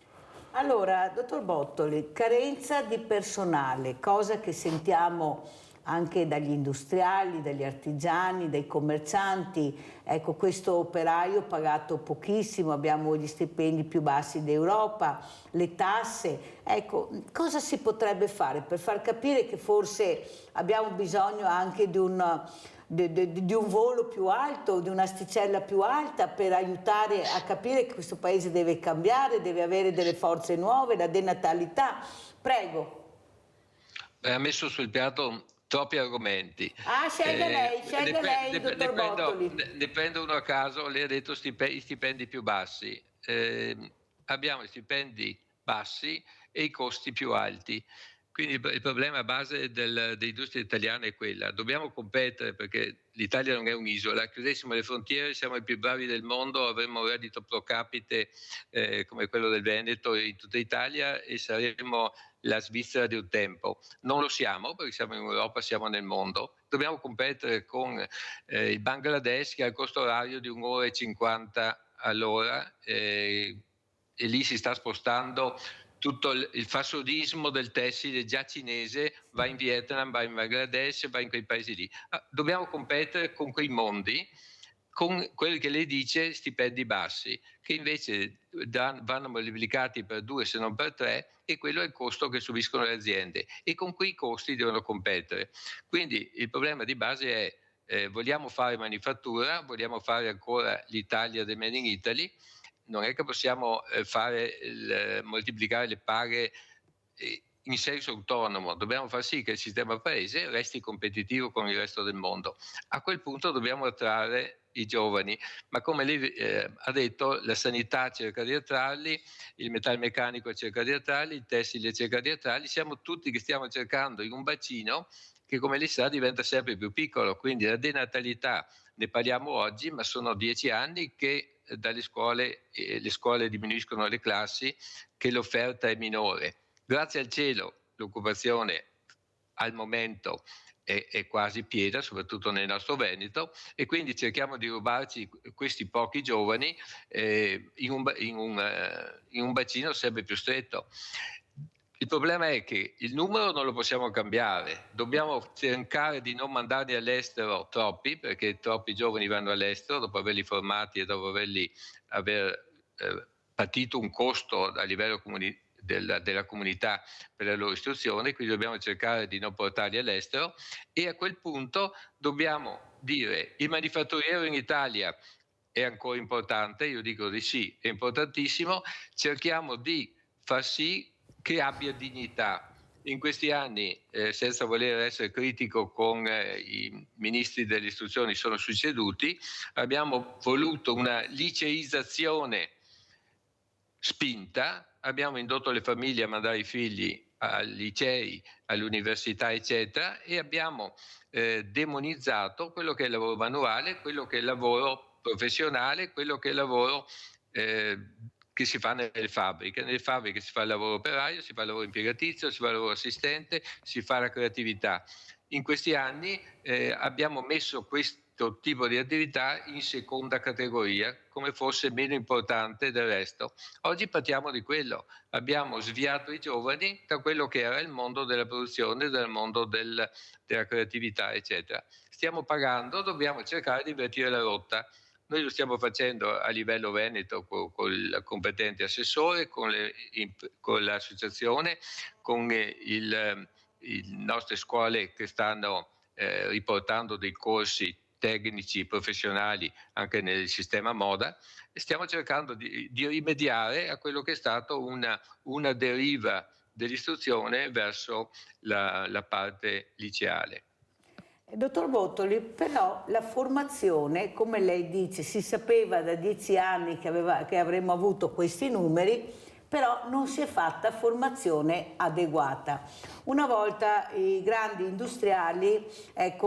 Speaker 2: Allora, dottor Bottoli, carenza di personale, cosa che sentiamo anche dagli industriali, dagli artigiani, dai commercianti. Ecco, questo operaio pagato pochissimo, abbiamo gli stipendi più bassi d'Europa, le tasse. Ecco, cosa si potrebbe fare per far capire che forse abbiamo bisogno anche di un volo più alto, di un'asticella più alta, per aiutare a capire che questo paese deve cambiare, deve avere delle forze nuove, la denatalità? Prego.
Speaker 7: ha messo sul piatto troppi argomenti.
Speaker 2: Scelga lei, dottor Bottoli.
Speaker 7: Ne prendo uno a caso. Lei ha detto i stipendi più bassi. Abbiamo i stipendi bassi e i costi più alti. Quindi il problema base dell'industria italiana è quella. Dobbiamo competere perché l'Italia non è un'isola. Chiudessimo le frontiere, siamo i più bravi del mondo, avremmo un reddito pro capite come quello del Veneto in tutta Italia e saremmo la Svizzera di un tempo. Non lo siamo perché siamo in Europa, siamo nel mondo. Dobbiamo competere con il Bangladesh che ha il costo orario di 1,50 € all'ora e lì si sta spostando tutto il fastfoodismo del tessile già cinese, va in Vietnam, va in Bangladesh, va in quei paesi lì. Dobbiamo competere con quei mondi, con quelli che lei dice stipendi bassi, che invece vanno moltiplicati per 2 se non per 3 e quello è il costo che subiscono le aziende e con quei costi devono competere. Quindi il problema di base è vogliamo fare manifattura, vogliamo fare ancora l'Italia del Made in Italy, non è che possiamo moltiplicare le paghe in senso autonomo, dobbiamo far sì che il sistema paese resti competitivo con il resto del mondo. A quel punto dobbiamo attrarre i giovani, ma come lei ha detto, la sanità cerca di attrarli, il metalmeccanico cerca di attrarli, il tessile cerca di attrarli, siamo tutti che stiamo cercando in un bacino che come lei sa diventa sempre più piccolo, quindi la denatalità ne parliamo oggi, ma sono 10 anni che dalle scuole, le scuole diminuiscono le classi, che l'offerta è minore. Grazie al cielo l'occupazione al momento è quasi piena, soprattutto nel nostro Veneto, e quindi cerchiamo di rubarci questi pochi giovani in un bacino sempre più stretto. Il problema è che il numero non lo possiamo cambiare, dobbiamo cercare di non mandarli all'estero troppi, perché troppi giovani vanno all'estero dopo averli formati e dopo aver patito un costo a livello della comunità per la loro istruzione, quindi dobbiamo cercare di non portarli all'estero e a quel punto dobbiamo dire il manifatturiero in Italia è ancora importante, io dico di sì, è importantissimo, cerchiamo di far sì che abbia dignità. In questi anni, senza voler essere critico con i ministri dell'istruzione sono succeduti, abbiamo voluto una liceizzazione spinta, abbiamo indotto le famiglie a mandare i figli ai licei, all'università, eccetera, e abbiamo demonizzato quello che è il lavoro manuale, quello che è il lavoro professionale, quello che è il lavoro che si fa nelle fabbriche. Nelle fabbriche si fa il lavoro operaio, si fa il lavoro impiegatizio, si fa il lavoro assistente, si fa la creatività. In questi anni abbiamo messo questo tipo di attività in seconda categoria, come fosse meno importante del resto. Oggi partiamo di quello. Abbiamo sviato i giovani da quello che era il mondo della produzione, del mondo della creatività, eccetera. Stiamo pagando, dobbiamo cercare di invertire la rotta. Noi lo stiamo facendo a livello Veneto con il competente assessore, con l'associazione, con le nostre scuole che stanno riportando dei corsi tecnici professionali anche nel sistema moda e stiamo cercando di rimediare a quello che è stato una deriva dell'istruzione verso la parte liceale.
Speaker 2: Dottor Bottoli, però la formazione, come lei dice, si sapeva da 10 anni che avremmo avuto questi numeri, però non si è fatta formazione adeguata. Una volta i grandi industriali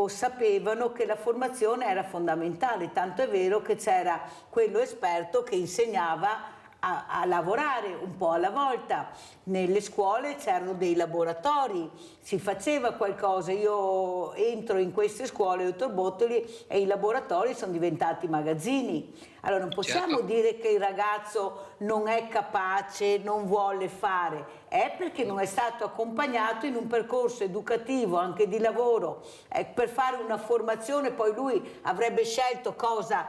Speaker 2: sapevano che la formazione era fondamentale, tanto è vero che c'era quello esperto che insegnava a lavorare un po' alla volta. Nelle scuole c'erano dei laboratori, si faceva qualcosa. Io entro in queste scuole, dottor Bottoli, e i laboratori sono diventati magazzini. Allora non possiamo dire che il ragazzo non è capace, non vuole fare, è perché non è stato accompagnato in un percorso educativo, anche di lavoro, per fare una formazione. Poi lui avrebbe scelto cosa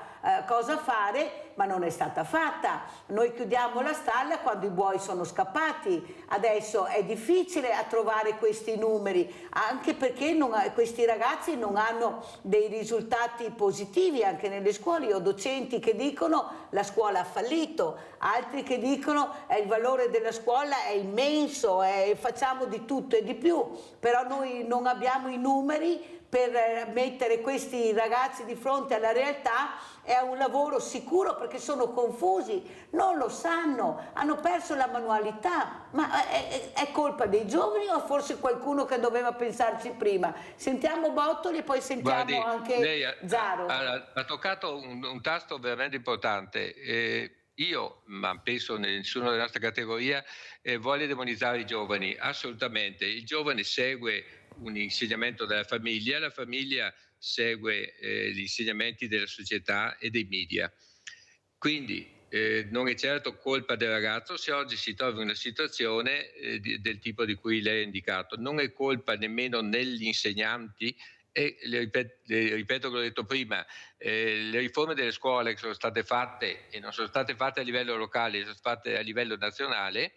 Speaker 2: fare, ma non è stata fatta. Noi chiudiamo la stalla quando i buoi sono scappati. Adesso è difficile a trovare questi numeri, anche perché questi ragazzi non hanno dei risultati positivi anche nelle scuole. Io ho docenti che dicono la scuola ha fallito, altri che dicono il valore della scuola è immenso, facciamo di tutto e di più, però noi non abbiamo i numeri per mettere questi ragazzi di fronte alla realtà. È un lavoro sicuro perché sono confusi, non lo sanno, hanno perso la manualità, ma è colpa dei giovani o forse qualcuno che doveva pensarci prima? Sentiamo Bottoli e poi sentiamo anche
Speaker 7: lei
Speaker 2: Zaro.
Speaker 7: Ha toccato un tasto veramente importante. Io, ma penso nessuno della nostra categoria, vuole demonizzare i giovani, assolutamente. Il giovane segue un insegnamento della famiglia, la famiglia segue gli insegnamenti della società e dei media. Quindi non è certo colpa del ragazzo se oggi si trova in una situazione del tipo di cui lei ha indicato. Non è colpa nemmeno negli insegnanti. E ripeto quello che ho detto prima, le riforme delle scuole che sono state fatte e non sono state fatte a livello locale, sono fatte a livello nazionale,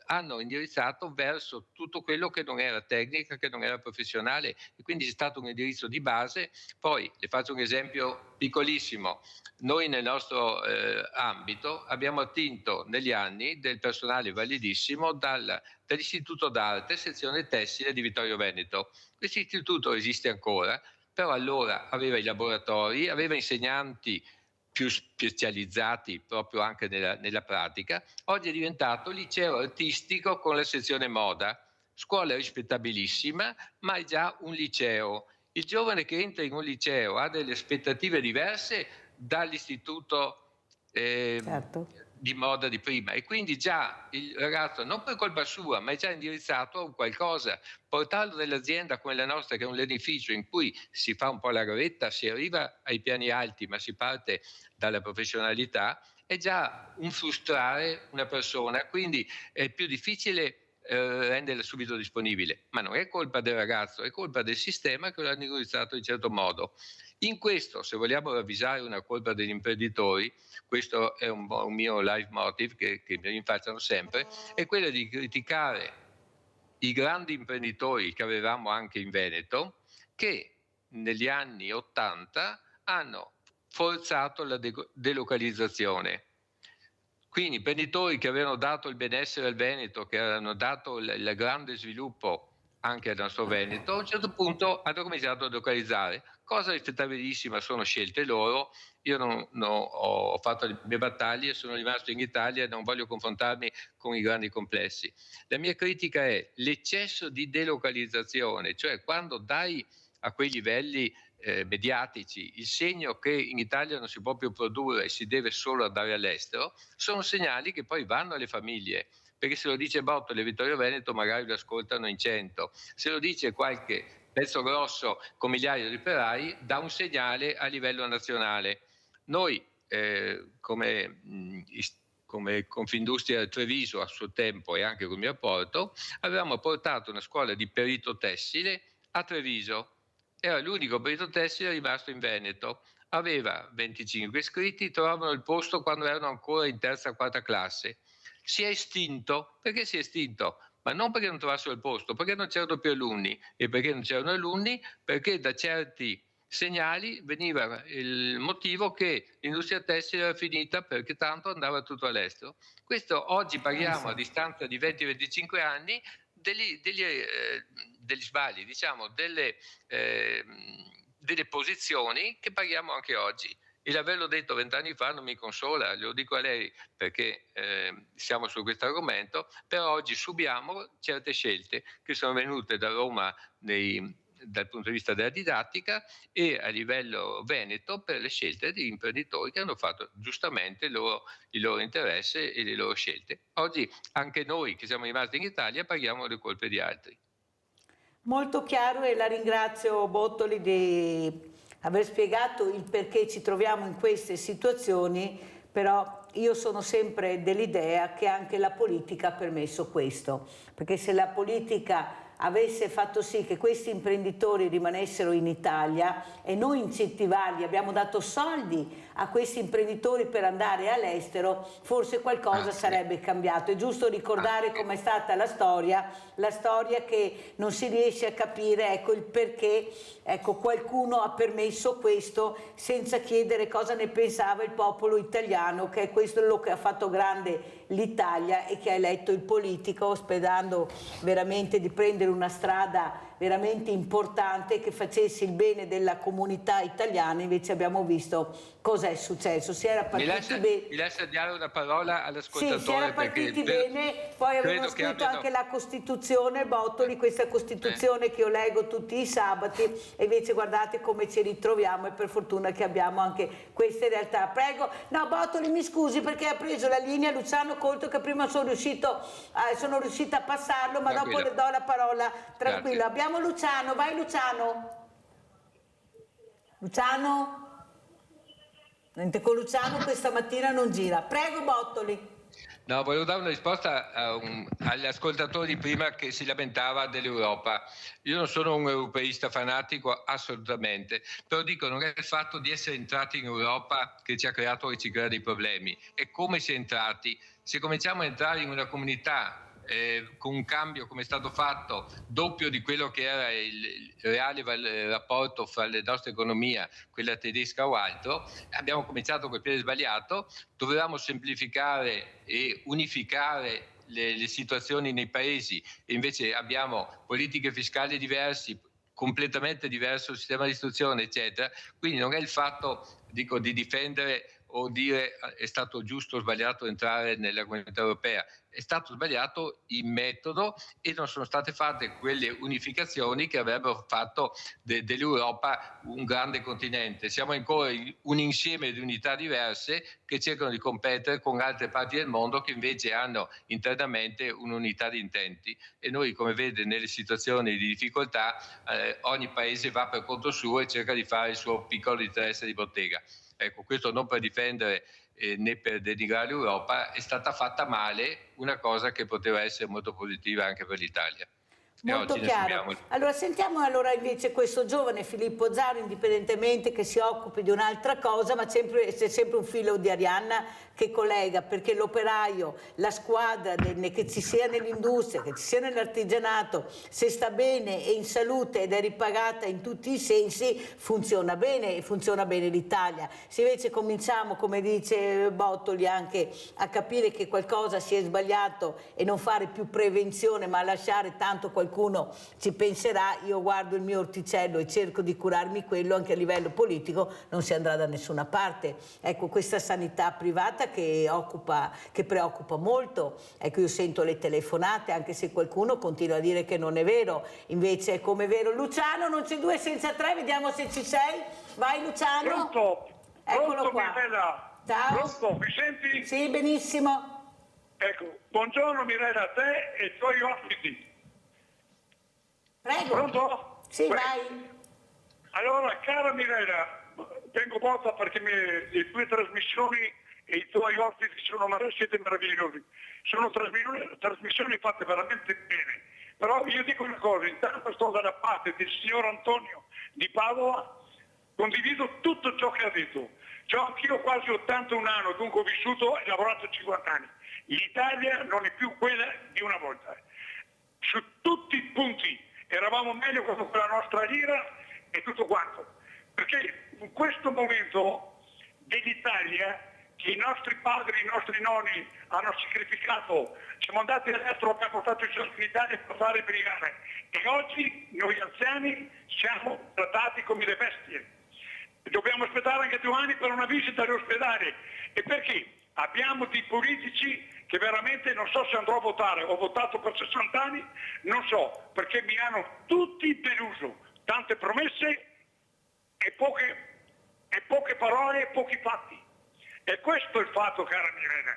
Speaker 7: hanno indirizzato verso tutto quello che non era tecnica, che non era professionale, e quindi c'è stato un indirizzo di base. Poi le faccio un esempio piccolissimo. Noi nel nostro ambito abbiamo attinto negli anni del personale validissimo dall'Istituto d'Arte, sezione tessile di Vittorio Veneto. Questo istituto esiste ancora, però allora aveva i laboratori, aveva insegnanti più specializzati proprio anche nella pratica. Oggi è diventato liceo artistico con la sezione moda, scuola rispettabilissima, ma è già un liceo. Il giovane che entra in un liceo ha delle aspettative diverse dall'istituto di moda di prima, e quindi già il ragazzo, non per colpa sua, ma è già indirizzato a qualcosa. Portarlo nell'azienda come la nostra, che è un edificio in cui si fa un po' la gavetta, si arriva ai piani alti ma si parte dalla professionalità, è già un frustrare una persona, quindi è più difficile renderla subito disponibile. Ma non è colpa del ragazzo, è colpa del sistema che lo ha indirizzato in un certo modo. In questo, se vogliamo ravvisare una colpa degli imprenditori, questo è un mio leitmotiv che mi rinfacciano sempre, è quello di criticare i grandi imprenditori che avevamo anche in Veneto, che negli anni '80 hanno forzato la delocalizzazione. Quindi imprenditori che avevano dato il benessere al Veneto, che hanno dato il grande sviluppo anche al nostro Veneto, a un certo punto hanno cominciato a localizzare, cosa rispettabilissima, sono scelte loro. Io ho fatto le mie battaglie, sono rimasto in Italia e non voglio confrontarmi con i grandi complessi. La mia critica è l'eccesso di delocalizzazione, cioè quando dai a quei livelli mediatici il segno che in Italia non si può più produrre e si deve solo andare all'estero, sono segnali che poi vanno alle famiglie. Perché se lo dice Bottoli e Vittorio Veneto magari lo ascoltano in 100, se lo dice qualche pezzo grosso con migliaia di operai dà un segnale a livello nazionale. Noi come Confindustria Treviso a suo tempo e anche con il mio apporto avevamo portato una scuola di perito tessile a Treviso. Era l'unico perito tessile rimasto in Veneto. Aveva 25 iscritti, trovavano il posto quando erano ancora in terza o quarta classe. Si è estinto. Perché si è estinto? Ma non perché non trovassero il posto, perché non c'erano più alunni. E perché non c'erano alunni? Perché da certi segnali veniva il motivo che l'industria tessile era finita perché tanto andava tutto all'estero. Questo oggi paghiamo a distanza di 20-25 anni degli sbagli, diciamo, delle posizioni che paghiamo anche oggi. E l'averlo detto 20 anni fa non mi consola, lo dico a lei perché siamo su questo argomento, però oggi subiamo certe scelte che sono venute da Roma dal punto di vista della didattica e a livello veneto per le scelte di imprenditori che hanno fatto giustamente il loro interesse e le loro scelte. Oggi anche noi che siamo rimasti in Italia paghiamo le colpe di altri.
Speaker 2: Molto chiaro, e la ringrazio Bottoli di aver spiegato il perché ci troviamo in queste situazioni, però io sono sempre dell'idea che anche la politica ha permesso questo, perché se la politica avesse fatto sì che questi imprenditori rimanessero in Italia e noi incentivarli, abbiamo dato soldi a questi imprenditori per andare all'estero, forse qualcosa sarebbe cambiato. È giusto ricordare com'è stata la storia che non si riesce a capire, ecco, il perché, ecco, qualcuno ha permesso questo senza chiedere cosa ne pensava il popolo italiano, che è questo lo che ha fatto grande l'Italia e che ha eletto il politico, sperando veramente di prendere una strada veramente importante che facesse il bene della comunità italiana. Invece abbiamo visto cosa è successo. Si era partiti bene.
Speaker 7: Mi lascia dare una parola all'ascoltatore.
Speaker 2: Sì, si era partiti bene, poi avevano scritto anche la Costituzione, Bottoli, questa Costituzione che io leggo tutti i sabati, e invece guardate come ci ritroviamo, e per fortuna che abbiamo anche queste realtà. Prego, no, Bottoli, mi scusi perché ha preso la linea Luciano Colto, che prima sono riuscita a passarlo, ma dopo le do la parola, tranquillo.
Speaker 7: Grazie.
Speaker 2: Abbiamo Luciano, vai Luciano. Luciano? Niente, con Luciano questa mattina non gira. Prego Bottoli.
Speaker 7: No, volevo dare una risposta agli ascoltatori prima che si lamentava dell'Europa. Io non sono un europeista fanatico, assolutamente, però dico, non è il fatto di essere entrati in Europa che ci ha creato e ci crea dei problemi, è come si è entrati. Se cominciamo a entrare in una comunità con un cambio come è stato fatto doppio di quello che era il reale rapporto fra la nostra economia, quella tedesca o altro, abbiamo cominciato col piede sbagliato. Dovevamo semplificare e unificare le situazioni nei paesi, e invece abbiamo politiche fiscali diverse, completamente diverso il sistema di istruzione, eccetera. Quindi non è il fatto, dico, di difendere o dire è stato giusto o sbagliato entrare nella comunità europea. È stato sbagliato il metodo e non sono state fatte quelle unificazioni che avrebbero fatto dell'Europa un grande continente. Siamo ancora un insieme di unità diverse che cercano di competere con altre parti del mondo che invece hanno internamente un'unità di intenti, e noi, come vede, nelle situazioni di difficoltà ogni paese va per conto suo e cerca di fare il suo piccolo interesse di bottega. Ecco, questo non per difendere né per denigrare l'Europa, è stata fatta male una cosa che poteva essere molto positiva anche per l'Italia.
Speaker 2: Molto chiaro. Allora sentiamo invece questo giovane Filippo Zaro, indipendentemente che si occupi di un'altra cosa, ma c'è sempre un filo di Arianna che collega, perché l'operaio, la squadra, che ci sia nell'industria, che ci sia nell'artigianato, se sta bene e in salute ed è ripagata in tutti i sensi, funziona bene, e funziona bene l'Italia. Se invece cominciamo, come dice Bottoli, anche a capire che qualcosa si è sbagliato e non fare più prevenzione ma lasciare tanto qualcuno ci penserà, io guardo il mio orticello e cerco di curarmi quello, anche a livello politico non si andrà da nessuna parte. Ecco, questa sanità privata che preoccupa molto. Ecco, io sento le telefonate, anche se qualcuno continua a dire che non è vero, invece è come vero. Luciano, non c'è due senza tre, vediamo se ci sei. Vai Luciano.
Speaker 10: Pronto?
Speaker 2: Eccolo
Speaker 10: Pronto,
Speaker 2: qua.
Speaker 10: Mirella?
Speaker 2: Ciao.
Speaker 10: Pronto, mi senti?
Speaker 2: Sì, benissimo.
Speaker 10: Ecco, buongiorno Mirella, a te e ai tuoi ospiti.
Speaker 2: Prego.
Speaker 10: Pronto?
Speaker 2: Sì, vai.
Speaker 10: Allora, cara Mirella, tengo botta perché le tue trasmissioni e i tuoi ospiti siete meravigliosi. Sono trasmissioni fatte veramente bene. Però io dico una cosa, intanto sto dalla parte del signor Antonio di Padova, condivido tutto ciò che ha detto. C'ho anch'io quasi 81 anni, dunque ho vissuto e lavorato 50 anni. L'Italia non è più quella di una volta. Su tutti i punti eravamo meglio con la nostra lira e tutto quanto. Perché in questo momento dell'Italia, che i nostri padri, i nostri nonni hanno sacrificato, siamo andati all'estero, abbiamo portato i soldi in Italia per fare brigare, e oggi noi anziani siamo trattati come le bestie. Dobbiamo aspettare anche 2 anni per una visita all'ospedale. E perché? Abbiamo dei politici che veramente non so se andrò a votare, ho votato per 60 anni, non so, perché mi hanno tutti deluso, tante promesse e poche parole e pochi fatti. E questo è il fatto, cara Mirella.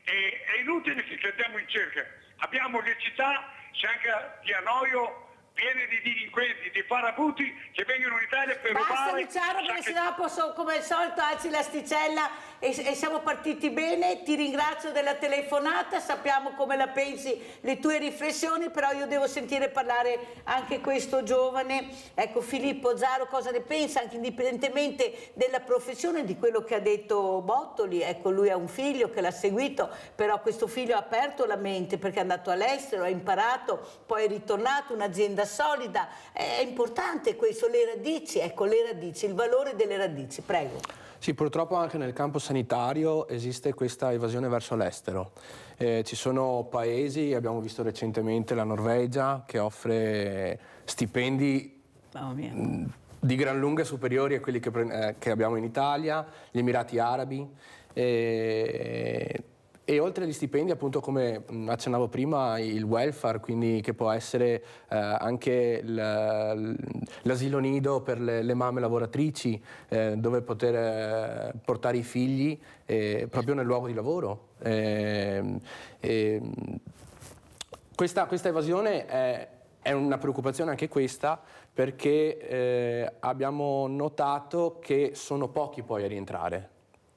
Speaker 10: È inutile che andiamo in cerca. Abbiamo le città, c'è anche di Anoio, piene di delinquenti, di farabuti che vengono in Italia per
Speaker 2: Basta
Speaker 10: rubare.
Speaker 2: Luciano, perché sennò posso, come al solito, alzi l'asticella e siamo partiti bene. Ti ringrazio della telefonata, sappiamo come la pensi, le tue riflessioni, però io devo sentire parlare anche questo giovane. Ecco, Filippo Zaro cosa ne pensa, anche indipendentemente della professione, di quello che ha detto Bottoli. Ecco, lui ha un figlio che l'ha seguito, però questo figlio ha aperto la mente perché è andato all'estero, ha imparato, poi è ritornato, un'azienda solida. È importante questo, le radici, ecco, le radici, il valore delle radici. Prego.
Speaker 6: Sì, purtroppo anche nel campo sanitario esiste questa evasione verso l'estero. Ci sono paesi, abbiamo visto recentemente la Norvegia, che offre stipendi di gran lunga superiori a quelli che abbiamo in Italia, gli Emirati Arabi. E oltre agli stipendi, appunto, come accennavo prima, il welfare, quindi che può essere anche l'asilo nido per le mamme lavoratrici, dove poter portare i figli proprio nel luogo di lavoro. Questa evasione è una preoccupazione anche questa, perché abbiamo notato che sono pochi poi a rientrare.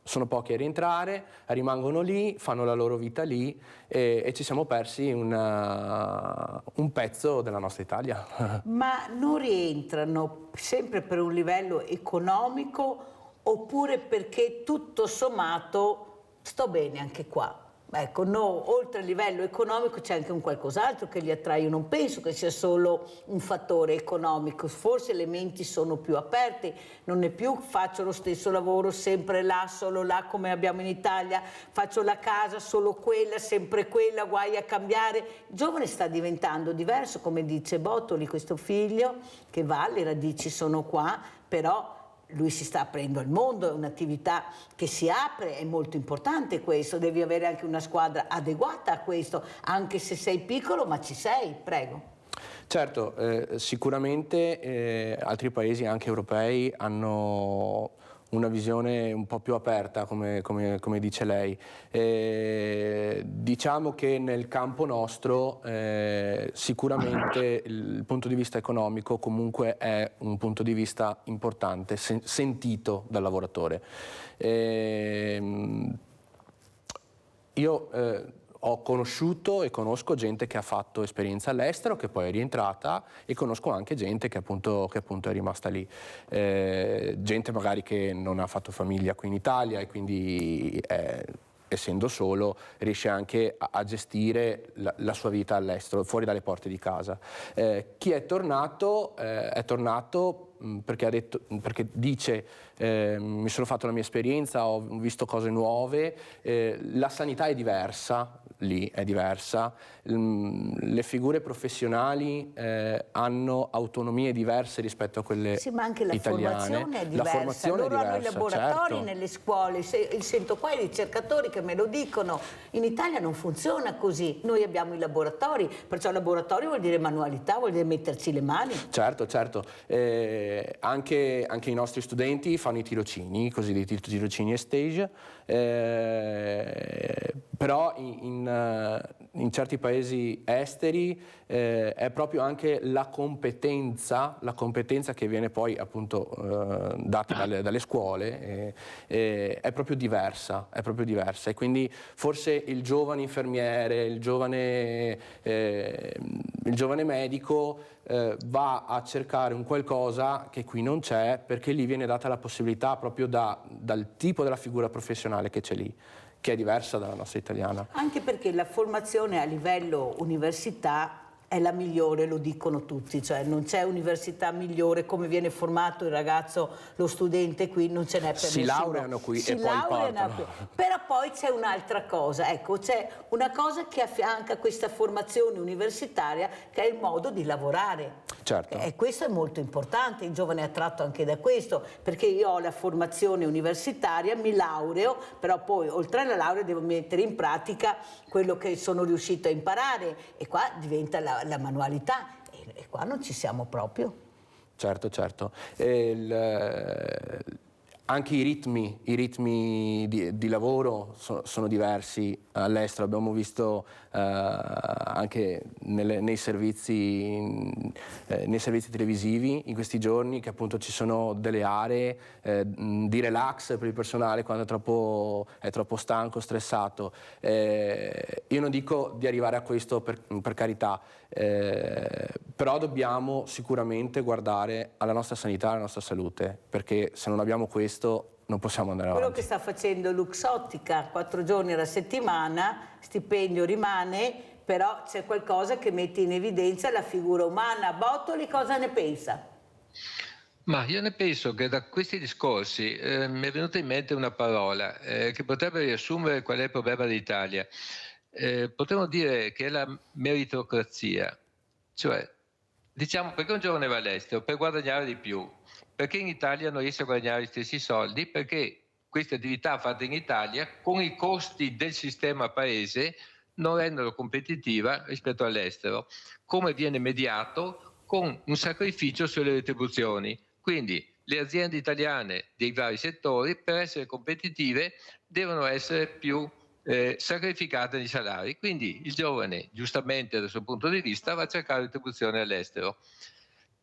Speaker 6: Sono pochi a rientrare, rimangono lì, fanno la loro vita lì e ci siamo persi un pezzo della nostra Italia.
Speaker 2: Ma non rientrano sempre per un livello economico oppure perché tutto sommato sto bene anche qua? Ecco, no, oltre al livello economico c'è anche un qualcos'altro che li attrae. Io non penso che sia solo un fattore economico, forse le menti sono più aperte, non è più faccio lo stesso lavoro sempre là, solo là come abbiamo in Italia, faccio la casa solo quella, sempre quella, guai a cambiare. Il giovane sta diventando diverso, come dice Bottoli, questo figlio che va, le radici sono qua, però lui si sta aprendo al mondo, è un'attività che si apre, è molto importante questo, devi avere anche una squadra adeguata a questo, anche se sei piccolo, ma ci sei, prego.
Speaker 6: Certo, sicuramente altri paesi, anche europei, hanno una visione un po' più aperta, come dice lei. Diciamo che nel campo nostro sicuramente il punto di vista economico comunque è un punto di vista importante, sentito dal lavoratore. Io ho conosciuto e conosco gente che ha fatto esperienza all'estero, che poi è rientrata, e conosco anche gente che appunto è rimasta lì. Gente magari che non ha fatto famiglia qui in Italia e quindi essendo solo riesce anche a gestire la sua vita all'estero, fuori dalle porte di casa. Chi è tornato perché dice mi sono fatto la mia esperienza, ho visto cose nuove, la sanità è diversa, lì è diversa, le figure professionali hanno autonomie diverse rispetto a quelle
Speaker 2: sì, ma anche la
Speaker 6: italiane.
Speaker 2: Formazione è diversa.
Speaker 6: Formazione
Speaker 2: loro
Speaker 6: è diversa,
Speaker 2: hanno i laboratori
Speaker 6: certo.
Speaker 2: Nelle scuole, sento qua i ricercatori che me lo dicono, in Italia non funziona così, noi abbiamo i laboratori, perciò laboratorio vuol dire manualità, vuol dire metterci le mani.
Speaker 6: Certo, anche i nostri studenti fanno i tirocini, cosiddetti tirocini e stage, però in certi paesi esteri è proprio anche la competenza che viene poi appunto data dalle scuole, è proprio diversa, e quindi forse il giovane infermiere, il giovane medico va a cercare un qualcosa che qui non c'è, perché lì viene data la possibilità proprio dal tipo della figura professionale che c'è lì, che è diversa dalla nostra italiana.
Speaker 2: Anche perché la formazione a livello università è la migliore, lo dicono tutti, cioè non c'è università migliore, come viene formato il ragazzo, lo studente qui, non ce n'è per nessuno.
Speaker 6: Si laureano qui e poi partono.
Speaker 2: Però poi c'è un'altra cosa, ecco, c'è una cosa che affianca questa formazione universitaria, che è il modo di lavorare.
Speaker 6: Certo.
Speaker 2: E questo è molto importante, il giovane è attratto anche da questo, perché io ho la formazione universitaria, mi laureo, però poi oltre alla laurea devo mettere in pratica quello che sono riuscito a imparare, e qua diventa la manualità, e qua non ci siamo proprio.
Speaker 6: Certo. anche i ritmi di lavoro sono diversi all'estero. Abbiamo visto anche nei servizi televisivi in questi giorni che appunto ci sono delle aree di relax per il personale quando è troppo stanco, stressato. Io non dico di arrivare a questo per carità, però dobbiamo sicuramente guardare alla nostra sanità, alla nostra salute, perché se non abbiamo questo non possiamo andare avanti.
Speaker 2: Quello che sta facendo Luxottica, 4 giorni alla settimana, stipendio rimane, però c'è qualcosa che mette in evidenza la figura umana. Bottoli cosa ne pensa?
Speaker 7: Ma io ne penso che da questi discorsi mi è venuta in mente una parola che potrebbe riassumere qual è il problema dell'Italia. Potremmo dire che è la meritocrazia, cioè diciamo perché un giovane va all'estero per guadagnare di più, perché in Italia non riesce a guadagnare gli stessi soldi, perché queste attività fatte in Italia con i costi del sistema paese non rendono competitiva rispetto all'estero, come viene mediato con un sacrificio sulle retribuzioni. Quindi le aziende italiane dei vari settori per essere competitive devono essere più sacrificate nei salari, quindi il giovane giustamente dal suo punto di vista va a cercare retribuzione all'estero.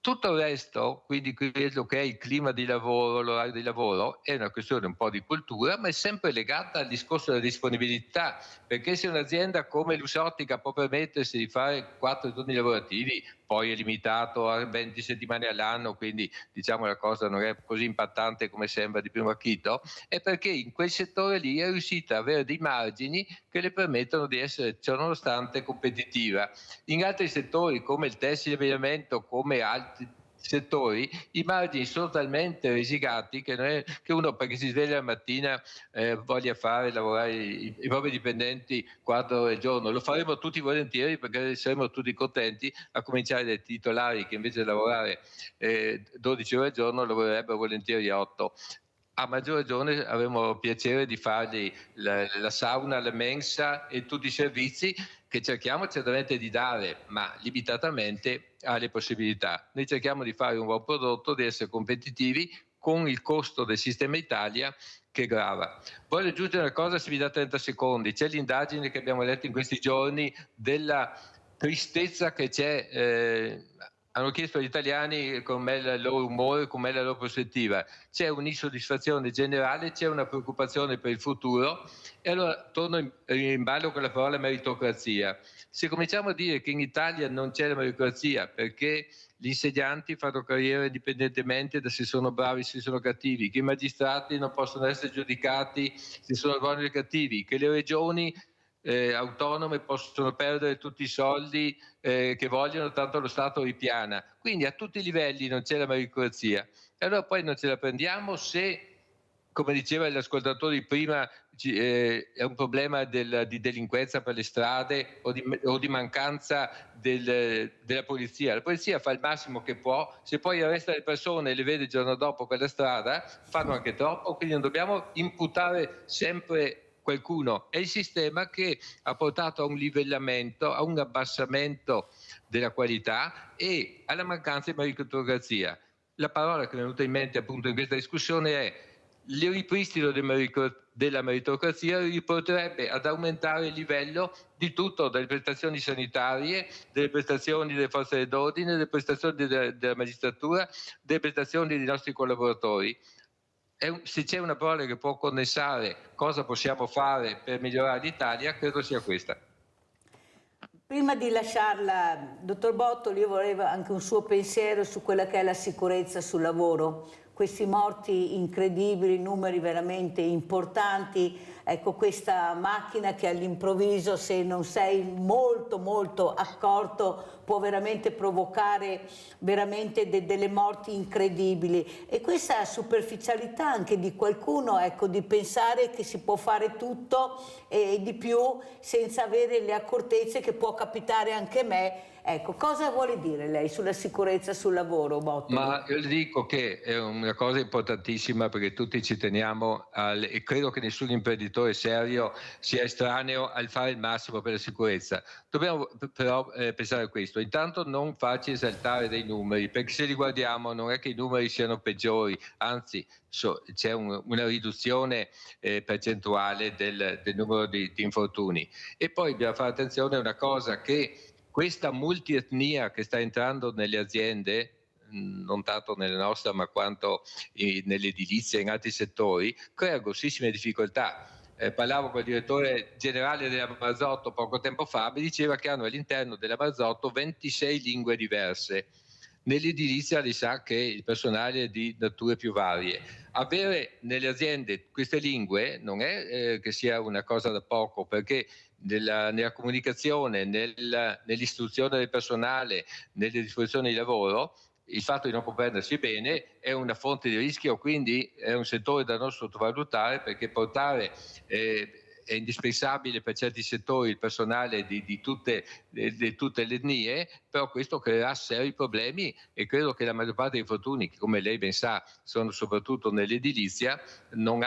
Speaker 7: Tutto il resto, quindi quello che è il clima di lavoro, l'orario di lavoro, è una questione un po' di cultura, ma è sempre legata al discorso della disponibilità, perché se un'azienda come Luxottica può permettersi di fare 4 turni lavorativi, poi è limitato a 20 settimane all'anno, quindi diciamo la cosa non è così impattante come sembra di primo acchito, è perché in quel settore lì è riuscita ad avere dei margini che le permettono di essere ciononostante competitiva. In altri settori come il tessile e l'abbigliamento, come altri settori, i margini sono talmente risicati che non è che uno perché si sveglia la mattina voglia lavorare i propri dipendenti 4 ore al giorno. Lo faremo tutti volentieri perché saremo tutti contenti, a cominciare dai titolari che invece di lavorare 12 ore al giorno lavorerebbero volentieri 8. A maggior ragione avremo piacere di fargli la sauna, la mensa e tutti i servizi che cerchiamo certamente di dare, ma limitatamente alle possibilità. Noi cerchiamo di fare un buon prodotto, di essere competitivi con il costo del sistema Italia che grava. Voglio aggiungere una cosa, se mi dà 30 secondi. C'è l'indagine che abbiamo letto in questi giorni della tristezza che c'è. Hanno chiesto agli italiani com'è il loro umore, com'è la loro prospettiva. C'è un'insoddisfazione generale, c'è una preoccupazione per il futuro e allora torno in ballo con la parola meritocrazia. Se cominciamo a dire che in Italia non c'è la meritocrazia perché gli insegnanti fanno carriera indipendentemente da se sono bravi, se sono cattivi, che i magistrati non possono essere giudicati se sono buoni o cattivi, che le regioni autonome possono perdere tutti i soldi che vogliono, tanto lo Stato ripiana. Quindi a tutti i livelli non c'è la meritocrazia. E allora poi non ce la prendiamo se, come diceva l'ascoltatore prima, è un problema di delinquenza per le strade o di mancanza della polizia. La polizia fa il massimo che può, se poi arresta le persone e le vede il giorno dopo per la strada, fanno anche troppo, quindi non dobbiamo imputare sempre qualcuno. È il sistema che ha portato a un livellamento, a un abbassamento della qualità e alla mancanza di meritocrazia. La parola che mi è venuta in mente appunto in questa discussione è il ripristino della meritocrazia riporterebbe ad aumentare il livello di tutto, dalle prestazioni sanitarie, delle prestazioni delle forze dell'ordine, delle prestazioni della magistratura, delle prestazioni dei nostri collaboratori. Se c'è una parola che può condensare cosa possiamo fare per migliorare l'Italia, credo sia questa.
Speaker 2: Prima di lasciarla, dottor Bottoli, io vorrei anche un suo pensiero su quella che è la sicurezza sul lavoro. Questi morti incredibili, numeri veramente importanti, ecco questa macchina che all'improvviso, se non sei molto accorto, può veramente provocare veramente delle morti incredibili. E questa superficialità anche di qualcuno, ecco, di pensare che si può fare tutto e di più senza avere le accortezze che può capitare anche a me. Ecco, cosa vuole dire lei sulla sicurezza sul lavoro, Bottoli?
Speaker 7: Ma io le dico che è una cosa importantissima perché tutti ci teniamo e credo che nessun imprenditore imprenditore serio sia estraneo al fare il massimo per la sicurezza. Dobbiamo però pensare a questo: intanto non farci esaltare dei numeri, perché se li guardiamo non è che i numeri siano peggiori, anzi c'è una riduzione percentuale del numero di infortuni. E poi bisogna fare attenzione a una cosa, che questa multietnia che sta entrando nelle aziende, non tanto nella nostra ma quanto nell'edilizia e in altri settori, crea grossissime difficoltà. Parlavo con il direttore generale della Marzotto poco tempo fa, mi diceva che hanno all'interno della Marzotto 26 lingue diverse. Nell'edilizia li sa che il personale è di nature più varie. Avere nelle aziende queste lingue non è che sia una cosa da poco, perché nella comunicazione, nell'istruzione del personale, nelle disposizioni di lavoro, il fatto di non comprendersi bene è una fonte di rischio, quindi è un settore da non sottovalutare, perché portare è indispensabile per certi settori il personale di tutte le etnie, però questo creerà seri problemi, e credo che la maggior parte dei infortuni, che come lei ben sa sono soprattutto nell'edilizia, non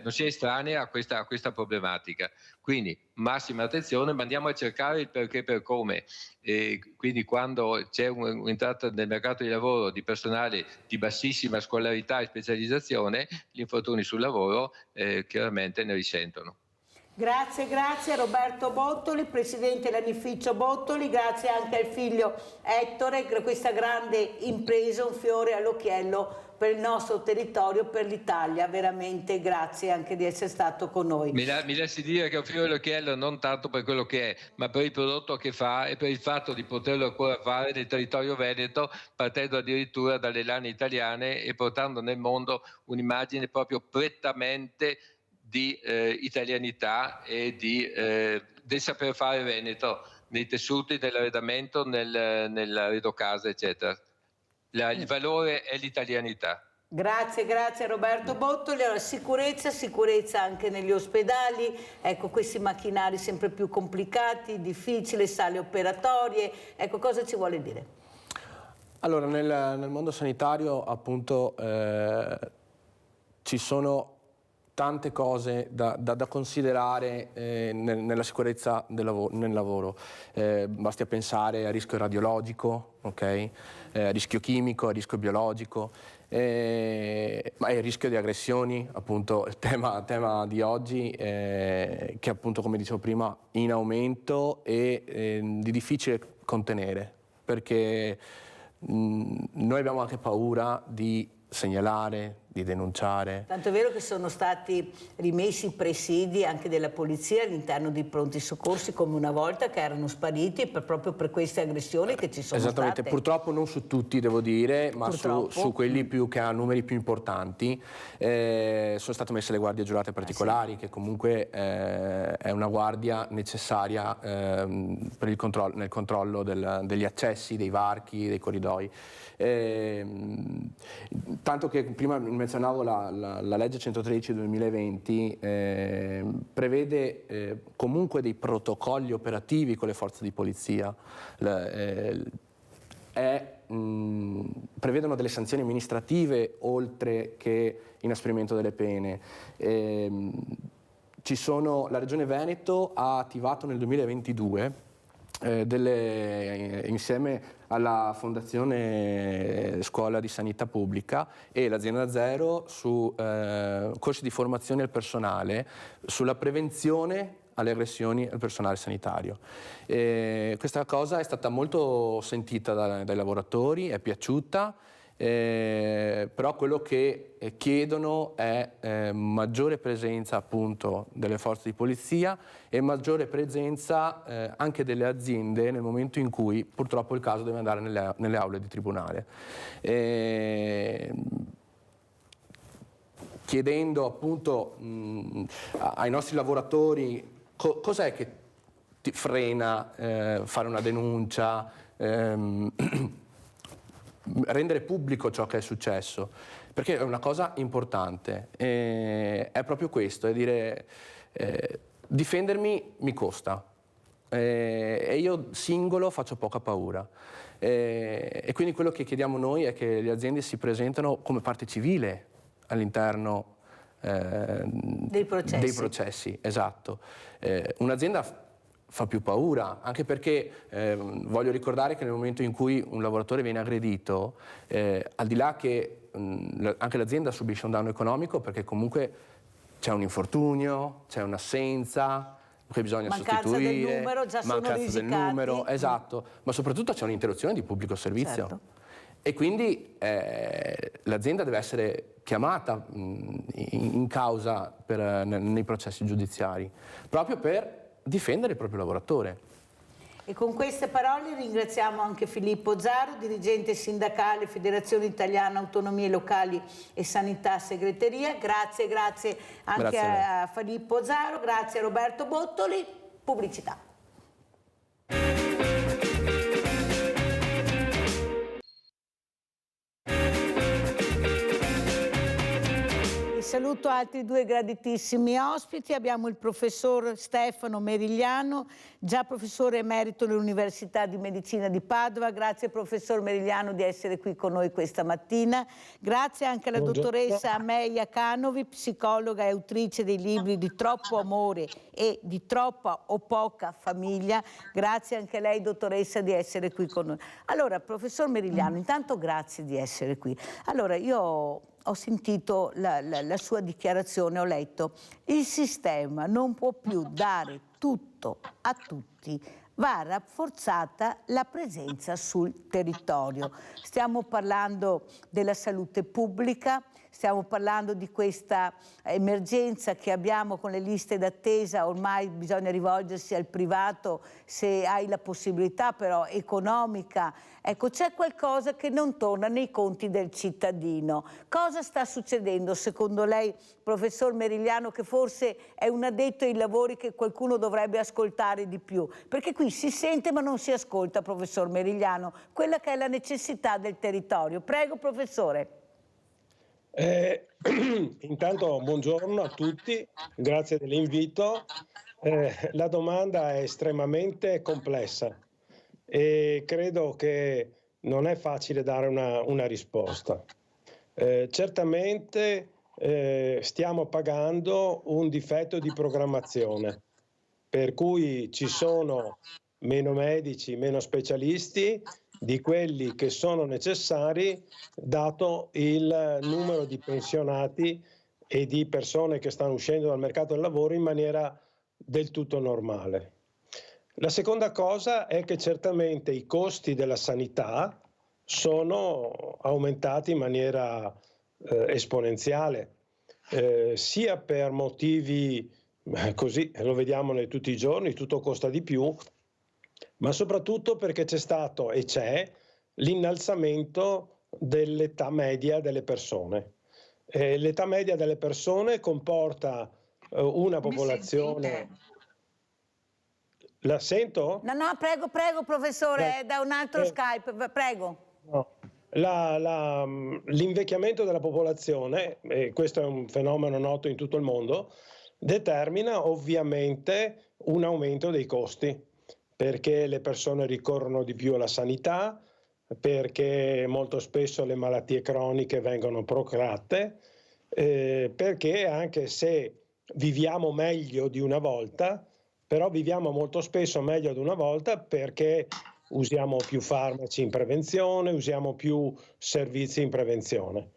Speaker 7: sia estranea a questa problematica. Quindi massima attenzione, ma andiamo a cercare il perché per come. E quindi quando c'è un'entrata nel mercato di lavoro di personale di bassissima scolarità e specializzazione, gli infortuni sul lavoro chiaramente ne risentono.
Speaker 2: Grazie a Roberto Bottoli, presidente dell'Anificio Bottoli, grazie anche al figlio Ettore, questa grande impresa, un fiore all'occhiello per il nostro territorio, per l'Italia. Veramente grazie anche di essere stato con noi.
Speaker 7: Mi lasci dire che è un fiore all'occhiello non tanto per quello che è, ma per il prodotto che fa e per il fatto di poterlo ancora fare nel territorio veneto, partendo addirittura dalle lane italiane e portando nel mondo un'immagine proprio prettamente di italianità e del saper fare veneto, nei tessuti, nell'arredamento, nell'arredocasa, eccetera. Il valore è l'italianità.
Speaker 2: Grazie a Roberto Bottoli. Allora, sicurezza anche negli ospedali, ecco, questi macchinari sempre più complicati, difficili, sale operatorie, ecco, cosa ci vuole dire?
Speaker 6: Allora, nel mondo sanitario appunto ci sono tante cose da considerare nella sicurezza nel lavoro. Basti pensare a rischio radiologico, okay? Rischio chimico, rischio biologico, ma il rischio di aggressioni, appunto il tema di oggi, che appunto, come dicevo prima, in aumento e di difficile contenere, perché noi abbiamo anche paura di segnalare, di denunciare.
Speaker 2: Tanto è vero che sono stati rimessi presidi anche della polizia all'interno dei pronti soccorsi, come una volta, che erano spariti proprio per queste aggressioni che ci sono
Speaker 6: Esattamente,
Speaker 2: state.
Speaker 6: purtroppo non su tutti, devo dire, ma su quelli che hanno numeri più importanti. Sono state messe le guardie giurate particolari, che comunque è una guardia necessaria per nel controllo degli accessi, dei varchi, dei corridoi. Tanto che prima menzionavo la legge 113 del 2020, prevede comunque dei protocolli operativi con le forze di polizia, prevedono delle sanzioni amministrative oltre che inasprimento delle pene. La Regione Veneto ha attivato nel 2022 insieme alla Fondazione Scuola di Sanità Pubblica e l'Azienda Zero su corsi di formazione al personale sulla prevenzione alle aggressioni al personale sanitario. Questa cosa è stata molto sentita dai lavoratori, è piaciuta, però quello che chiedono è maggiore presenza appunto delle forze di polizia e maggiore presenza anche delle aziende nel momento in cui purtroppo il caso deve andare nelle aule di tribunale. Chiedendo appunto ai nostri lavoratori cos'è che ti frena fare una denuncia, rendere pubblico ciò che è successo, perché è una cosa importante, è proprio questo, è dire difendermi mi costa e io singolo faccio poca paura, e quindi quello che chiediamo noi è che le aziende si presentano come parte civile all'interno
Speaker 2: dei
Speaker 6: processi. Esatto. Un'azienda fa più paura, anche perché voglio ricordare che nel momento in cui un lavoratore viene aggredito, al di là che anche l'azienda subisce un danno economico, perché comunque c'è un infortunio, c'è un'assenza che bisogna sostituire,
Speaker 2: del numero, già sono
Speaker 6: mancanza del numero, esatto, ma soprattutto c'è un'interruzione di pubblico servizio.
Speaker 2: Certo.
Speaker 6: E quindi l'azienda deve essere chiamata in causa nei processi giudiziari, proprio per difendere il proprio lavoratore.
Speaker 2: E con queste parole ringraziamo anche Filippo Zaro, dirigente sindacale Federazione Italiana Autonomie Locali e Sanità Segreteria. Grazie anche a Filippo Zaro, grazie a Roberto Bottoli. Pubblicità. Saluto altri due graditissimi ospiti. Abbiamo il professor Stefano Merigliano, già professore emerito dell'Università di Medicina di Padova. Grazie professor Merigliano di essere qui con noi questa mattina. Grazie anche alla dottoressa Amelia Canovi, psicologa e autrice dei libri Di troppo amore e Di troppa o poca famiglia. Grazie anche a lei dottoressa di essere qui con noi. Allora professor Merigliano, intanto grazie di essere qui. Allora io ho sentito la sua dichiarazione, ho letto: il sistema non può più dare tutto a tutti, va rafforzata la presenza sul territorio. Stiamo parlando della salute pubblica, stiamo parlando di questa emergenza che abbiamo con le liste d'attesa. Ormai bisogna rivolgersi al privato se hai la possibilità però economica. Ecco, c'è qualcosa che non torna nei conti del cittadino. Cosa sta succedendo secondo lei, professor Merigliano, che forse è un addetto ai lavori che qualcuno dovrebbe ascoltare di più? Perché qui si sente ma non si ascolta, professor Merigliano, quella che è la necessità del territorio. Prego, professore.
Speaker 11: Intanto buongiorno a tutti, grazie dell'invito. La domanda è estremamente complessa e credo che non è facile dare una risposta. Certamente stiamo pagando un difetto di programmazione, per cui ci sono meno medici, meno specialisti di quelli che sono necessari, dato il numero di pensionati e di persone che stanno uscendo dal mercato del lavoro in maniera del tutto normale. La seconda cosa è che certamente i costi della sanità sono aumentati in maniera esponenziale, sia per motivi così, lo vediamo tutti i giorni, tutto costa di più, ma soprattutto perché c'è stato e c'è l'innalzamento dell'età media delle persone. L'età media delle persone comporta una popolazione... La sento?
Speaker 2: No, prego professore, è da un altro Skype, prego.
Speaker 11: No. L'invecchiamento della popolazione, e questo è un fenomeno noto in tutto il mondo, determina ovviamente un aumento dei costi, perché le persone ricorrono di più alla sanità, perché molto spesso le malattie croniche vengono procrate, perché anche se viviamo meglio di una volta, però viviamo molto spesso meglio di una volta perché usiamo più farmaci in prevenzione, usiamo più servizi in prevenzione.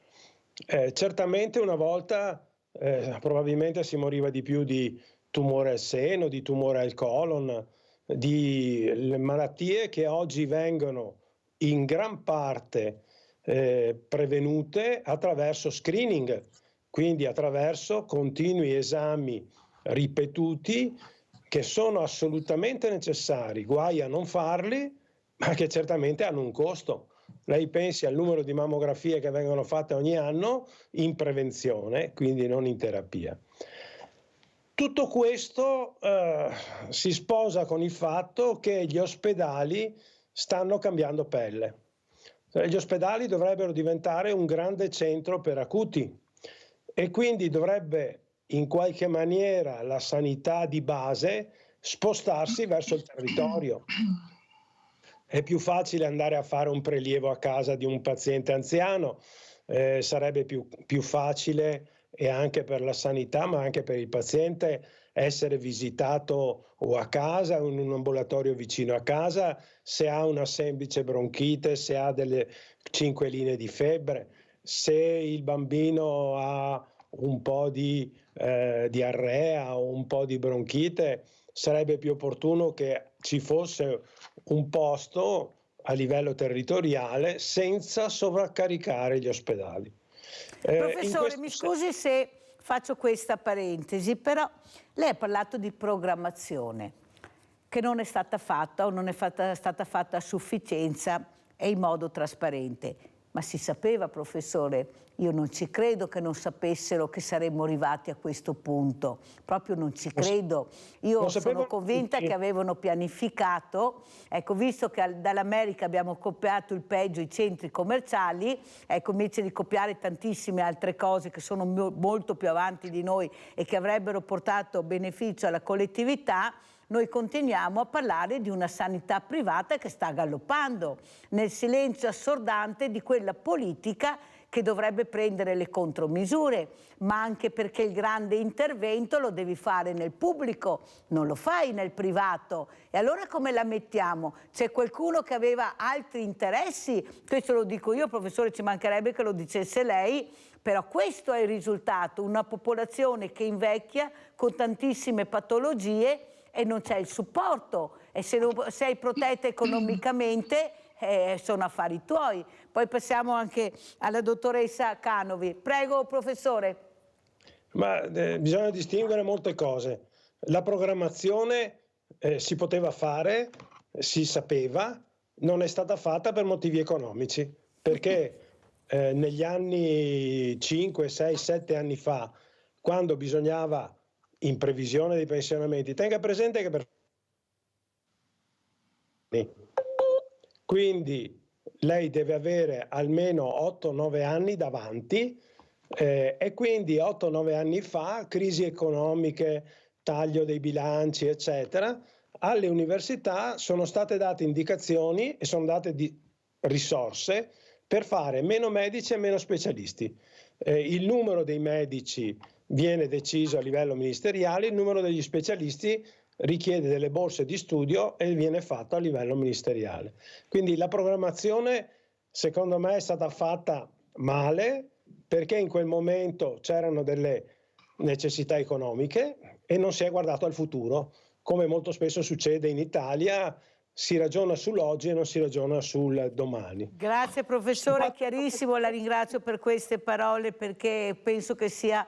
Speaker 11: Certamente una volta probabilmente si moriva di più di tumore al seno, di tumore al colon, di malattie che oggi vengono in gran parte prevenute attraverso screening, quindi attraverso continui esami ripetuti che sono assolutamente necessari, guai a non farli, ma che certamente hanno un costo. Lei pensi al numero di mammografie che vengono fatte ogni anno in prevenzione, quindi non in terapia. Tutto questo si sposa con il fatto che gli ospedali stanno cambiando pelle. Gli ospedali dovrebbero diventare un grande centro per acuti e quindi dovrebbe in qualche maniera la sanità di base spostarsi verso il territorio. È più facile andare a fare un prelievo a casa di un paziente anziano, sarebbe più facile e anche per la sanità, ma anche per il paziente, essere visitato o a casa o in un ambulatorio vicino a casa se ha una semplice bronchite, se ha delle 5 linee di febbre, se il bambino ha un po' di diarrea o un po' di bronchite, sarebbe più opportuno che ci fosse un posto a livello territoriale senza sovraccaricare gli ospedali.
Speaker 2: Professore, mi scusi se faccio questa parentesi, però lei ha parlato di programmazione che non è stata fatta o non è stata fatta a sufficienza e in modo trasparente. Ma si sapeva, professore, io non ci credo che non sapessero che saremmo arrivati a questo punto, proprio non ci credo. Io sono convinta che avevano pianificato, ecco, visto che dall'America abbiamo copiato il peggio, i centri commerciali, ecco, invece di copiare tantissime altre cose che sono molto più avanti di noi e che avrebbero portato beneficio alla collettività, noi continuiamo a parlare di una sanità privata che sta galoppando nel silenzio assordante di quella politica che dovrebbe prendere le contromisure, ma anche perché il grande intervento lo devi fare nel pubblico, non lo fai nel privato. E allora come la mettiamo? C'è qualcuno che aveva altri interessi? Questo lo dico io, professore, ci mancherebbe che lo dicesse lei, però questo è il risultato, una popolazione che invecchia con tantissime patologie e non c'è il supporto, e se sei protetta economicamente sono affari tuoi. Poi passiamo anche alla dottoressa Canovi. Prego, professore.
Speaker 11: Ma bisogna distinguere molte cose. La programmazione si poteva fare, si sapeva, non è stata fatta per motivi economici, perché negli anni 5, 6, 7 anni fa, quando bisognava, in previsione dei pensionamenti, tenga presente che quindi lei deve avere almeno 8-9 anni davanti e quindi 8-9 anni fa, crisi economiche, taglio dei bilanci, eccetera, alle università sono state date indicazioni e sono date risorse per fare meno medici e meno specialisti. Il numero dei medici viene deciso a livello ministeriale, il numero degli specialisti richiede delle borse di studio e viene fatto a livello ministeriale. Quindi la programmazione, secondo me, è stata fatta male perché in quel momento c'erano delle necessità economiche e non si è guardato al futuro, come molto spesso succede in Italia. Si ragiona sull'oggi e non si ragiona sul domani.
Speaker 2: Grazie professore, chiarissimo, la ringrazio per queste parole perché penso che sia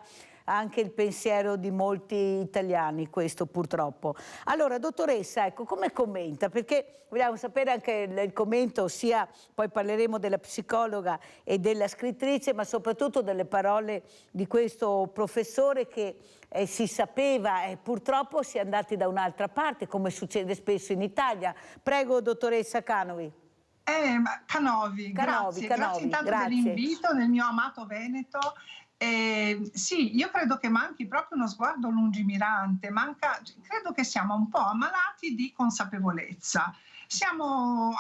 Speaker 2: anche il pensiero di molti italiani, questo purtroppo. Allora, dottoressa, ecco, come commenta? Perché vogliamo sapere anche il commento, sia poi parleremo della psicologa e della scrittrice, ma soprattutto delle parole di questo professore che si sapeva e purtroppo si è andati da un'altra parte, come succede spesso in Italia. Prego, dottoressa Canovi.
Speaker 12: Canovi, grazie intanto dell'invito nel mio amato Veneto. Sì, io credo che manchi proprio uno sguardo lungimirante, credo che siamo un po' ammalati di consapevolezza.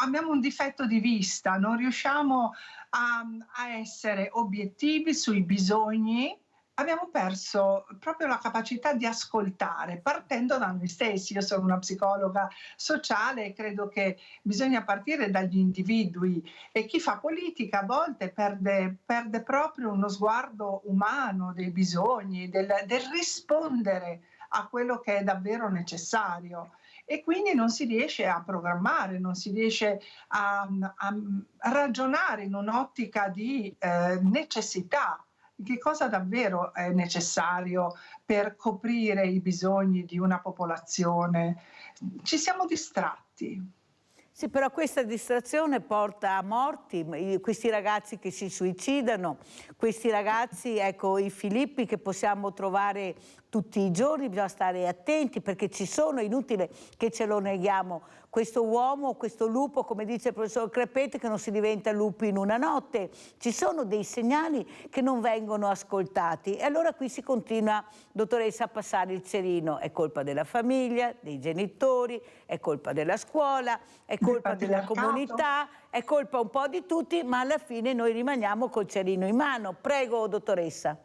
Speaker 12: Abbiamo un difetto di vista, non riusciamo a essere obiettivi sui bisogni. Abbiamo perso proprio la capacità di ascoltare, partendo da noi stessi. Io sono una psicologa sociale e credo che bisogna partire dagli individui e chi fa politica a volte perde proprio uno sguardo umano dei bisogni, del rispondere a quello che è davvero necessario. E quindi non si riesce a programmare, non si riesce a ragionare in un'ottica di necessità. Che cosa davvero è necessario per coprire i bisogni di una popolazione? Ci siamo distratti.
Speaker 2: Sì, però questa distrazione porta a morti, questi ragazzi che si suicidano, questi ragazzi, ecco, i Filippi che possiamo trovare tutti i giorni, bisogna stare attenti perché ci sono, è inutile che ce lo neghiamo, questo uomo, questo lupo, come dice il professor Crepete, che non si diventa lupi in una notte, ci sono dei segnali che non vengono ascoltati e allora qui si continua, dottoressa, a passare il cerino, è colpa della famiglia, dei genitori, è colpa della scuola, è colpa della comunità, è colpa un po' di tutti, ma alla fine noi rimaniamo col cerino in mano. Prego, dottoressa.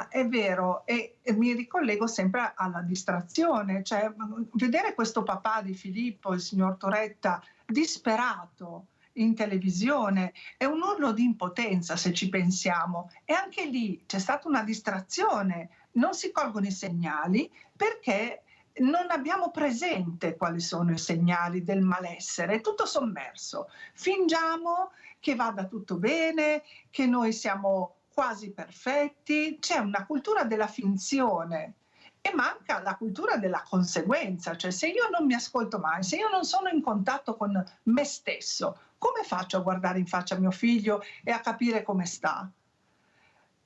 Speaker 12: È vero, e mi ricollego sempre alla distrazione, cioè vedere questo papà di Filippo, il signor Toretta, disperato in televisione, è un urlo di impotenza se ci pensiamo, e anche lì c'è stata una distrazione, non si colgono i segnali perché non abbiamo presente quali sono i segnali del malessere, è tutto sommerso, fingiamo che vada tutto bene, che noi siamo quasi perfetti, c'è una cultura della finzione e manca la cultura della conseguenza, cioè se io non mi ascolto mai, se io non sono in contatto con me stesso, come faccio a guardare in faccia mio figlio e a capire come sta?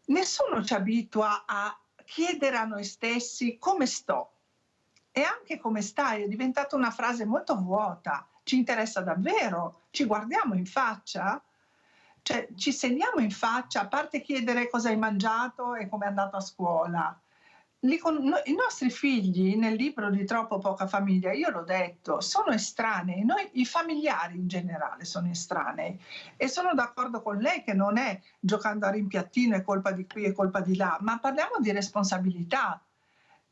Speaker 12: Nessuno ci abitua a chiedere a noi stessi come sto, e anche come stai è diventata una frase molto vuota. Ci interessa davvero? Ci guardiamo in faccia? Cioè, ci sediamo in faccia, a parte chiedere cosa hai mangiato e come è andato a scuola. I nostri figli, nel libro di Troppo poca famiglia, io l'ho detto, sono estranei. Noi, i familiari in generale, sono estranei. E sono d'accordo con lei che non è giocando a rimpiattino, è colpa di qui, è colpa di là, ma parliamo di responsabilità.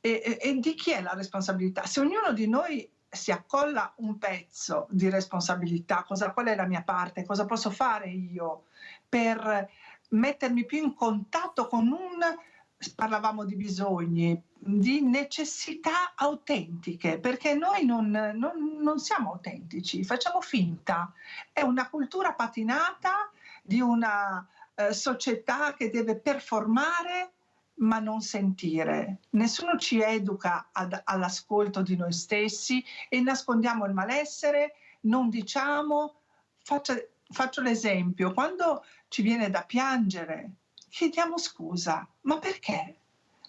Speaker 12: E di chi è la responsabilità? Se ognuno di noi si accolla un pezzo di responsabilità, qual è la mia parte, cosa posso fare io per mettermi più in contatto con parlavamo di bisogni, di necessità autentiche, perché noi non siamo autentici, facciamo finta. È una cultura patinata di una società che deve performare ma non sentire. Nessuno ci educa all'ascolto di noi stessi e nascondiamo il malessere, non diciamo. Faccio l'esempio, quando ci viene da piangere chiediamo scusa, ma perché?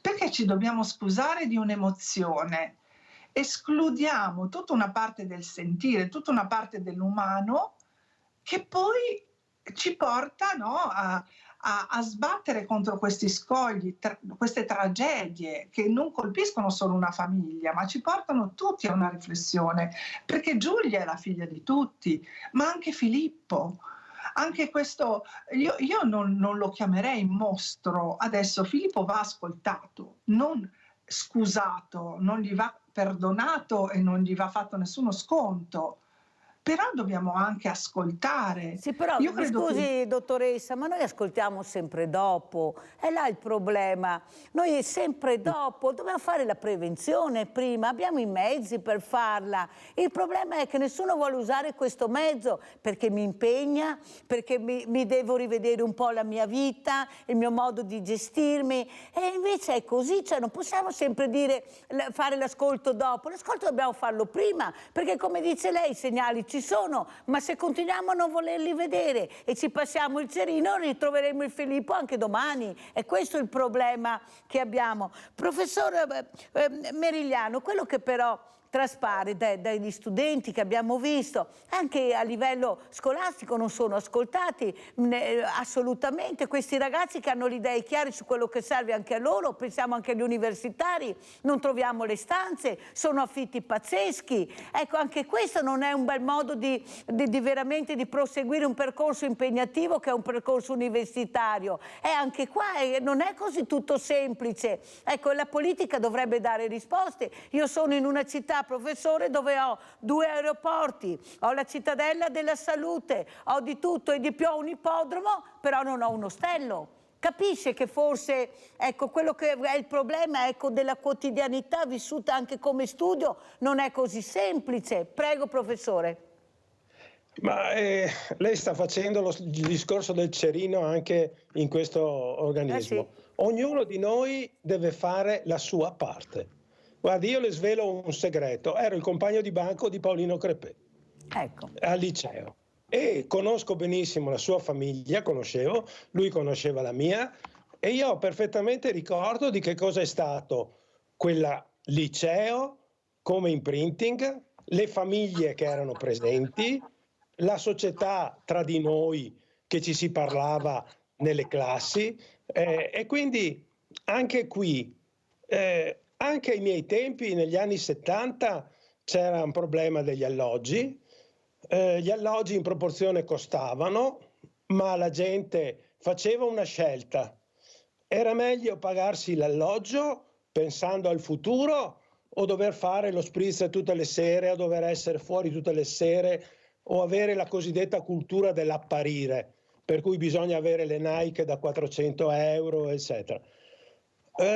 Speaker 12: Perché ci dobbiamo scusare di un'emozione? Escludiamo tutta una parte del sentire, tutta una parte dell'umano che poi ci porta, no, a sbattere contro questi scogli, queste tragedie che non colpiscono solo una famiglia, ma ci portano tutti a una riflessione, perché Giulia è la figlia di tutti, ma anche Filippo. Anche questo, io non lo chiamerei mostro. Adesso Filippo va ascoltato, non scusato, non gli va perdonato e non gli va fatto nessuno sconto. Però dobbiamo anche ascoltare.
Speaker 2: Sì, però mi scusi, dottoressa, ma noi ascoltiamo sempre dopo, è là il problema. Noi sempre dopo, dobbiamo fare la prevenzione prima, abbiamo i mezzi per farla. Il problema è che nessuno vuole usare questo mezzo perché mi impegna, perché mi devo rivedere un po' la mia vita, il mio modo di gestirmi, e invece è così, cioè non possiamo sempre dire fare l'ascolto dopo, l'ascolto dobbiamo farlo prima, perché come dice lei i segnali ci sono, ma se continuiamo a non volerli vedere e ci passiamo il cerino, ritroveremo il Filippo anche domani. E questo è il problema che abbiamo. Professor Merigliano, quello che però traspare dagli studenti che abbiamo visto, anche a livello scolastico non sono ascoltati assolutamente. Questi ragazzi che hanno le idee chiare su quello che serve anche a loro, pensiamo anche agli universitari, non troviamo le stanze, sono affitti pazzeschi. Ecco, anche questo non è un bel modo di veramente di proseguire un percorso impegnativo che è un percorso universitario. E anche qua non è così tutto semplice. Ecco, la politica dovrebbe dare risposte. Io sono in una città, professore, dove ho 2 aeroporti, ho la cittadella della salute, ho di tutto e di più, un ippodromo, però non ho un ostello. Capisce che forse, ecco, quello che è il problema, ecco, della quotidianità vissuta anche come studio non è così semplice. Prego, professore.
Speaker 11: Ma lei sta facendo il discorso del cerino anche in questo organismo.
Speaker 2: Sì.
Speaker 11: Ognuno di noi deve fare la sua parte. Guardi, io le svelo un segreto. Ero il compagno di banco di Paolino Crepè,
Speaker 2: ecco,
Speaker 11: al liceo. E conosco benissimo la sua famiglia, lui conosceva la mia, e io perfettamente ricordo di che cosa è stato quel liceo come imprinting, le famiglie che erano presenti, la società tra di noi che ci si parlava nelle classi, e quindi anche qui, anche ai miei tempi, negli anni 70, c'era un problema degli alloggi. Gli alloggi in proporzione costavano, ma la gente faceva una scelta Era meglio pagarsi l'alloggio pensando al futuro o dover fare lo spritz tutte le sere, o dover essere fuori tutte le sere, o avere la cosiddetta cultura dell'apparire, per cui bisogna avere le Nike da 400 euro, eccetera.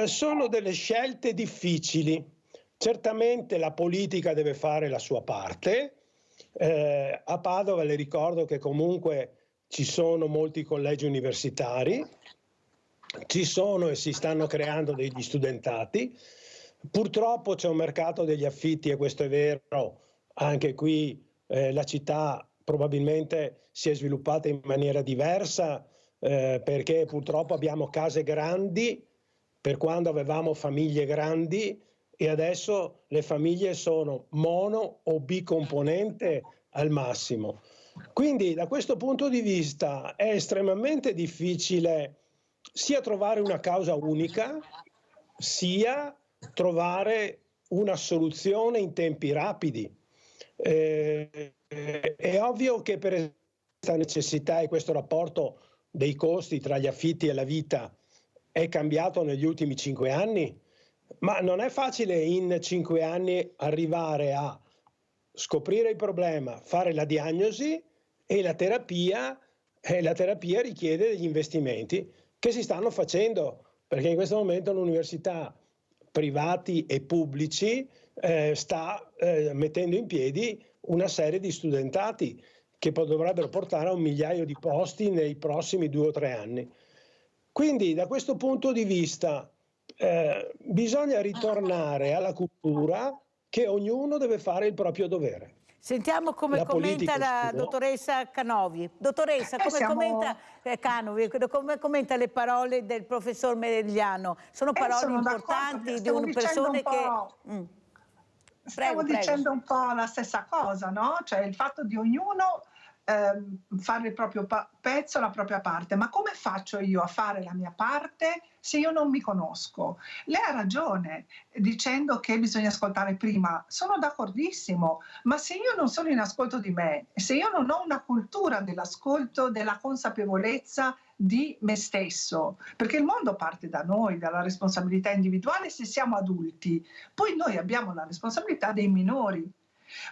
Speaker 11: Sono delle scelte difficili. Certamente la politica deve fare la sua parte. A Padova le ricordo che comunque ci sono molti collegi universitari, ci sono e si stanno creando degli studentati. Purtroppo c'è un mercato degli affitti, e questo è vero, anche qui la città probabilmente si è sviluppata in maniera diversa, perché purtroppo abbiamo case grandi per quando avevamo famiglie grandi, e adesso le famiglie sono mono o bicomponente al massimo. Quindi da questo punto di vista è estremamente difficile sia trovare una causa unica, sia trovare una soluzione in tempi rapidi. È ovvio che per questa necessità e questo rapporto dei costi tra gli affitti e la vita è cambiato negli ultimi 5 anni, ma non è facile in 5 anni arrivare a scoprire il problema, fare la diagnosi e la terapia richiede degli investimenti che si stanno facendo, perché in questo momento l'università, privati e pubblici, sta mettendo in piedi una serie di studentati che dovrebbero portare a 1 migliaio di posti nei prossimi 2 o 3 anni. Quindi da questo punto di vista bisogna ritornare alla cultura che ognuno deve fare il proprio dovere.
Speaker 2: Sentiamo come commenta la dottoressa Canovi. Dottoressa, come commenta le parole del professor Merigliano? Sono parole importanti di una persona che...
Speaker 12: Stiamo dicendo un po' la stessa cosa, no? Cioè il fatto di ognuno fare il proprio pezzo, la propria parte. Ma come faccio io a fare la mia parte se io non mi conosco? Lei ha ragione dicendo che bisogna ascoltare prima. Sono d'accordissimo, ma se io non sono in ascolto di me, se io non ho una cultura dell'ascolto, della consapevolezza di me stesso, perché il mondo parte da noi, dalla responsabilità individuale se siamo adulti, poi noi abbiamo la responsabilità dei minori.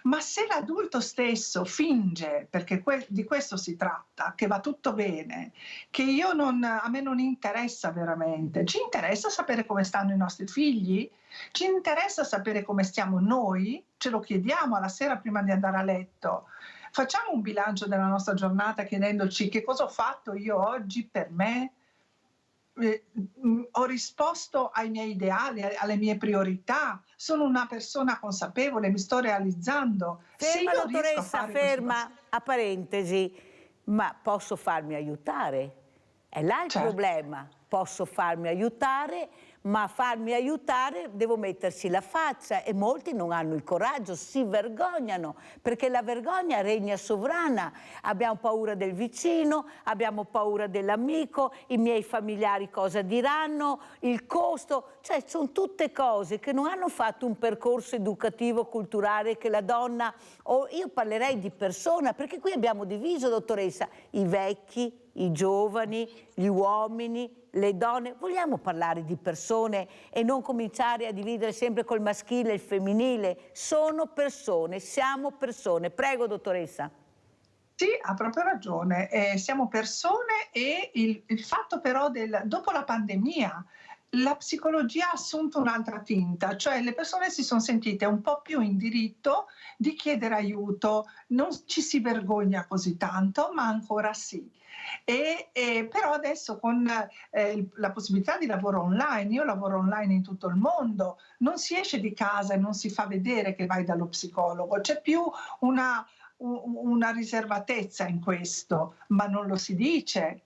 Speaker 12: Ma se l'adulto stesso finge, perché di questo si tratta, che va tutto bene, che a me non interessa veramente, ci interessa sapere come stanno i nostri figli, ci interessa sapere come stiamo noi, ce lo chiediamo alla sera prima di andare a letto. Facciamo un bilancio della nostra giornata chiedendoci che cosa ho fatto io oggi per me, ho risposto ai miei ideali, alle mie priorità, sono una persona consapevole, mi sto realizzando.
Speaker 2: Ferma dottoressa, ferma, a parentesi, ma posso farmi aiutare? È là il problema, posso farmi aiutare, ma farmi aiutare devo metterci la faccia e molti non hanno il coraggio, si vergognano, perché la vergogna regna sovrana. Abbiamo paura del vicino, abbiamo paura dell'amico, i miei familiari cosa diranno, il costo, cioè sono tutte cose che non hanno fatto un percorso educativo, culturale, che la donna, o io parlerei di persona, perché qui abbiamo diviso, dottoressa, i vecchi, i giovani, gli uomini, le donne. Vogliamo parlare di persone e non cominciare a dividere sempre col maschile e il femminile? Sono persone, siamo persone. Prego, dottoressa.
Speaker 12: Sì, ha proprio ragione. Siamo persone e il fatto però dopo la pandemia la psicologia ha assunto un'altra tinta, cioè le persone si sono sentite un po' più in diritto di chiedere aiuto, non ci si vergogna così tanto, ma ancora sì. Però adesso con la possibilità di lavoro online, io lavoro online in tutto il mondo, non si esce di casa e non si fa vedere che vai dallo psicologo, c'è più una riservatezza in questo, ma non lo si dice.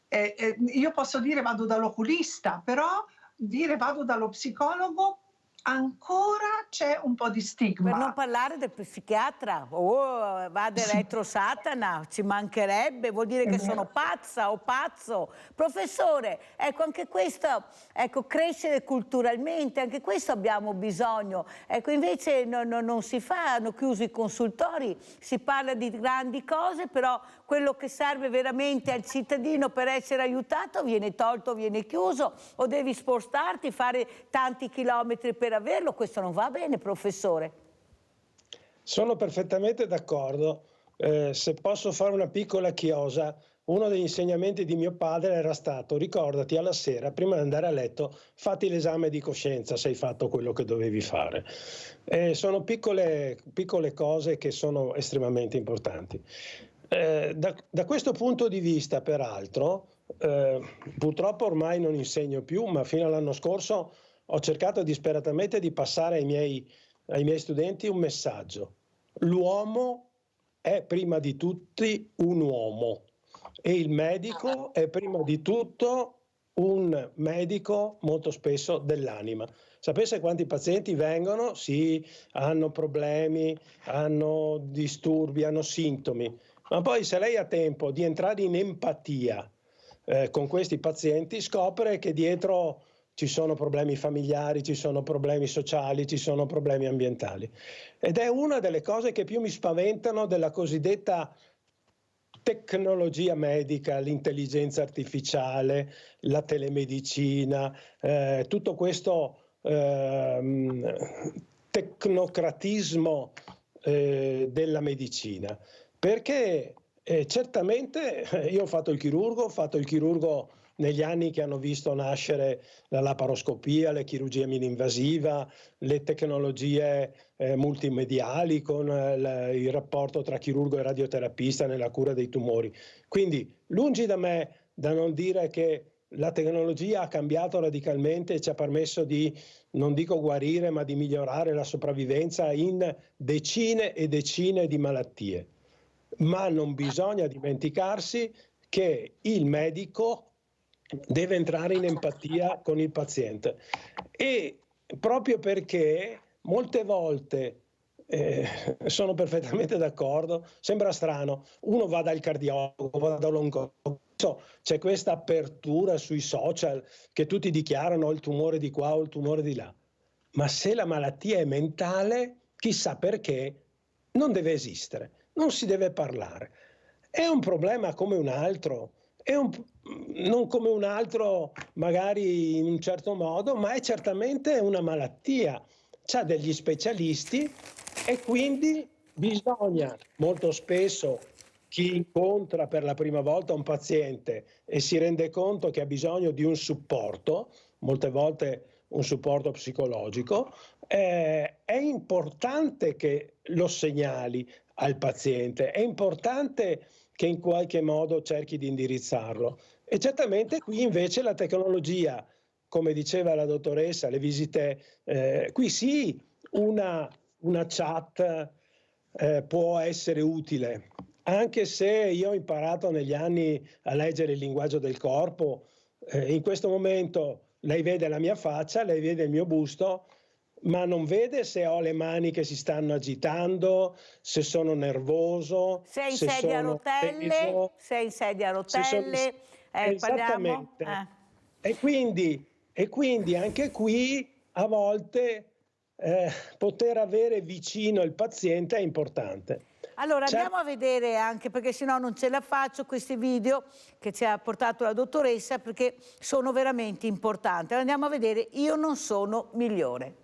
Speaker 12: Io posso dire vado dall'oculista, però dire vado dallo psicologo ancora c'è un po' di stigma.
Speaker 2: Per non parlare del psichiatra, vada retro Satana, ci mancherebbe, vuol dire che sono pazza o pazzo. Professore, ecco, anche questo, ecco, crescere culturalmente, anche questo abbiamo bisogno. Ecco, invece non si fa, hanno chiuso i consultori, si parla di grandi cose, però quello che serve veramente al cittadino per essere aiutato viene tolto, viene chiuso, o devi spostarti, fare tanti chilometri per averlo. Questo non va bene, professore.
Speaker 11: Sono perfettamente d'accordo. Se posso fare una piccola chiosa, uno degli insegnamenti di mio padre era stato: ricordati alla sera, prima di andare a letto, fatti l'esame di coscienza se hai fatto quello che dovevi fare. Sono piccole cose che sono estremamente importanti. Da questo punto di vista, peraltro, purtroppo ormai non insegno più, ma fino all'anno scorso ho cercato disperatamente di passare ai miei studenti un messaggio. L'uomo è prima di tutti un uomo e il medico è prima di tutto un medico, molto spesso dell'anima. Sapesse quanti pazienti vengono? Sì, hanno problemi, hanno disturbi, hanno sintomi, ma poi se lei ha tempo di entrare in empatia con questi pazienti, scopre che dietro ci sono problemi familiari, ci sono problemi sociali, ci sono problemi ambientali. Ed è una delle cose che più mi spaventano della cosiddetta tecnologia medica, l'intelligenza artificiale, la telemedicina, tutto questo tecnocratismo della medicina. Perché certamente io ho fatto il chirurgo negli anni che hanno visto nascere la laparoscopia, le chirurgie mini-invasiva, le tecnologie multimediali con il rapporto tra chirurgo e radioterapista nella cura dei tumori. Quindi lungi da me da non dire che la tecnologia ha cambiato radicalmente e ci ha permesso di, non dico guarire, ma di migliorare la sopravvivenza in decine e decine di malattie. Ma non bisogna dimenticarsi che il medico deve entrare in empatia con il paziente, e proprio perché molte volte sono perfettamente d'accordo, sembra strano, uno va dal cardiologo, va dall'oncologo, c'è questa apertura sui social che tutti dichiarano il tumore di qua o il tumore di là, ma se la malattia è mentale, chissà perché non deve esistere, non si deve parlare. È un problema come un altro, non come un altro magari in un certo modo, ma è certamente una malattia, c'ha degli specialisti e quindi bisogna, molto spesso chi incontra per la prima volta un paziente e si rende conto che ha bisogno di un supporto, molte volte un supporto psicologico, è importante che lo segnali al paziente, è importante che in qualche modo cerchi di indirizzarlo. E certamente qui invece la tecnologia, come diceva la dottoressa, le visite, qui sì, una chat può essere utile, anche se io ho imparato negli anni a leggere il linguaggio del corpo. In questo momento lei vede la mia faccia, lei vede il mio busto, ma non vede se ho le mani che si stanno agitando, se sono nervoso,
Speaker 2: se è in sedia a rotelle, se è in sedia a rotelle, parliamo.
Speaker 11: E quindi anche qui a volte poter avere vicino il paziente è importante.
Speaker 2: Allora andiamo a vedere anche, perché sennò non ce la faccio, questi video che ci ha portato la dottoressa, perché sono veramente importanti. Allora andiamo a vedere Io non sono migliore.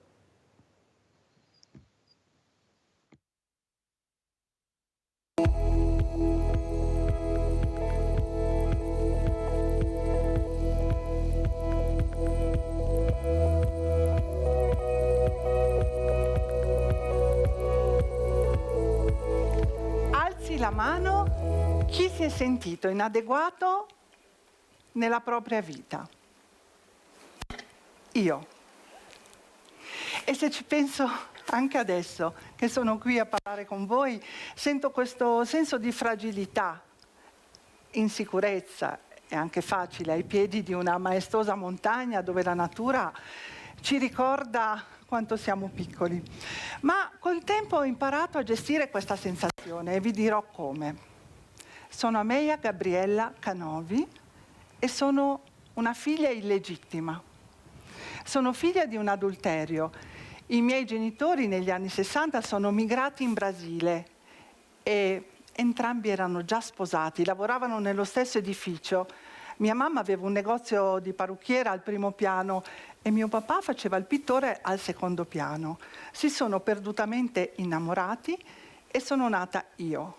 Speaker 12: La mano chi si è sentito inadeguato nella propria vita. Io. E se ci penso anche adesso che sono qui a parlare con voi, sento questo senso di fragilità, insicurezza, è anche facile ai piedi di una maestosa montagna dove la natura ci ricorda quanto siamo piccoli. Ma col tempo ho imparato a gestire questa sensazione e vi dirò come. Sono Amelia Gabriella Canovi e sono una figlia illegittima. Sono figlia di un adulterio. I miei genitori negli anni 60 sono migrati in Brasile e entrambi erano già sposati, lavoravano nello stesso edificio. Mia mamma aveva un negozio di parrucchiera al primo piano e mio papà faceva il pittore al secondo piano. Si sono perdutamente innamorati e sono nata io.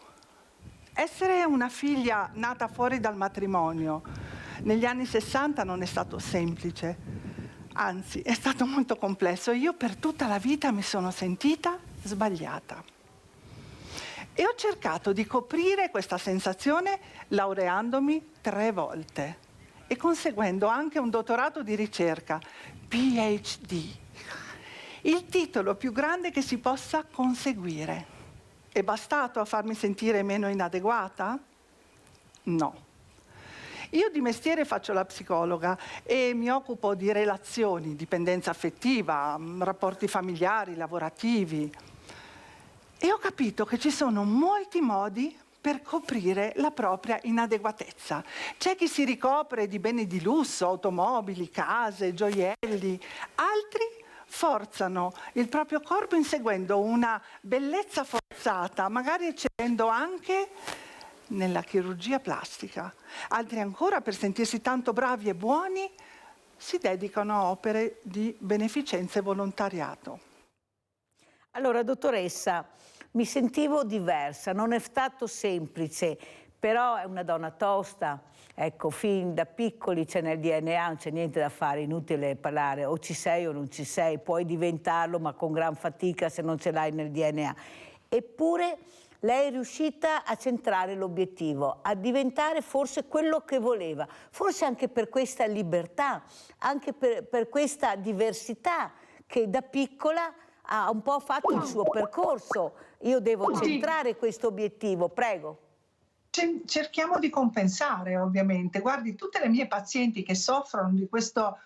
Speaker 12: Essere una figlia nata fuori dal matrimonio negli anni 60 non è stato semplice, anzi è stato molto complesso. Io per tutta la vita mi sono sentita sbagliata. E ho cercato di coprire questa sensazione laureandomi 3 volte e conseguendo anche un dottorato di ricerca, PhD, il titolo più grande che si possa conseguire. È bastato a farmi sentire meno inadeguata? No. Io di mestiere faccio la psicologa e mi occupo di relazioni, dipendenza affettiva, rapporti familiari, lavorativi. E ho capito che ci sono molti modi per coprire la propria inadeguatezza. C'è chi si ricopre di beni di lusso, automobili, case, gioielli. Altri forzano il proprio corpo inseguendo una bellezza forzata, magari eccedendo anche nella chirurgia plastica. Altri ancora, per sentirsi tanto bravi e buoni, si dedicano a opere di beneficenza e volontariato.
Speaker 2: Allora, dottoressa, mi sentivo diversa, non è stato semplice, però è una donna tosta, ecco, fin da piccoli c'è nel DNA, non c'è niente da fare, inutile parlare, o ci sei o non ci sei, puoi diventarlo ma con gran fatica se non ce l'hai nel DNA. Eppure lei è riuscita a centrare l'obiettivo, a diventare forse quello che voleva, forse anche per questa libertà, anche per questa diversità che da piccola ha un po' fatto il suo percorso. Io devo centrare questo obiettivo, prego.
Speaker 12: Cerchiamo di compensare, ovviamente. Guardi, tutte le mie pazienti che soffrono di questa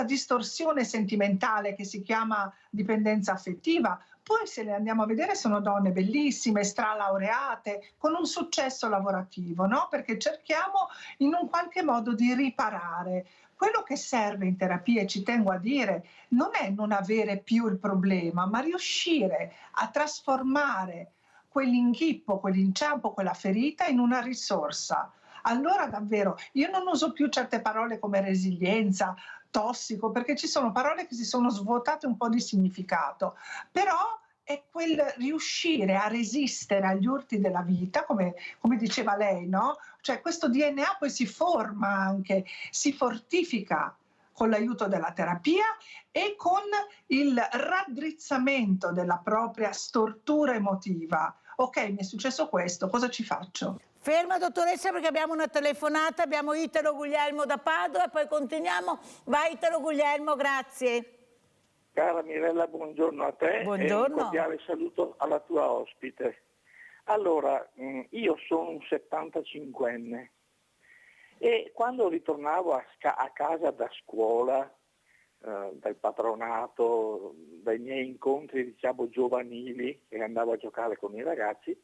Speaker 12: distorsione sentimentale che si chiama dipendenza affettiva, poi se le andiamo a vedere sono donne bellissime, stralaureate, con un successo lavorativo, no? Perché cerchiamo in un qualche modo di riparare. Quello che serve in terapia, e ci tengo a dire, non è non avere più il problema, ma riuscire a trasformare quell'inghippo, quell'inciampo, quella ferita in una risorsa. Allora davvero, io non uso più certe parole come resilienza, tossico, perché ci sono parole che si sono svuotate un po' di significato, però è quel riuscire a resistere agli urti della vita, come diceva lei, no? Cioè questo DNA poi si forma anche, si fortifica con l'aiuto della terapia e con il raddrizzamento della propria stortura emotiva. Ok, mi è successo questo, cosa ci faccio?
Speaker 2: Ferma dottoressa perché abbiamo una telefonata, abbiamo Italo Guglielmo da Padova e poi continuiamo. Vai Italo Guglielmo, grazie.
Speaker 9: Cara Mirella, buongiorno a te.
Speaker 2: Buongiorno.
Speaker 9: E un cordiale saluto alla tua ospite. Allora, io sono un 75enne e quando ritornavo a casa da scuola, dal patronato, dai miei incontri diciamo giovanili e andavo a giocare con i ragazzi,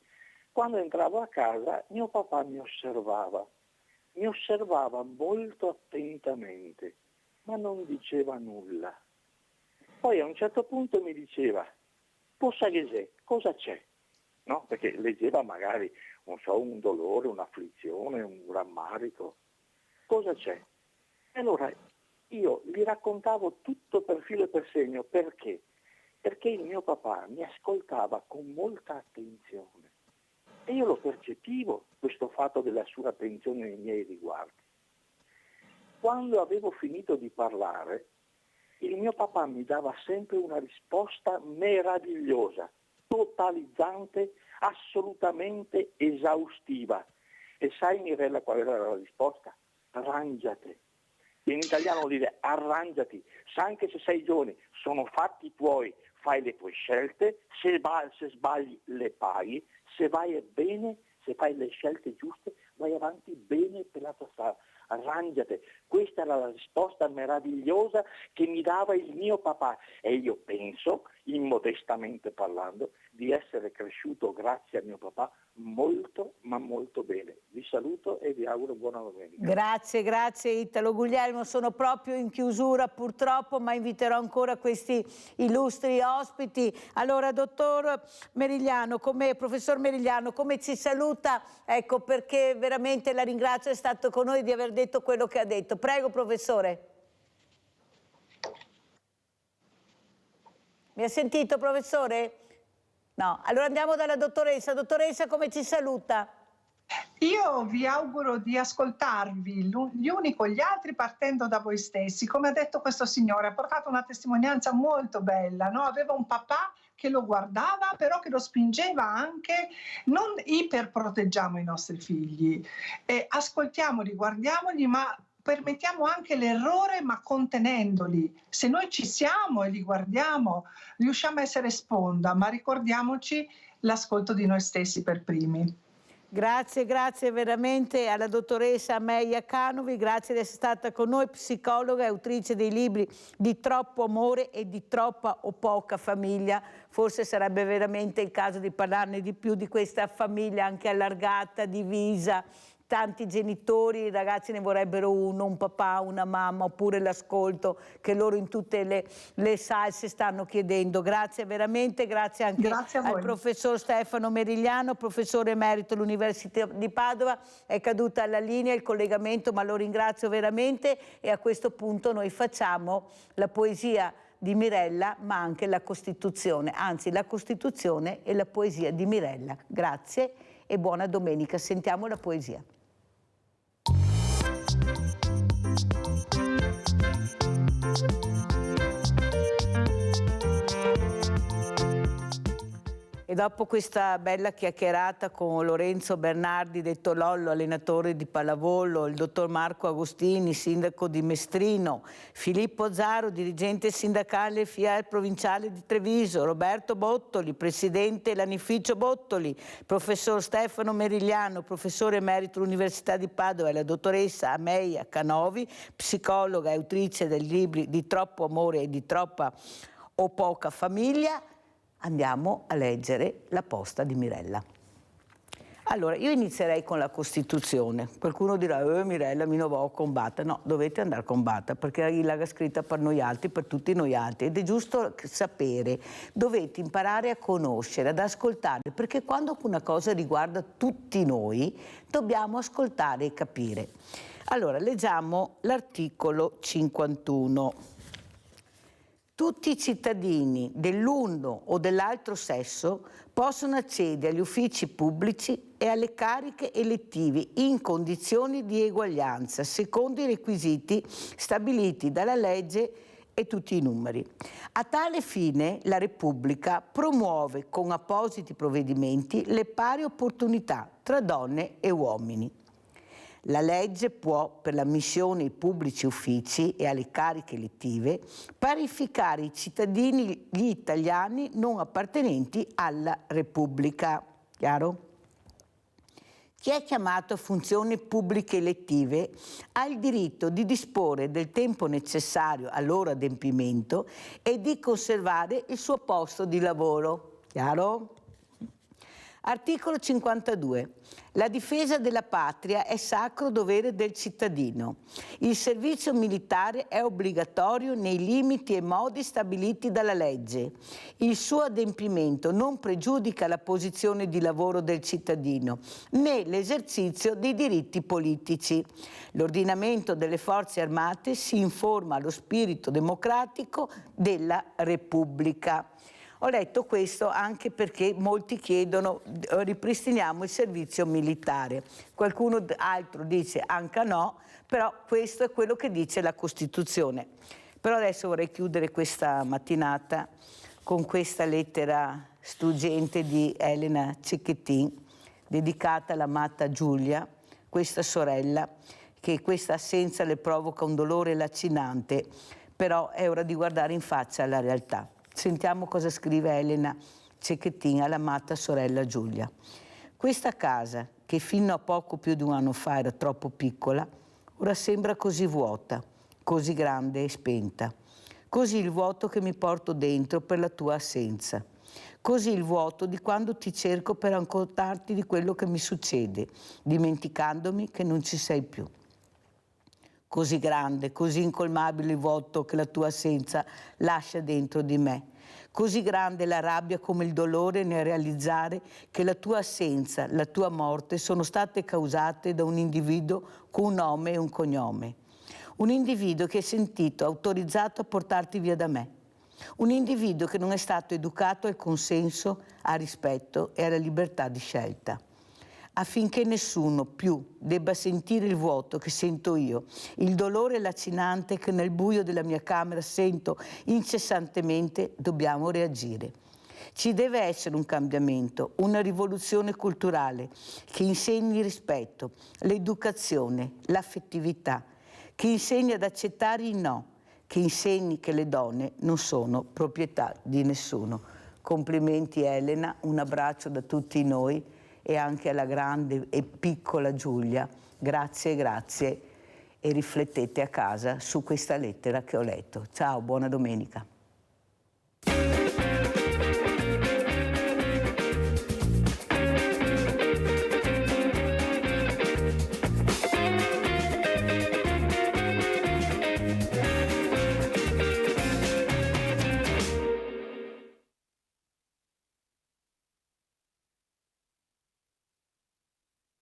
Speaker 9: quando entravo a casa mio papà mi osservava molto attentamente, ma non diceva nulla. Poi a un certo punto mi diceva, cosa c'è? No? Perché leggeva magari, non so, un dolore, un'afflizione, un rammarico. Cosa c'è? E allora io gli raccontavo tutto per filo e per segno. Perché? Perché il mio papà mi ascoltava con molta attenzione. E io lo percepivo, questo fatto della sua attenzione nei miei riguardi. Quando avevo finito di parlare, il mio papà mi dava sempre una risposta meravigliosa, totalizzante, assolutamente esaustiva. E sai Mirella qual era la risposta? Arrangiati. In italiano vuol dire arrangiati, anche se sei giovane, sono fatti tuoi, fai le tue scelte, se sbagli le paghi, se vai bene, se fai le scelte giuste, vai avanti bene per la tua strada, arrangiate. Questa era la risposta meravigliosa che mi dava il mio papà e io penso, immodestamente parlando, di essere cresciuto grazie a mio papà molto ma molto bene. Vi saluto e vi auguro buona domenica.
Speaker 2: Grazie, grazie Italo Guglielmo. Sono proprio in chiusura purtroppo, ma inviterò ancora questi illustri ospiti. Allora, dottor Merigliano, professor Merigliano, come ci saluta? Ecco, perché veramente la ringrazio, è stato con noi di aver detto quello che ha detto. Prego, professore. Mi ha sentito, professore? No. Allora andiamo dalla dottoressa. Dottoressa, come ci saluta?
Speaker 12: Io vi auguro di ascoltarvi gli uni con gli altri partendo da voi stessi. Come ha detto questo signore, ha portato una testimonianza molto bella, no? Aveva un papà che lo guardava, però che lo spingeva anche, non iperproteggiamo i nostri figli, ascoltiamoli, guardiamoli, ma permettiamo anche l'errore ma contenendoli. Se noi ci siamo e li guardiamo, riusciamo a essere sponda, ma ricordiamoci l'ascolto di noi stessi per primi.
Speaker 2: Grazie, grazie veramente alla dottoressa Amelia Canovi, grazie di essere stata con noi, psicologa e autrice dei libri Di troppo amore e Di troppa o poca famiglia. Forse sarebbe veramente il caso di parlarne di più di questa famiglia anche allargata, divisa. Tanti genitori, i ragazzi ne vorrebbero uno, un papà, una mamma, oppure l'ascolto che loro in tutte le salse stanno chiedendo. Grazie veramente, grazie anche al professor Stefano Merigliano, professore emerito all'Università di Padova. È caduta la linea, il collegamento, ma lo ringrazio veramente e a questo punto noi facciamo la poesia di Mirella, ma anche la Costituzione, anzi la Costituzione e la poesia di Mirella. Grazie e buona domenica. Sentiamo la poesia. E dopo questa bella chiacchierata con Lorenzo Bernardi, detto Lollo, allenatore di pallavolo, il dottor Marco Agostini, sindaco di Mestrino, Filippo Zaro, dirigente sindacale FIAT provinciale di Treviso, Roberto Bottoli, presidente Lanificio Bottoli, professor Stefano Merigliano, professore emerito all'Università di Padova, e la dottoressa Amelia Canovi, psicologa e autrice dei libri Di troppo amore e Di troppa o poca famiglia. Andiamo a leggere la posta di Mirella. Allora, io inizierei con la Costituzione. Qualcuno dirà, Mirella, mi non va a combattere. No, dovete andare a combattere, perché l'ha scritta per noi altri, per tutti noi altri. Ed è giusto sapere, dovete imparare a conoscere, ad ascoltare, perché quando una cosa riguarda tutti noi, dobbiamo ascoltare e capire. Allora, leggiamo l'articolo 51. Tutti i cittadini dell'uno o dell'altro sesso possono accedere agli uffici pubblici e alle cariche elettive in condizioni di eguaglianza, secondo i requisiti stabiliti dalla legge e tutti i numeri. A tale fine la Repubblica promuove con appositi provvedimenti le pari opportunità tra donne e uomini. La legge può, per l'ammissione ai pubblici uffici e alle cariche elettive, parificare i cittadini gli italiani non appartenenti alla Repubblica. Chiaro? Chi è chiamato a funzioni pubbliche elettive ha il diritto di disporre del tempo necessario al loro adempimento e di conservare il suo posto di lavoro. Chiaro? Articolo 52. La difesa della patria è sacro dovere del cittadino. Il servizio militare è obbligatorio nei limiti e modi stabiliti dalla legge. Il suo adempimento non pregiudica la posizione di lavoro del cittadino, né l'esercizio dei diritti politici. L'ordinamento delle forze armate si informa allo spirito democratico della Repubblica. Ho letto questo anche perché molti chiedono ripristiniamo il servizio militare. Qualcuno altro dice anche no, però questo è quello che dice la Costituzione. Però adesso vorrei chiudere questa mattinata con questa lettera struggente di Elena Cecchettin, dedicata all'amata Giulia, questa sorella, che questa assenza le provoca un dolore lacinante, però è ora di guardare in faccia la realtà. Sentiamo cosa scrive Elena Cecchettin all'amata sorella Giulia. Questa casa, che fino a poco più di un anno fa era troppo piccola, ora sembra così vuota, così grande e spenta. Così il vuoto che mi porto dentro per la tua assenza. Così il vuoto di quando ti cerco per raccontarti di quello che mi succede, dimenticandomi che non ci sei più. Così grande, così incolmabile il vuoto che la tua assenza lascia dentro di me. Così grande la rabbia come il dolore nel realizzare che la tua assenza, la tua morte sono state causate da un individuo con un nome e un cognome. Un individuo che è sentito autorizzato a portarti via da me. Un individuo che non è stato educato al consenso, al rispetto e alla libertà di scelta. Affinché nessuno più debba sentire il vuoto che sento io, il dolore lacinante che nel buio della mia camera sento incessantemente, dobbiamo reagire. Ci deve essere un cambiamento, una rivoluzione culturale che insegni il rispetto, l'educazione, l'affettività, che insegni ad accettare il no, che insegni che le donne non sono proprietà di nessuno. Complimenti Elena, un abbraccio da tutti noi e anche alla grande e piccola Giulia. Grazie, grazie e riflettete a casa su questa lettera che ho letto. Ciao, buona domenica.